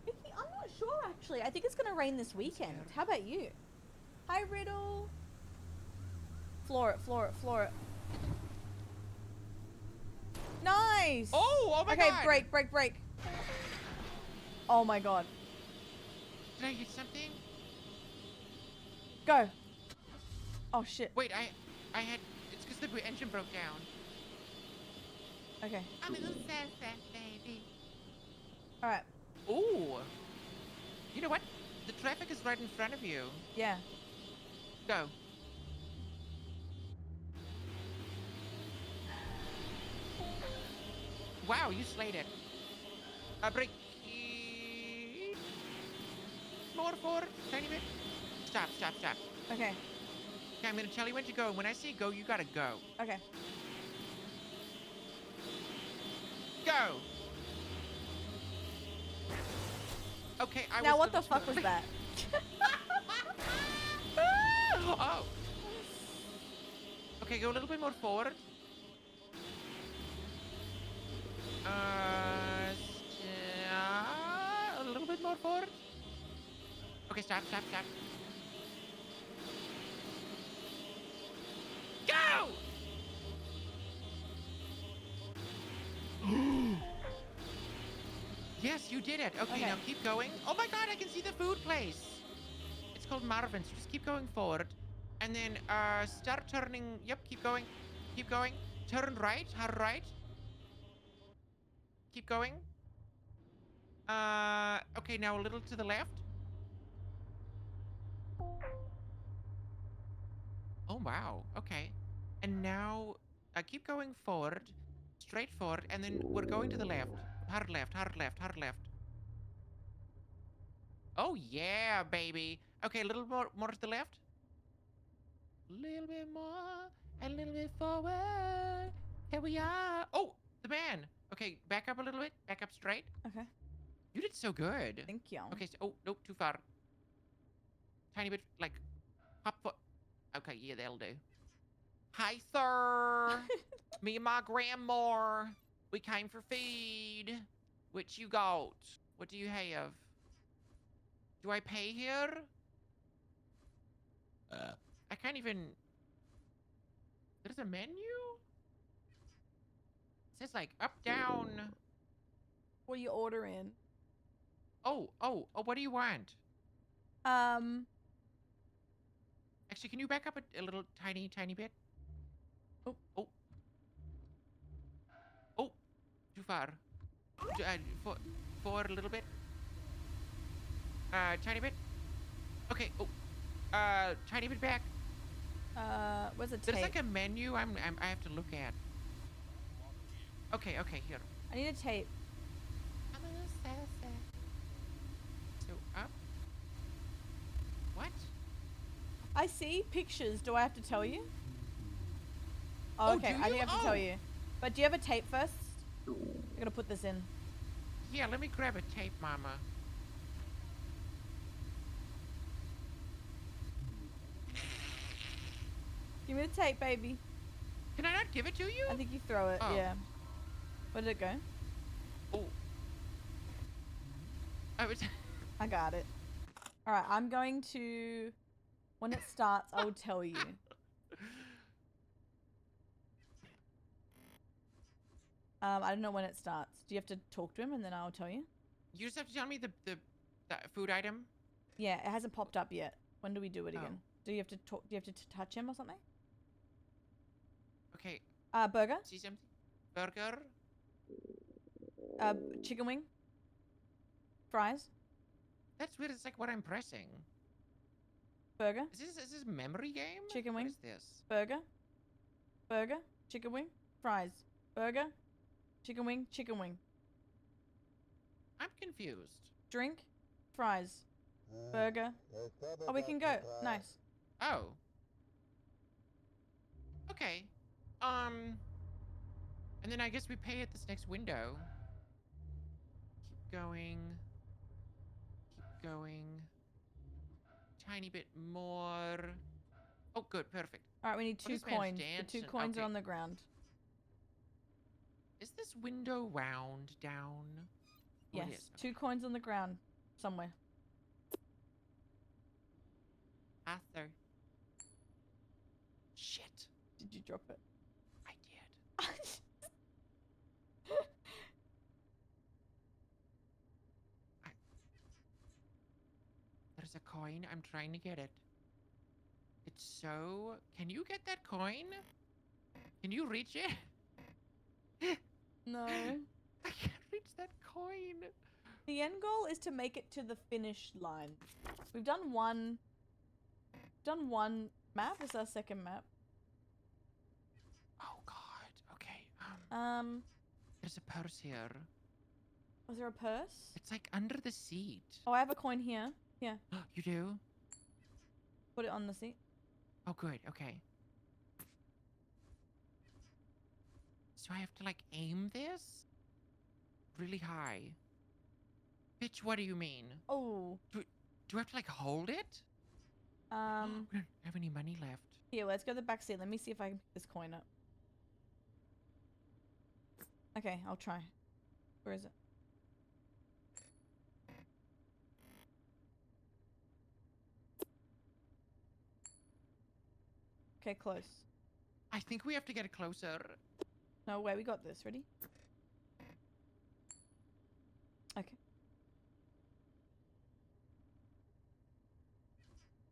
Vicky, I'm not sure actually. I think it's gonna rain this weekend. How about you? Hi, Riddle. Floor it. Nice! Oh my god! Okay, break. Oh my god. Did I hit something? Go. Oh shit. Wait, it's because the engine broke down. Okay. I'm a little sad baby. Alright. Ooh. You know what? The traffic is right in front of you. Yeah. Go. Wow, you slayed it. Break. More forward. Tiny bit. Stop. Okay. Okay, I'm gonna tell you when to go. When I say go, you gotta go. Okay. Go! Okay, Now what the fuck was that? Oh! Okay, go a little bit more forward. A little bit more forward. Okay, stop. Go! Yes, you did it. Okay, now keep going. Oh my god, I can see the food place. It's called Marvin's. Just keep going forward. And then start turning. Yep, keep going. Turn right, hard right. Keep going. Okay, now a little to the left. Oh, wow. Okay. And now keep going forward, straight forward, and then we're going to the left. Hard left, hard left, hard left. Oh, yeah, baby. Okay, a little more to the left. A little bit more, and a little bit forward. Here we are. Oh, the man. Okay, back up a little bit. Back up straight. Okay. You did so good. Thank you. Okay, so, oh, nope, too far. Tiny bit, like, hop foot. Okay, yeah, that'll do. Hi, sir. Me and my grandma. We came for feed. What you got? What do you have? Do I pay here? I can't even... There's a menu? It says, like, up, down. What are you ordering? Oh, what do you want? Actually, can you back up a little tiny bit? Oh. Oh, too far. Forward a little bit. Tiny bit. Okay. Oh, tiny bit back. Where's the tape? There's like a menu I have to look at. Okay, here. I need a tape. So up. What? I see pictures. Do I have to tell you? Oh, Okay, do I do you? have to Oh. tell you. But do you have a tape first? I gotta put this in. Yeah, let me grab a tape, mama. Give me the tape, baby. Can I not give it to you? I think you throw it. Oh. Yeah. Where did it go? Oh. I was... I got it. All right, I'm going to. When it starts, I will tell you. I don't know when it starts. Do you have to talk to him and then I'll tell you? You just have to tell me the food item. Yeah, it hasn't popped up yet. When do we do it again? Oh. Do you have to talk? Do you have to touch him or something? Okay. Burger. See something? Burger. Chicken wing. Fries. That's weird. It's like what I'm pressing. Burger. Is this a memory game? Chicken wing. What is this? Burger. Burger. Chicken wing. Fries. Burger. Chicken wing. Chicken wing. I'm confused. Drink. Fries. Burger. Oh, we can go. Nice. Oh. Okay. And then I guess we pay at this next window. Keep going. Keep going. Tiny bit more. Oh, good. Perfect. All right, we need Oh, 2 this man's coins. The 2 dancing. coins are Okay. on the ground. Is this window round down? Oh, Yes. it is. 2 coins on the ground somewhere. Arthur. Shit. Did you drop it? I did. There's a coin. I'm trying to get it. It's so... Can you get that coin? Can you reach it? No. I can't reach that coin. The end goal is to make it to the finish line. We've done one map. This is our second map. Oh god. Okay. There's There's a purse here. Was there a purse? It's like under the seat. Oh, I have a coin here. Here. You do? Put it on the seat. Oh, good. Okay. So I have to, like, aim this? Really high. Bitch, what do you mean? Oh. Do I have to, like, hold it? We don't have any money left. Here, let's go to the back seat. Let me see if I can pick this coin up. Okay, I'll try. Where is it? Okay, close. I think we have to get closer. No way, we got this. Ready? Okay.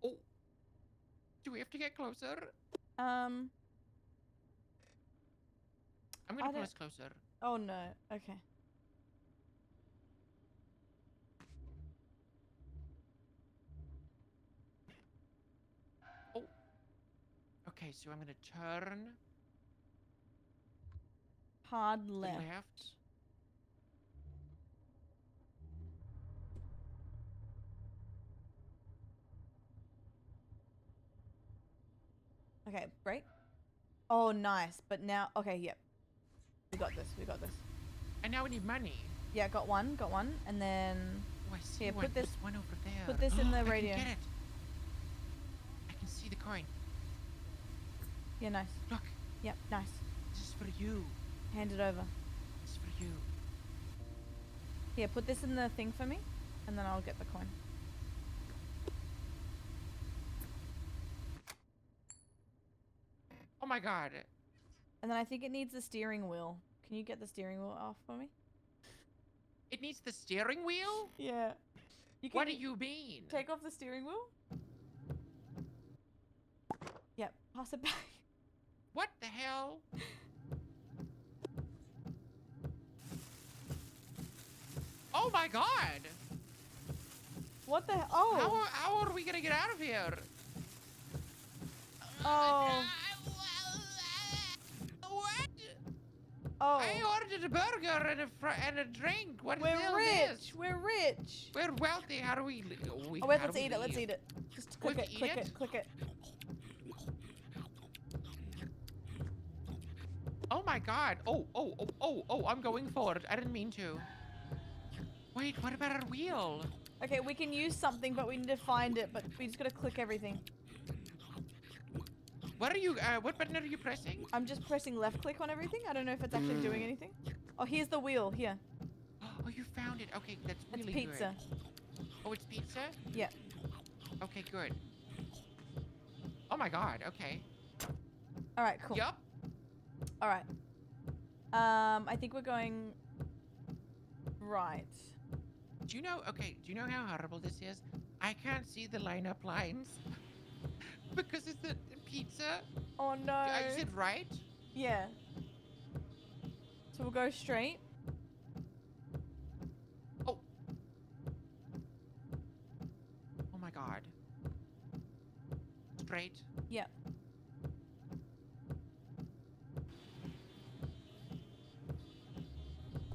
Oh. Do we have to get closer? Um. I'm I gonna pull don't- us closer. Oh no. Okay. Okay, so I'm gonna turn Hard to the left. left. Okay, break. Oh, nice. But now, okay, yep. We got this. We got this. And now we need money. Yeah, got one. Got one. And then Oh, I see here, one. put this. There's one over there. Put this in the radio. I can get it. I can see the coin. Yeah, nice. Look, Yep, nice. this is for you. Hand it over. This is for you. Here, put this in the thing for me, and then I'll get the coin. Oh my god. And then I think it needs the steering wheel. Can you get the steering wheel off for me? It needs the steering wheel? Yeah. You can What do you mean? take off the steering wheel? Yep, pass it back. What the hell? Oh my god! What the hell? Oh! How are we gonna get out of here? Oh! What? Oh! I ordered a burger and a drink. What is We're all rich! this? We're rich! We're wealthy. How do we? Oh wait, let's eat it. Let's eat it. Just click We it. eat Click it? it. Click it. Oh my god. Oh, I'm going forward. I didn't mean to. Wait, what about our wheel? Okay, we can use something, but we need to find it. But we just gotta click everything. What are you, what button are you pressing? I'm just pressing left click on everything. I don't know if it's actually doing anything. Oh, here's the wheel. Here. Oh, you found it. Okay, that's It's really pizza. good. Oh, it's pizza? Yeah. Okay, good. Oh my god, okay. All right. Cool. Yup. All right. I think we're going right. Do you know, okay, do you know how horrible this is? I can't see the lineup lines because it's the pizza. Oh no. I said right? Yeah. So we'll go straight. Oh. Oh my god. Straight. Yeah.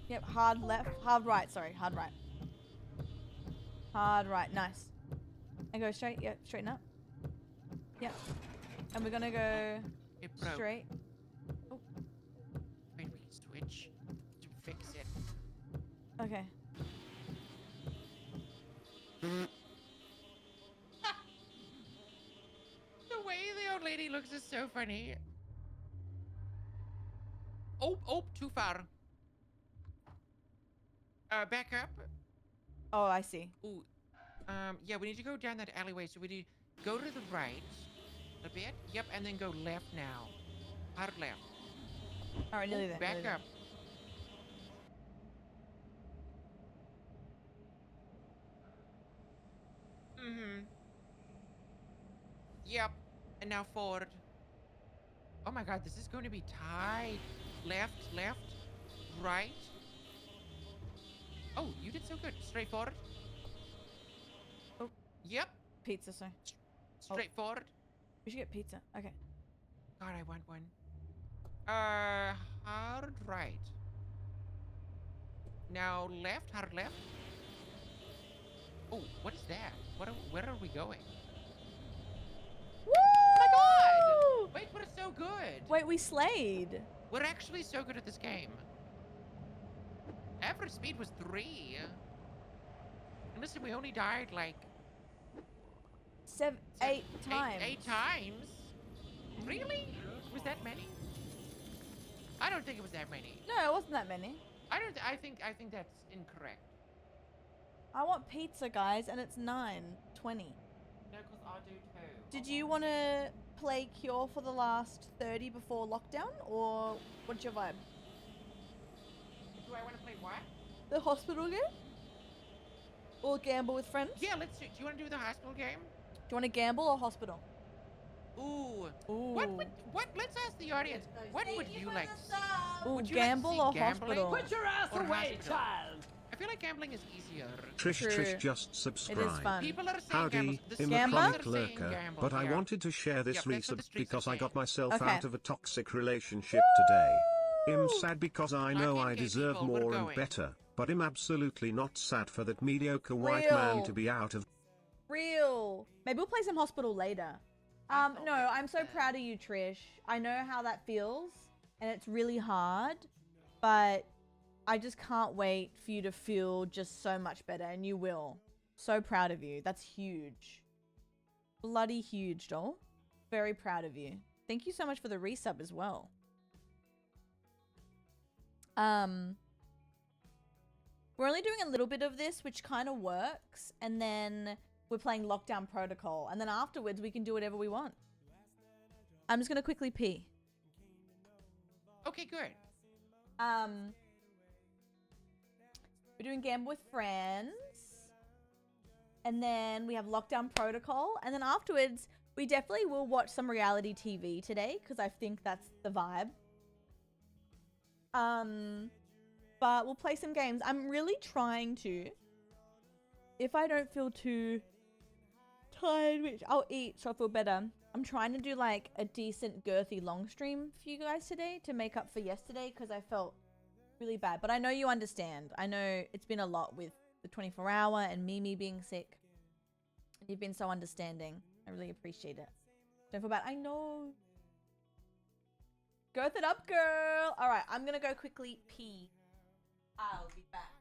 Yep, hard left, hard right, sorry, hard right. Hard right, nice. And go straight, yep, straighten up. Yep. And we're gonna go It broke. straight. Wait, we can switch to fix it. Okay. The way the old lady looks is so funny. Oh, too far. Back up. Oh, I see. Ooh, yeah, we need to go down that alleyway. So we need to go to the right a bit. Yep, and then go left now. Hard left. All right, nearly Ooh, there. back nearly there. up. Mm-hmm. Yep, and now forward. Oh my god, this is going to be tight. Left, right. Oh, you did so good. Straight forward. Oh. Yep, Pizza, sorry. straight forward. We should get pizza. Okay. God, I want one. Hard right. Now left, hard left. Oh, what is that? Where are we going? Woo! Oh my god! Wait, we're so good. Wait, we slayed. We're actually so good at this game. Average speed was 3. And listen, we only died like 8 times. 8 times. Really? Was that many? I don't think it was that many. No, it wasn't that many. I think that's incorrect. I want pizza, guys, and it's 9:20. No, because I do too. Did you want to play Cure for the last 30 before lockdown, or what's your vibe? Do I want to play what? The hospital game? Or gamble with friends? Yeah, let's do. Do you want to do the hospital game? Do you want to gamble or hospital? Ooh. Ooh. What? Let's ask the audience. What would you like to see? Ooh, Would you like to gamble see or gambling? hospital? Put your ass Or away, hospital. child. I feel like gambling is easier. Trish True. Trish just It is subscribed. fun. People are saying Howdy, gamble. The in the Gamble? chronic streets are saying lurker, gamble, but I yeah. wanted to share this Yep, that's what resub the streets are because I got saying. myself Okay. out of a toxic relationship today. I'm sad because I know Not I gay deserve people, we're more and going. better, but I'm absolutely not sad for that mediocre white man Real. to be out of. Real. Maybe we'll play some hospital later. I thought No, that I'm was so bad. proud of you, Trish. I know how that feels, and it's really hard, but I just can't wait for you to feel just so much better, and you will. So proud of you. That's huge. Bloody huge, doll. Very proud of you. Thank you so much for the resub as well. We're only doing a little bit of this, which kind of works, and then we're playing Lockdown Protocol, and then afterwards we can do whatever we want. I'm just gonna quickly pee. Okay, good. We're doing Gamble with Friends, and then we have Lockdown Protocol, and then afterwards we definitely will watch some reality TV today because I think that's the vibe. But we'll play some games. I'm really trying to, if I don't feel too tired, which I'll eat so I feel better, I'm trying to do like a decent girthy long stream for you guys today to make up for yesterday because I felt really bad. But I know you understand. I know it's been a lot with the 24-hour and Mimi being sick. And you've been so understanding. I really appreciate it. Don't feel bad. I know. Girth it up, girl. All right, I'm going to go quickly pee. I'll be back.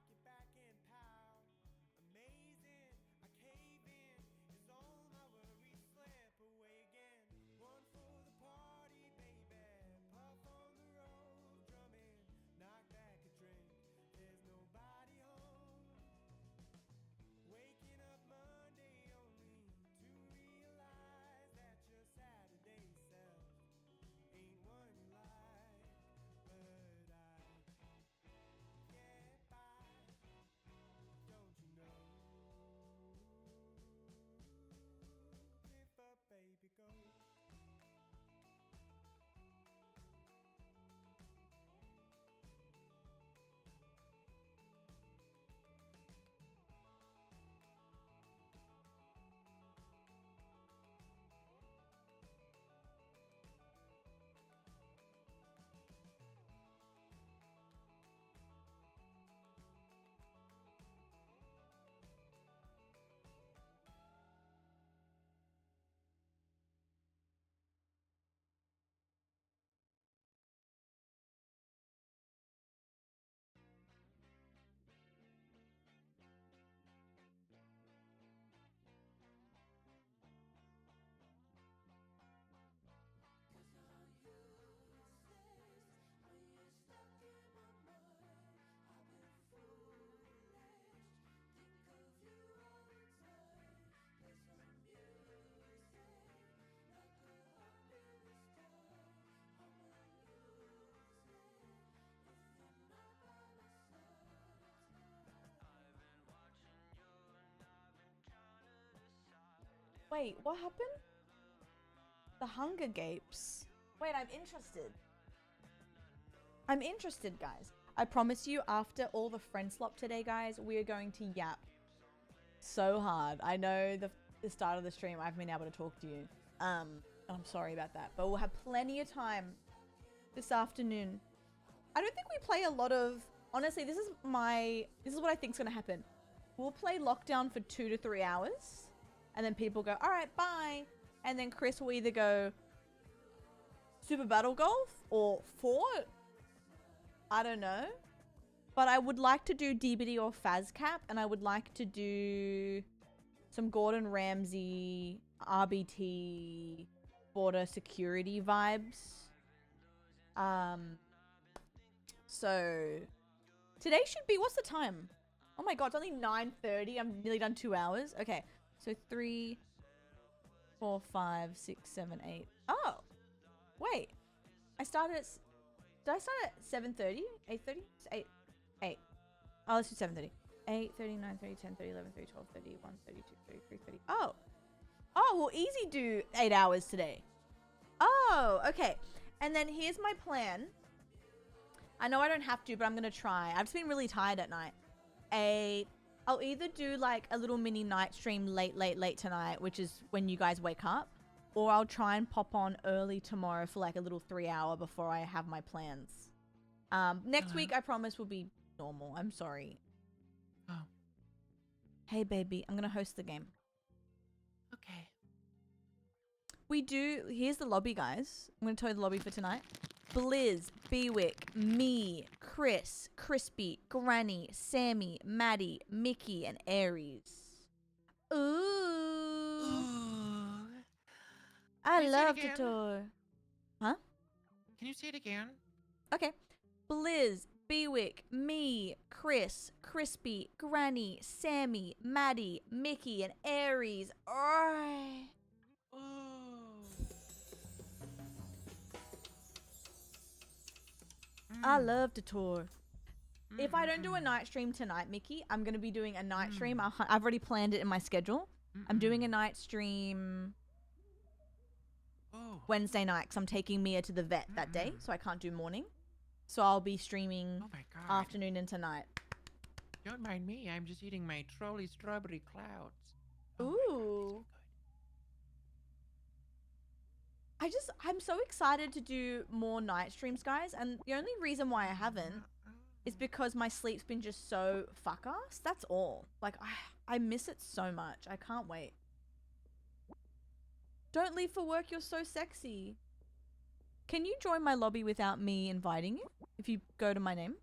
Wait, what happened? The Hunger Games. Wait, I'm interested. I'm interested, guys. I promise you, after all the friend slop today, guys, we are going to yap so hard. I know the start of the stream, I haven't been able to talk to you. I'm sorry about that. But we'll have plenty of time this afternoon. I don't think we play a lot of... Honestly, this is what I think is going to happen. We'll play Lockdown for 2 to 3 hours. And then people go, all right, bye. And then Chris will either go Super Battle Golf or Fort. I don't know. But I would like to do DBD or FazCap. And I would like to do some Gordon Ramsay, RBT, border security vibes. So today should be, what's the time? Oh my God, it's only 9:30. I'm nearly done 2 hours. Okay. So 3, 4, 5, 6, 7, 8. Oh, wait. I started at... Did I start at 7:30? 8:30? It's 8. Oh, let's do 7:30. 8:30, 9:30, 10:30, 11:30, 12:30, 1:30, 2:30, 3:30. Oh. Oh, we'll easy do 8 hours today. Oh, okay. And then here's my plan. I know I don't have to, but I'm going to try. I've just been really tired at night. I'll either do like a little mini night stream late tonight, which is when you guys wake up, or I'll try and pop on early tomorrow for like a little 3-hour before I have my plans. Next week I promise will be normal. I'm sorry. Oh. Hey baby, I'm gonna host the game. Okay. Here's the lobby, guys. I'm gonna tell you the lobby for tonight. Blizz, Bewick, me, Chris, Crispy, Granny, Sammy, Maddie, Mickey, and Aries. Ooh. I Can you say it love again? Tutor. Huh? Can you say it again? Okay. Blizz, Bewick, me, Chris, Crispy, Granny, Sammy, Maddie, Mickey, and Aries. Oh. I love Tutor. If I don't do a night stream tonight, Mickey, I'm going to be doing a night stream. I've already planned it in my schedule. I'm doing a night stream Wednesday night because I'm taking Mia to the vet that day, so I can't do morning. So I'll be streaming afternoon into night. Don't mind me. I'm just eating my trolley strawberry clouds. Ooh. I'm so excited to do more night streams, guys. And the only reason why I haven't is because my sleep's been just so fuck-ass. That's all. Like, I miss it so much. I can't wait. Don't leave for work. You're so sexy. Can you join my lobby without me inviting you? If you go to my name?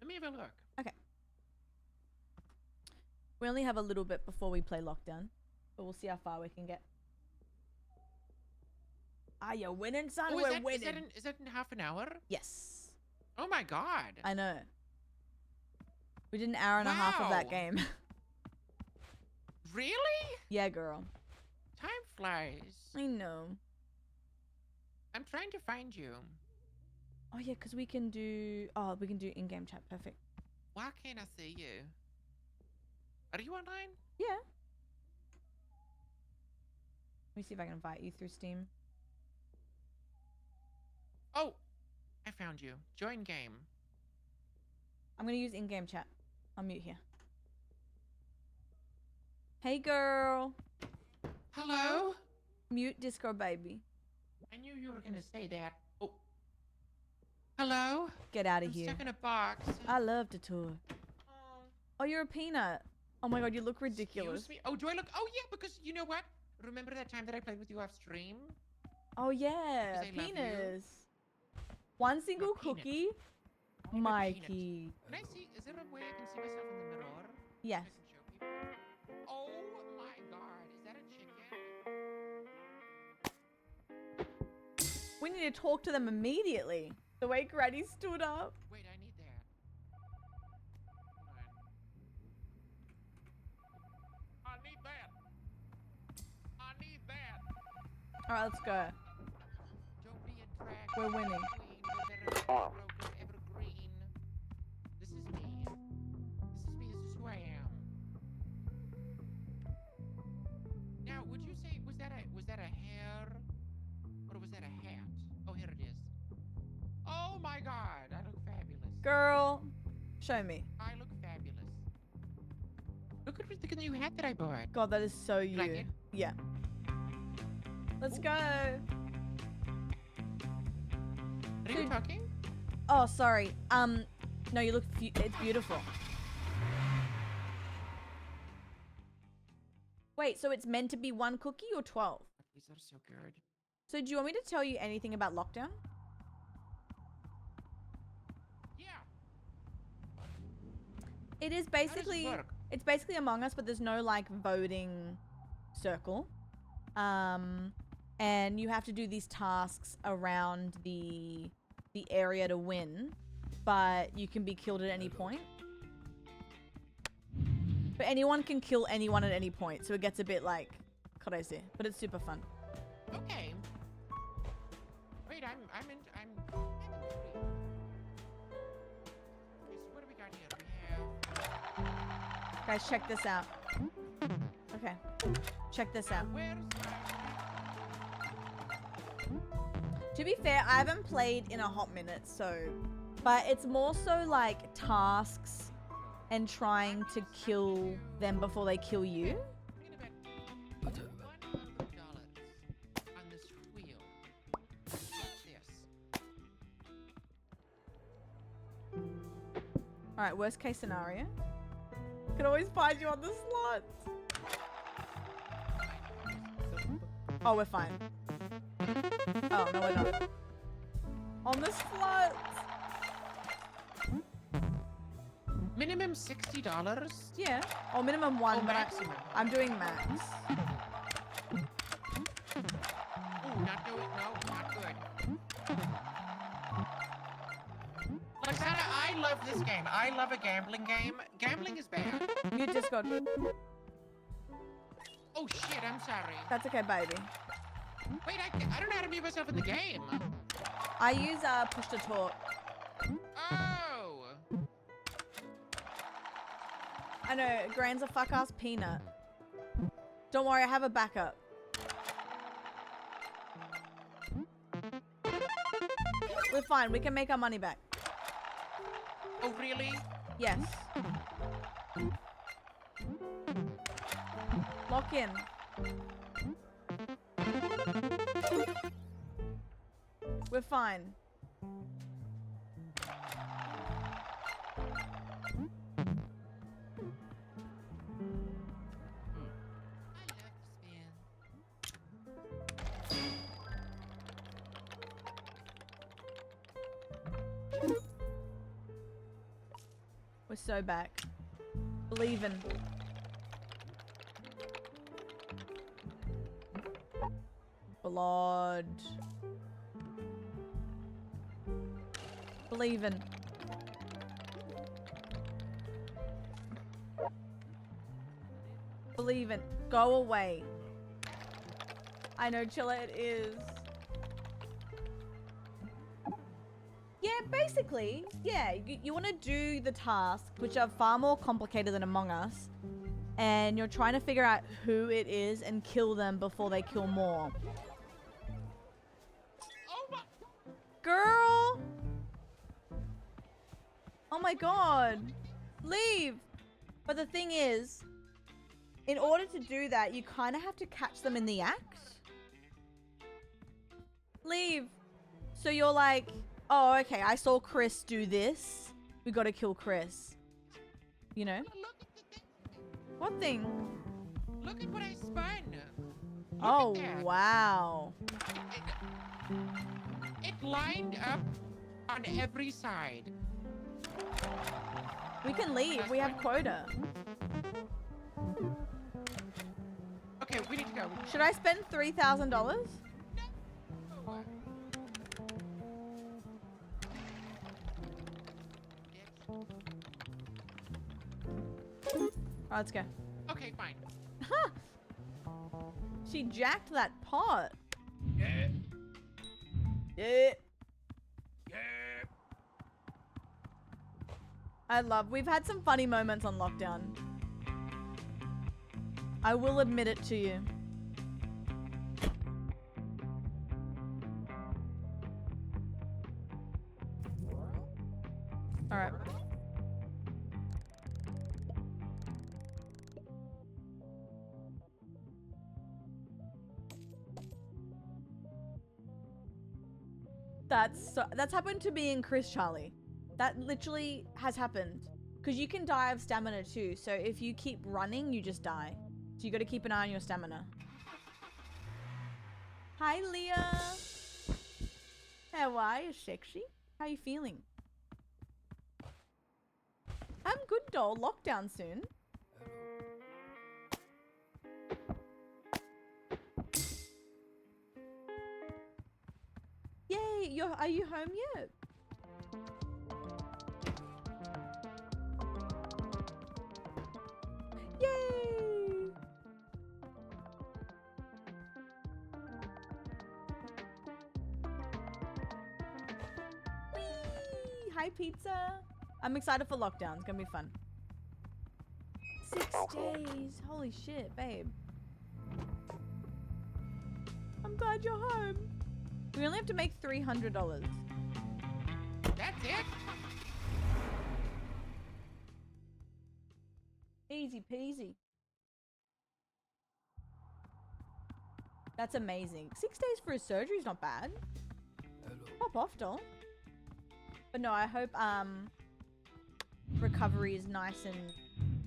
Let me have a look. Okay. We only have a little bit before we play lockdown, but we'll see how far we can get. Are you winning, son? Oh, We're winning. Is that in half an hour? Yes. Oh my god. I know. We did an hour and a half of that game. Really? Yeah, girl. Time flies. I know. I'm trying to find you. Oh yeah, because we can do in-game chat. Perfect. Why can't I see you? Are you online? Yeah. Let me see if I can invite you through Steam. Oh, I found you. Join game. I'm gonna use in-game chat. I'll mute here. Hey girl. Hello? Mute Discord baby. I knew you were gonna say that. Oh. Hello? Get out of I'm here. stuck in a box. I love the tour. Oh, you're a peanut. Oh my god, you look ridiculous. Excuse me? Oh, do I look? Oh yeah, because you know what? Remember that time that I played with you off stream? Oh yeah, 'Cause I love you. penis. One single You're a peanut. cookie. I'm a Mikey. Can I see? Is there a way I can see myself in the mirror? Yes. I can show people. Oh my god, is that a chicken? We need to talk to them immediately. The way Granny stood up. Wait, I need that. Hold on. I need that. I need that. Alright, let's go. Don't be a drag. We're winning. Queen with a broken evergreen. This is me. This is me. This is who I am. Now, would you say was that a hair or was that a hat? Oh, here it is. Oh my god, I look fabulous. Girl, show me. I look fabulous. Look at the new hat that I bought. God, that is so you. Like it? Yeah. Let's go. Are you Dude. talking? Oh, sorry. No, you look. It's beautiful. Wait, so it's meant to be 1 cookie or 12? These are so good. So do you want me to tell you anything about lockdown? Yeah. It is How does it basically work? it's basically Among Us, but there's no like voting circle. And you have to do these tasks around the area to win, but you can be killed at any point. But anyone can kill anyone at any point, so it gets a bit like crazy, but it's super fun. Okay. Wait, I'm in three. Okay, so what do we got here? We have Guys, check this out. Okay, check this out. where's To be fair, I haven't played in a hot minute, so But it's more so like tasks and trying to kill them before they kill you. $100 on this wheel. Watch this. All right, worst case scenario. Can always find you on the slots. Oh, we're fine. Oh, no, we're not. On the slots. Minimum $60? Yeah, or minimum one, Oh, but maximum. I'm doing max. Ooh, not doing, no, not good. Alexandra, I love this game. I love a gambling game. Gambling is bad. Mute Discord. Oh shit, I'm sorry. That's okay, baby. Wait, I don't know how to mute myself in the game. I use push to talk. Oh! I know, Gran's a fuck-ass peanut. Don't worry, I have a backup. We're fine, we can make our money back. Oh, really? Yes. Lock in. We're fine. We're so back. Believing. Blood. Believing. Believing. Go away. I know, Chilla, it is. Yeah, basically, yeah, you want to do the tasks, which are far more complicated than Among Us, and you're trying to figure out who it is and kill them before they kill more. Oh my! Girl! Oh my god. Leave! But the thing is, in order to do that, you kind of have to catch them in the act. Leave. So you're like, oh, okay, I saw Chris do this. We gotta kill Chris. You know? Look at the thing. What thing? Look at what I spun. Look Oh, at that. wow. It lined up on every side. We can leave. We have quota. Okay, we need to go. Should I spend $3,000? Oh, let's go. Okay, fine. She jacked that pot. Yeah. Yeah. Yeah. We've had some funny moments on lockdown. I will admit it to you. All right. That's happened to me and Chris, Charlie. That literally has happened. Because you can die of stamina too. So if you keep running, you just die. So you got to keep an eye on your stamina. Hi, Leah. How are you, sexy? How you feeling? I'm good, doll. Lockdown soon. Yay! Are you home yet? Yay! Whee! Hi, pizza. I'm excited for lockdown. It's gonna be fun. 6 days. Holy shit, babe. I'm glad you're home. We only have to make $300. That's it? Easy peasy. That's amazing. 6 days for a surgery is not bad. Pop off, doll. But no, I hope recovery is nice and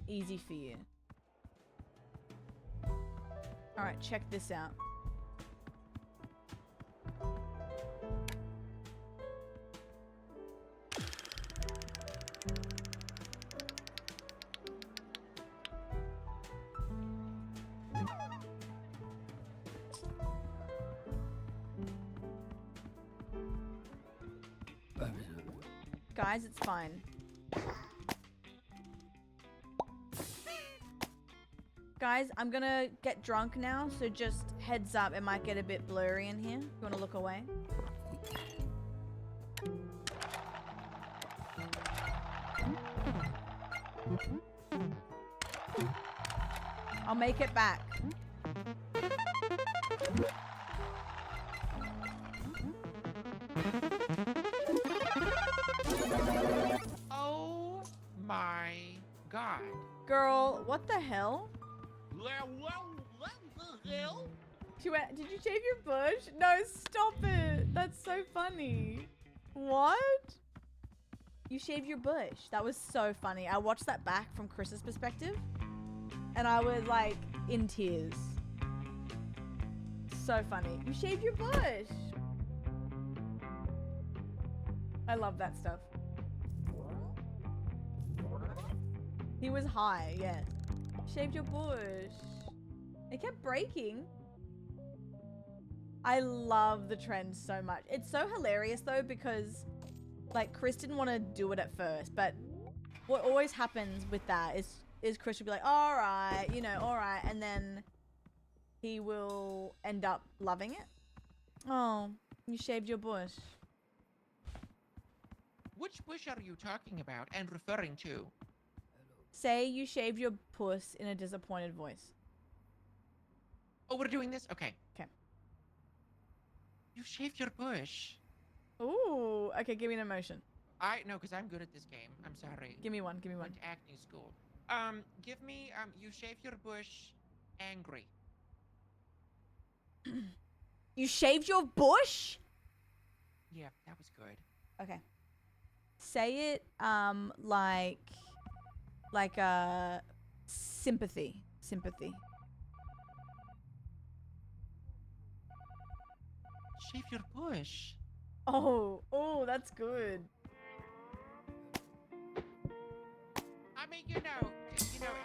easy for you. Alright, check this out. Guys, it's fine. Guys, I'm gonna get drunk now, so just heads up, it might get a bit blurry in here. You wanna look away? I'll make it back. Oh my god. Girl, what the hell? What the hell? She went, did you shave your bush? No, stop it. That's so funny. What? You shaved your bush. That was so funny. I watched that back from Chris's perspective and I was like in tears. So funny. You shaved your bush. I love that stuff. He was high, yeah. Shaved your bush. It kept breaking. I love the trend so much. It's so hilarious though because like Chris didn't want to do it at first, but what always happens with that is Chris will be like, all right, you know, all right, and then he will end up loving it. Oh, you shaved your bush. Which bush are you talking about and referring to? Say you shaved your puss in a disappointed voice. Oh, we're doing this? Okay. Okay. You shaved your bush. Ooh, okay, give me an emotion. No, because I'm good at this game. I'm sorry. Give me one, give me one. Went to acting school. Give me, you shaved your bush angry. You shaved your bush? Yeah, that was good. Okay. Say it, like, sympathy. Sympathy. Shave your bush. Oh, that's good. I mean, you know,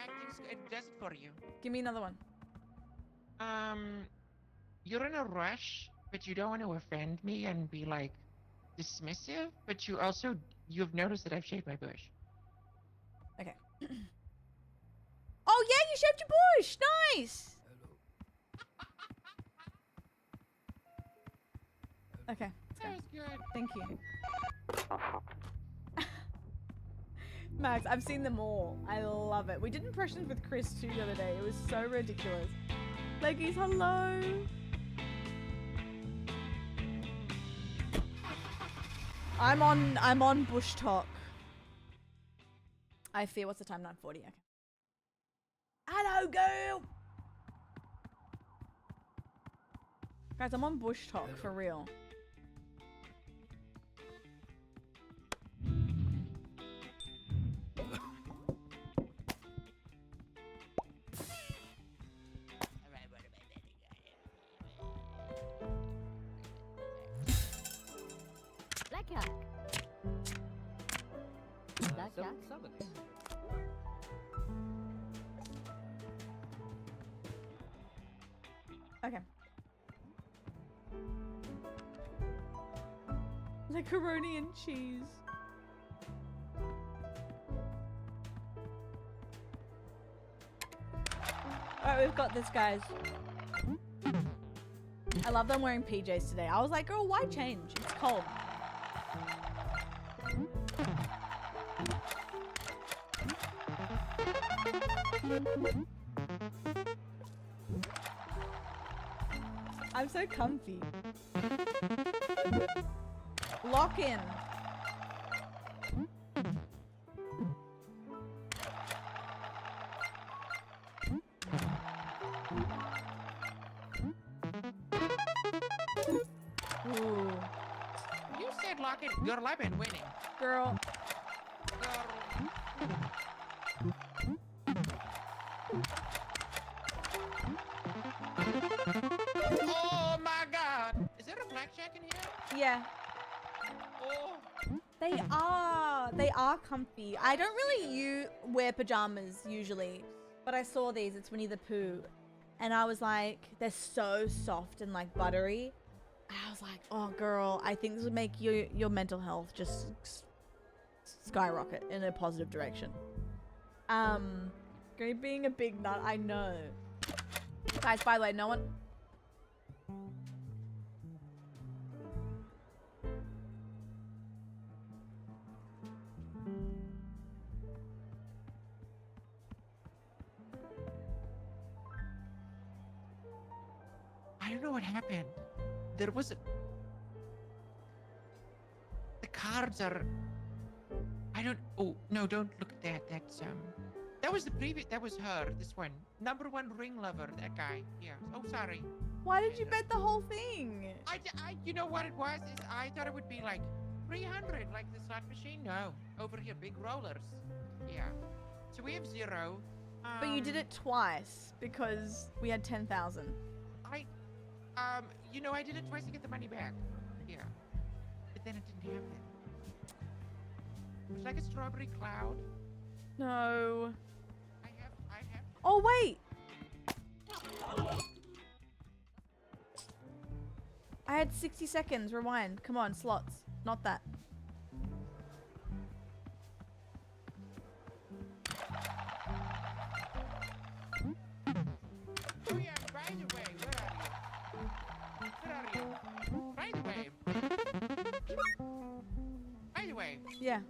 acting, it does it for you. Give me another one. You're in a rush, but you don't want to offend me and be like dismissive, but you've noticed that I've shaved my bush. Okay. Oh yeah, you shaved your bush. Nice. Okay. That was good. Thank you. Max, I've seen them all. I love it. We did impressions with Chris too the other day. It was so ridiculous. Leggies, hello. I'm on bush talk. I fear. What's the time? 9:40. Okay. Hello, girl. Guys, I'm on bush talk for real. Black cat. Black cat. Okay. Macaroni and cheese. Alright, we've got this, guys. I love that I'm wearing PJs today. I was like, girl, why change? It's cold. I'm so comfy. Lock in. Girl, I've been winning. Girl. Girl. Oh my God! Is there a blackjack in here? Yeah. Oh. They are comfy. I don't really wear pajamas usually, but I saw these. It's Winnie the Pooh, and I was like, they're so soft and like buttery. I was like, oh girl, I think this would make your mental health just skyrocket in a positive direction. Being a big nut, I know. Guys, by the way, no one. I don't know what happened. There was a... The cards are... I don't... Oh, no, don't look at that. That's, That was the previous... That was her, this one. Number 1 ring lover, that guy. Yeah. Oh, sorry. Why did you bet the whole thing? You know what it was? Is I thought it would be like 300, like the slot machine. No. Over here, big rollers. Yeah. So we have 0. But you did it twice because we had 10,000. You know, I did it twice to get the money back. Yeah. But then it didn't happen. It's like a strawberry cloud. No. I have. Oh, wait. I had 60 seconds. Rewind. Come on, slots. Not that. Oh yeah, by the way, where are you? By the way. Yeah.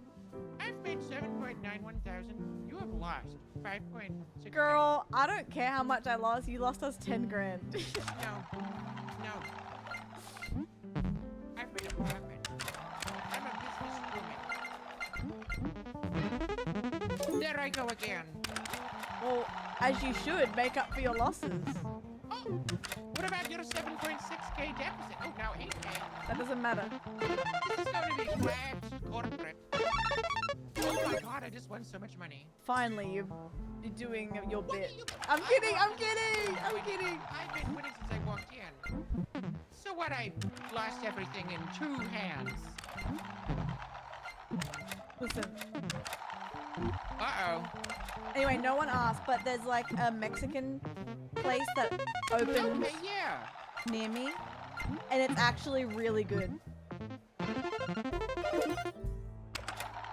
I've made 7.91 thousand. You have lost 5.6. Girl, I don't care how much I lost. You lost us 10 grand. No. I've made a profit. I'm a businesswoman. There I go again. Well, as you should, make up for your losses. Oh, what about your 7.6k deficit? Oh, now 8k. That doesn't matter. This is going to be flat corporate. Oh my God, I just won so much money. Finally, you're doing your bit. I'm kidding. I've been winning since I walked in. So what, I lost everything in 2 hands. Listen. Uh-oh. Anyway, no one asked, but there's like a Mexican place that opens Okay, yeah. near me, and it's actually really good.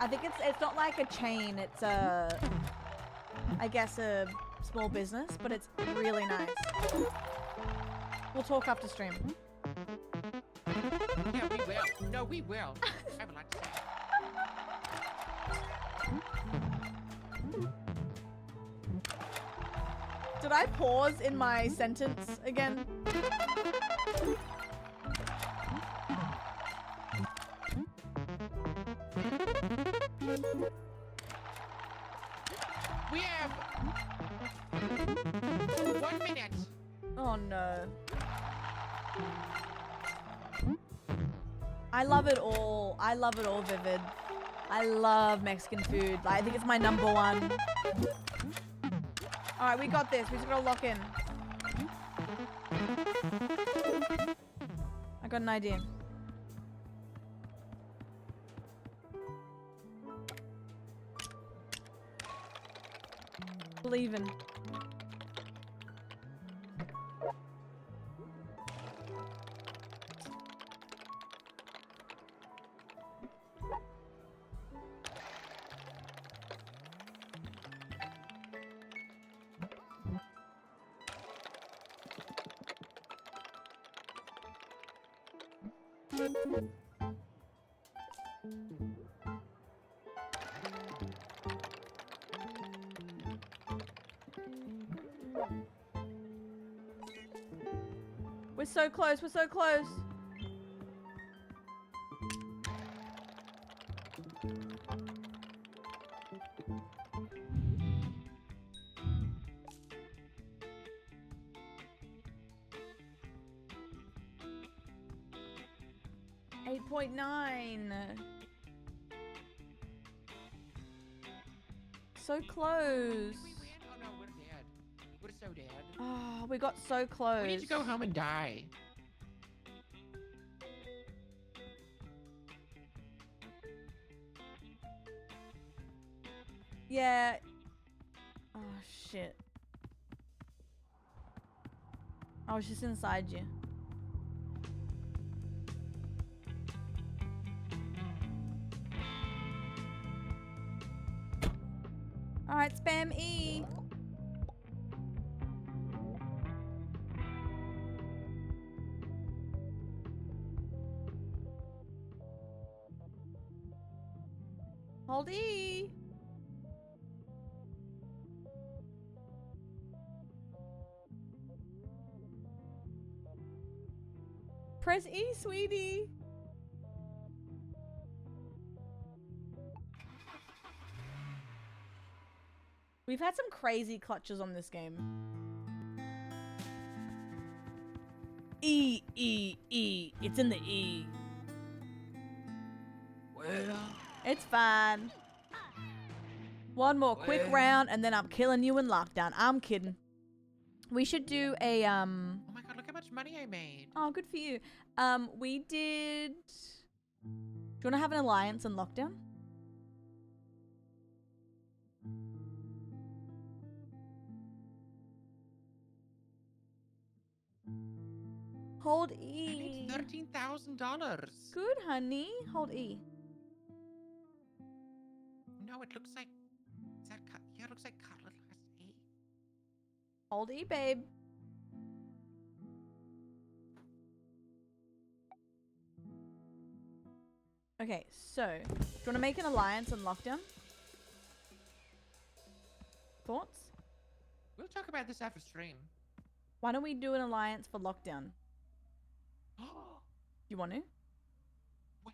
I think it's not like a chain. It's I guess a small business, but it's really nice. We'll talk after stream. Yeah, we will. No, we will. I have a lot to say. Did I pause in my sentence again? We have 1 minute. Oh no. I love it all. I love it all, Vivid. I love Mexican food. I think it's my #1. All right, we got this. We just gotta lock in. I got an idea. Believe in. We're so close. We're so close. 8.9. So close. We win? Oh no, we're dead. We're so dead. Oh, we got so close. We need to go home and die. Yeah. Oh, shit. I was just inside you. Alright, spam E. Hold E. Press E, sweetie. We've had some crazy clutches on this game. E, E, E. It's in the E. Well, It's fine. One more quick round and then I'm killing you in lockdown. I'm kidding. We should do a, oh my god, look how much money I made. Oh, good for you. We did... Do you want to have an alliance in lockdown? Hold I E. made $13,000. Good, honey. Hold E. No, it looks like... Is that... Yeah, it looks like Carla has E. Hold E, babe. Okay, so, do you want to make an alliance in lockdown? Thoughts? We'll talk about this after stream. Why don't we do an alliance for lockdown? You want to?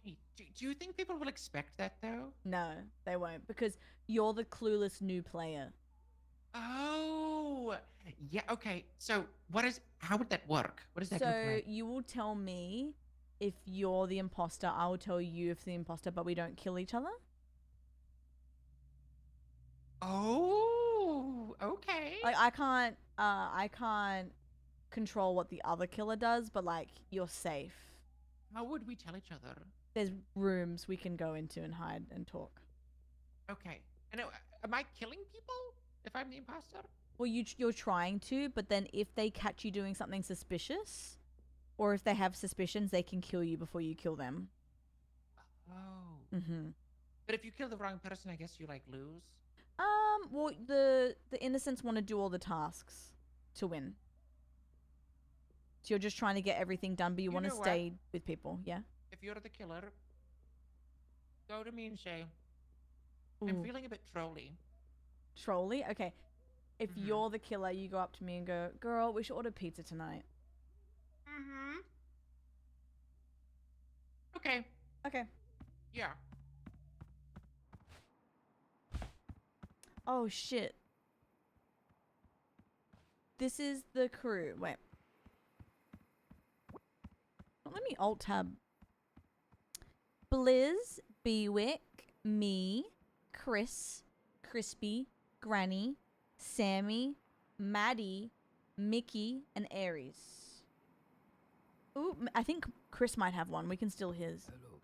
Wait, do you think people will expect that though? No, they won't, because you're the clueless new player. Oh, yeah, okay. So how would that work? What does that look So like? you will tell me if you're the imposter. I will tell you if the imposter, but we don't kill each other. Oh, okay. Like I can't control what the other killer does, but like you're safe. How would we tell each other? There's rooms we can go into and hide and talk. Okay. And am I killing people if I'm the imposter? Well, you're trying to, but then if they catch you doing something suspicious, or if they have suspicions, they can kill you before you kill them. Oh. Mm-hmm. But if you kill the wrong person, I guess you like lose. Well, the innocents want to do all the tasks to win. So you're just trying to get everything done, but you want to know what? stay with people, yeah? If you're the killer, go to me and say, I'm Ooh. feeling a bit trolly. Trolly? Okay. If Mhm. you're the killer, you go up to me and go, girl, we should order pizza tonight. Mm-hmm. Okay. Okay. Yeah. Oh, shit. This is the crew. Wait. Let me alt-tab. Blizz, Bewick, me, Chris, Crispy, Granny, Sammy, Maddie, Mickey, and Aries. Ooh, I think Chris might have one. We can steal his. Hello.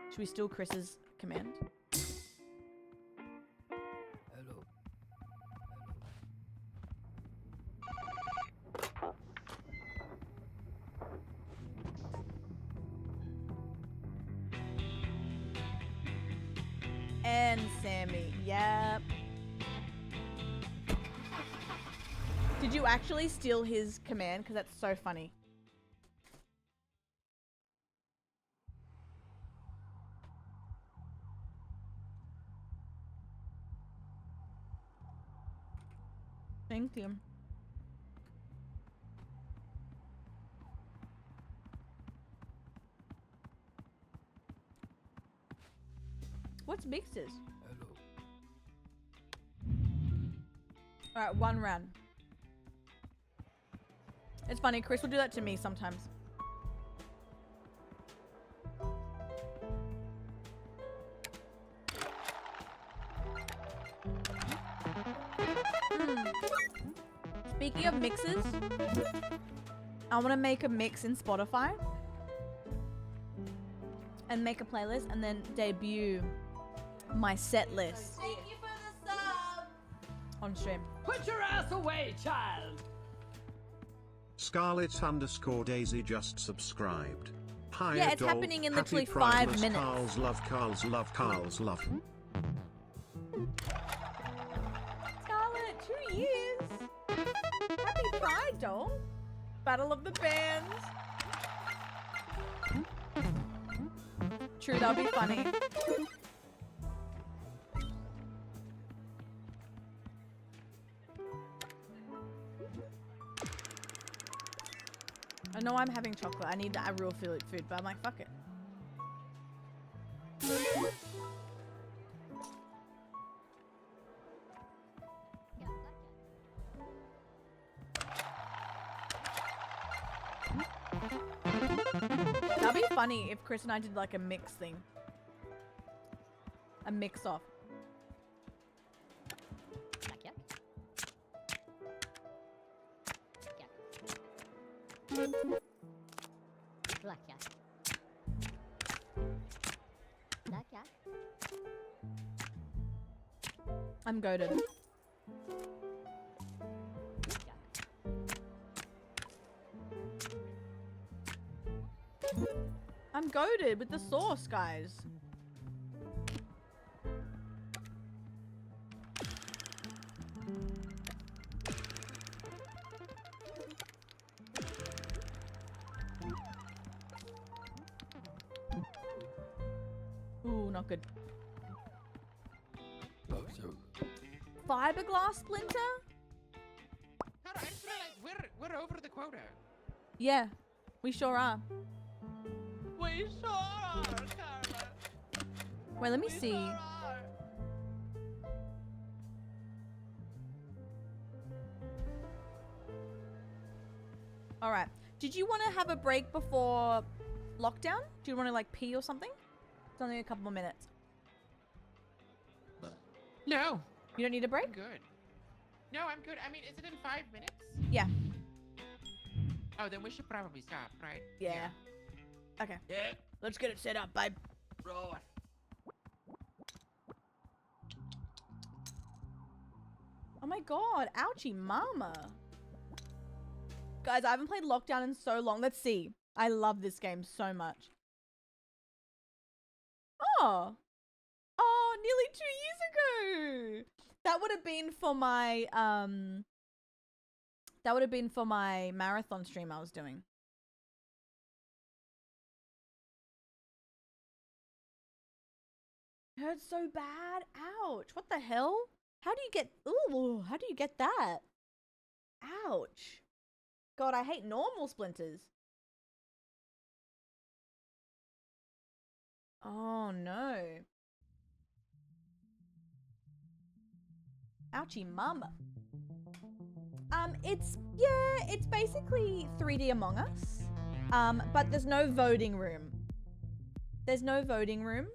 Should we steal Chris's command? Hello. And Sammy. Yep. Did you actually steal his command? Because that's so funny. Thank you. What's Bix's? Hello. Alright, one round. It's funny, Chris will do that to me sometimes. Speaking of mixes, I want to make a mix in Spotify and make a playlist and then debut my set list. Thank you for the sub! On stream. Put your ass away, child! Scarlet_Daisy just subscribed. Hi, Yeah, it's doll. happening in Happy literally 5 Prideless minutes. Carl's love, Carl's love, Carl's love. Scarlet, 2 years. Happy Pride, doll. Battle of the Bands. True, that'll be funny. I know I'm having chocolate. I need a real food, but I'm like, fuck it. That'd be funny if Chris and I did like a mix thing. A mix off. Black cat. Black cat. I'm goated. I'm goated with the sauce, guys. Ooh, not good. Fiberglass splinter? Carla, I just realized we're over the quota. Yeah, we sure are. We sure are, Carla. Wait, let me We see. sure are. All right. Did you want to have a break before lockdown? Do you want to like pee or something? It's only a couple more minutes. No, You don't need a break? I'm good. No, I'm good. I mean, is it in 5 minutes? Yeah. Oh, then we should probably stop, right? Yeah. Okay. Yeah, Let's get it set up, babe. right. Oh my god. Ouchie mama. Guys, I haven't played Lockdown in so long. Let's see. I love this game so much. Oh. Oh, nearly 2 years ago. That would have been for my marathon stream I was doing. Hurts so bad. Ouch. What the hell? How do you get ooh, how do you get that? Ouch. God, I hate normal splinters. Oh no. Ouchie mama. It's basically 3D Among Us. But there's no voting room. There's no voting room.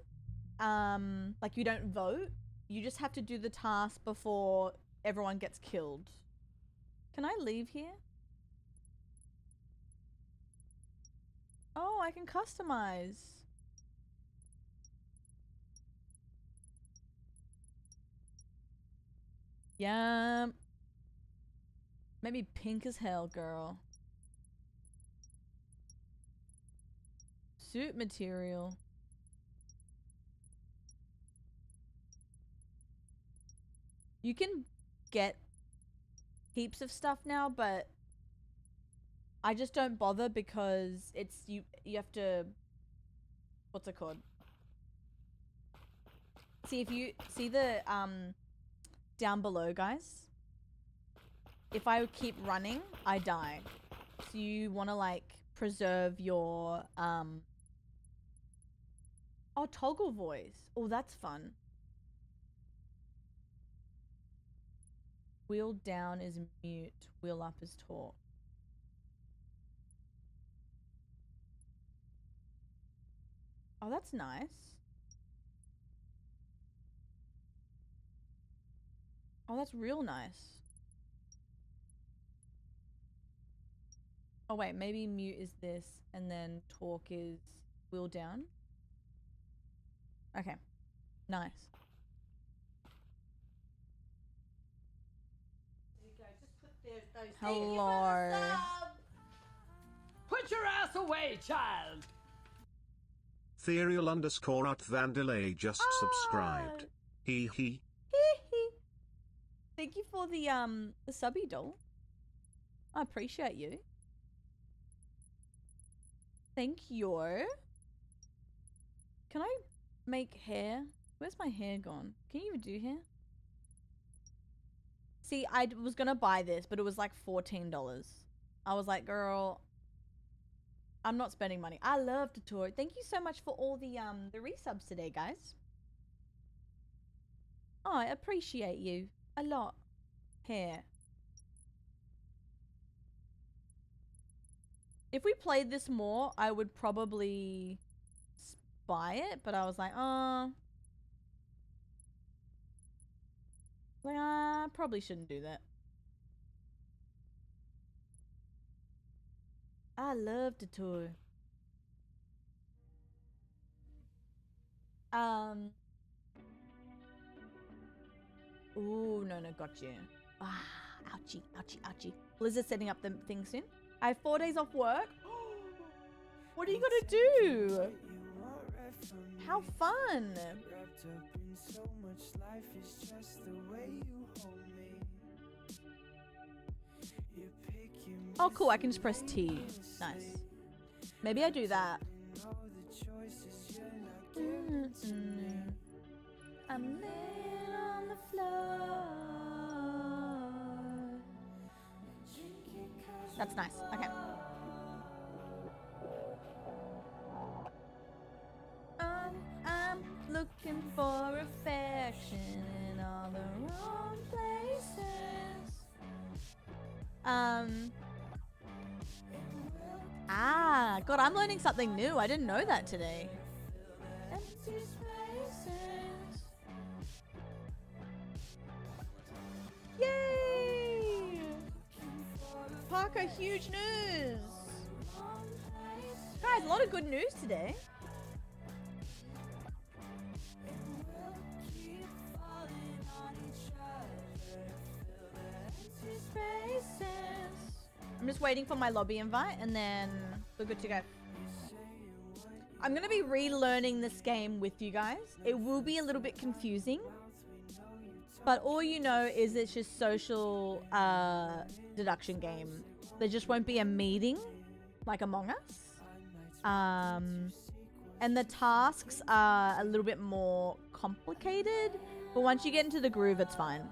Like you don't vote. You just have to do the task before everyone gets killed. Can I leave here? Oh, I can customize. Yum. Maybe pink as hell, girl. Suit material. You can get heaps of stuff now, but I just don't bother because it's you have to, what's it called? See, if you see the down below, guys, if I keep running, I die. So you want to like preserve your oh, toggle voice. Oh, that's fun. Wheel down is mute, wheel up is talk. Oh, that's nice. Oh, that's real nice. Oh wait, maybe mute is this and then talk is wheel down. Okay, nice. Hello. Put your ass away, child. Therial underscore at Vandelay just subscribed. He. Thank you for the subby doll. I appreciate you. Thank you. Can I make hair? Where's my hair gone? Can you even do hair? See, I was gonna buy this, but it was like $14. I was like, girl, I'm not spending money. I love tutorial. Thank you so much for all the resubs today, guys. Oh, I appreciate you a lot. Hair. If we played this more, I would probably buy it, but I was like, oh. Like, I probably shouldn't do that. I love to tour. Ooh, no, gotcha. Ah, ouchie, ouchie, ouchie. Blizzard's setting up the thing soon. I have 4 days off work. What are you gonna do? How fun! Oh, cool. I can just press T. Nice. Maybe I do that. I'm laying on the floor. That's nice. Okay. I'm looking for affection in all the wrong places. God, I'm learning something new. I didn't know that today. Empty spaces. Yay! Parker, huge news. Guys, a lot of good news today. I'm just waiting for my lobby invite and then we're good to go. I'm going to be relearning this game with you guys. It will be a little bit confusing, but all you know is it's just social deduction game. There just won't be a meeting like Among Us. And the tasks are a little bit more complicated, but once you get into the groove, it's fine.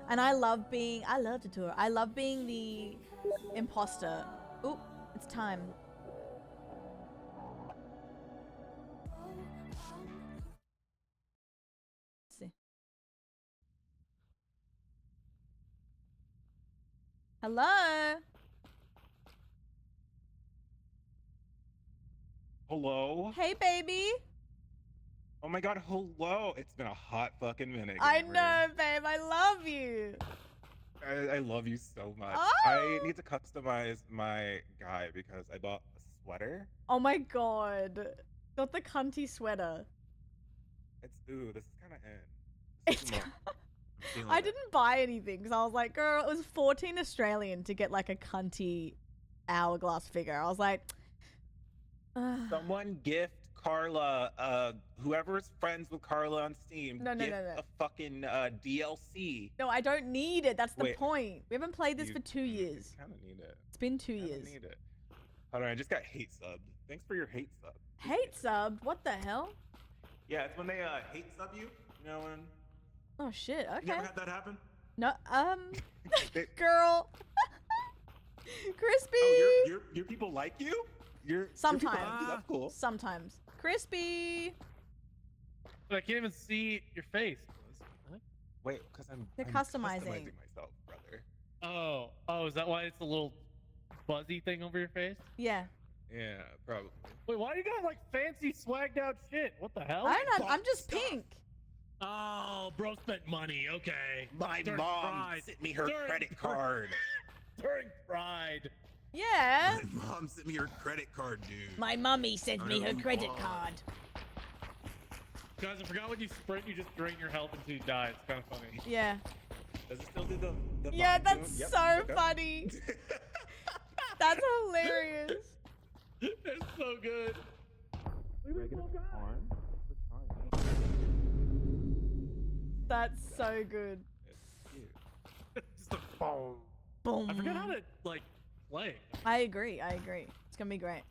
And I love tutorial. I love being the imposter. Oop, it's time. Let's see. Hello? Hello? Hey, baby. Oh my god, hello! It's been a hot fucking minute. I gamer. know, babe. I love you. I love you so much. Oh. I need to customize my guy because I bought a sweater. Oh my god. Got the cunty sweater. Ooh, this is kind of in. It's I didn't buy anything because I was like, girl, it was 14 Australian to get like a cunty hourglass figure. I was like, someone gift Carla, whoever's friends with Carla on Steam, No. a fucking DLC. No, I don't need it. That's the Wait. point. We haven't played this for 2 years. I kind of need it. It's been 2 I years. need it. Hold on, I just got hate subbed. Thanks for your hate sub. Hate sub? What the hell? Yeah, it's when they hate sub you. You know when? Oh shit. Okay. You ever had that happen? No. Girl. Crispy. Oh, your people like you? Sometimes. That's cool. Sometimes. Crispy. But I can't even see your face. What? Wait, because They're I'm customizing myself, brother. Oh, is that why it's a little buzzy thing over your face? Yeah. Yeah, probably. Wait, why do you got like fancy swagged out shit? What the hell? I don't know. I'm just pink. Oh, bro spent money. Okay. My During mom Pride. sent me her During credit card. During Pride. Yeah. My mom sent me her credit card, dude. My mummy sent me her credit card. Guys, I forgot when you sprint, you just drain your health until you die. It's kind of funny. Yeah. Does it still do the Yeah, bomb that's too? Yep, so okay. funny. That's hilarious. It's so good. That's so good. Just a boom. Boom. I forgot how to like play. I agree. I agree. It's gonna be great.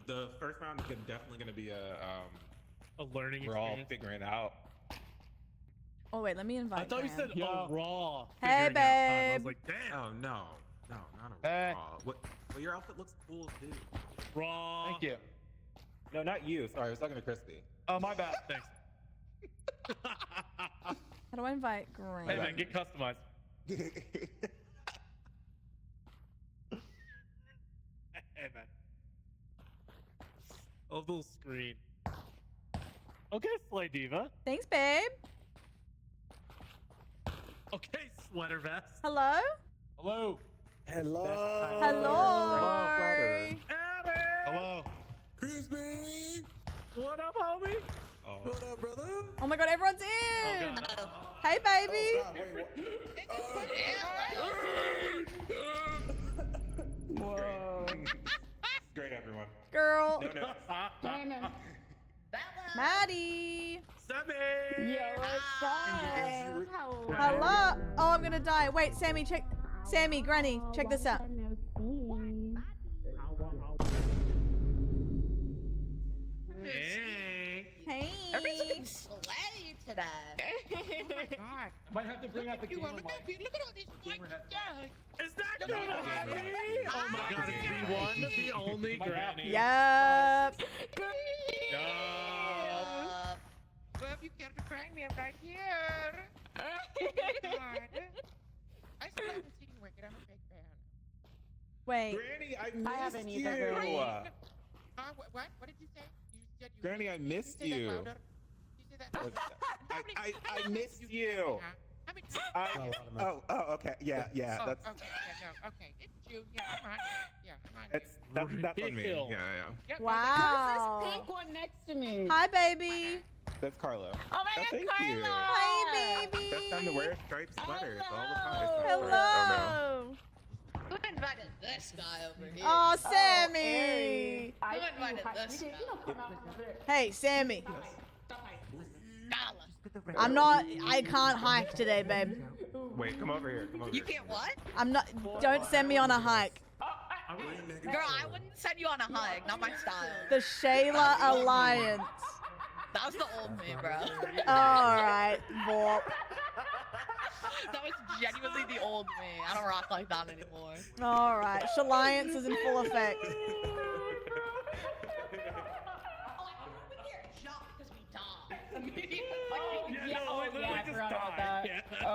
The first round is definitely gonna be a learning we're all experience. figuring it out. Oh wait, let me invite. I thought you said Graham. a raw. Hey, figuring out time. I was babe. like, damn. Oh no, not a raw. What? Well, your outfit looks cool too. Raw. Thank you. No, not you. Sorry, I was talking to Crispy. Oh, my bad. Thanks. How do I invite Graham? Hey man, get customized. Hey man. Oh, little screen. Okay, Slay Diva. Thanks, babe. Okay, sweater vest. Hello? Hello. Hello. Hello. Hello. Crispy. What up, homie? What up, brother? Oh my god, everyone's in. God. Hey, baby. Oh, God, wait, what? Whoa. Great, everyone. Girl. No. Maddie. Sammy. Hello. Oh, I'm gonna die. Wait, Sammy, check. Sammy, Granny, check this out. Hey. Hey. Everybody's looking slay today. Oh my god. Might have to bring out the You gamer on the mic. baby. Look at all these white guys. Is that gonna happen? Oh my god, it's the one, the only Granny. Yup. Yup. Well, if you care to crank me, I'm right here. God. I still haven't seen Wicked. I'm a big fan. Wait. Granny, I missed haven't you. either, Granny. What? What did you say? You said you. Granny, I missed Say that you. louder. You say that louder. I missed you. How many times? Oh, okay. Yeah, Oh, that's okay, yeah, no, okay. It's you. Yeah, I'm on. Yeah, I'm on. that's on me. Real. Yeah. Yep, Wow. Who's this pink one next to me? Hi, baby. That's Carla. Oh my god, thank Carla! you. Hi, baby. That's time to wear striped sweaters all the time. Hello. Who invited this guy over here? Oh, Sammy. Who invited this guy? Hey, Sammy. Carla. I'm not. I can't hike today, babe. Wait, come over here. Come over You here. can't what? I'm not. Don't send me on a hike. Girl, I wouldn't send you on a hike. Not my style. The Shayla Alliance. That was the old me, bro. All right, Vorp. That was genuinely the old me. I don't rock like that anymore. All right, Shalliance is in full effect.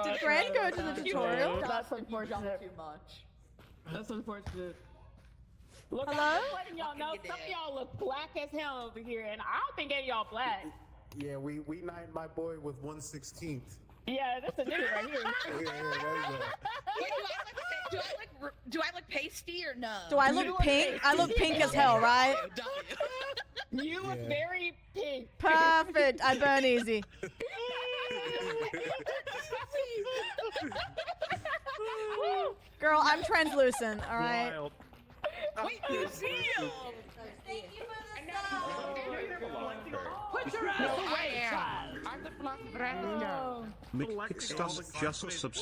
Did Fran go to the tutorial? That's unfortunate. Too much. That's unfortunate. Look, Hello? I'm just letting y'all know some of y'all look black as hell over here, and I don't think any of y'all black. Yeah, we knighted my boy with 1/16. Yeah, that's a nigga right here. Wait, do I look pasty or no? Do I look pink? I look pink as hell, right? You look very pink. Perfect. I burn easy. Girl, I'm translucent, all right? Wild. Wait, museum! Thank you for the sub. Put your ass away, child. I'm the plus brand. Mick Stuff just subscribed.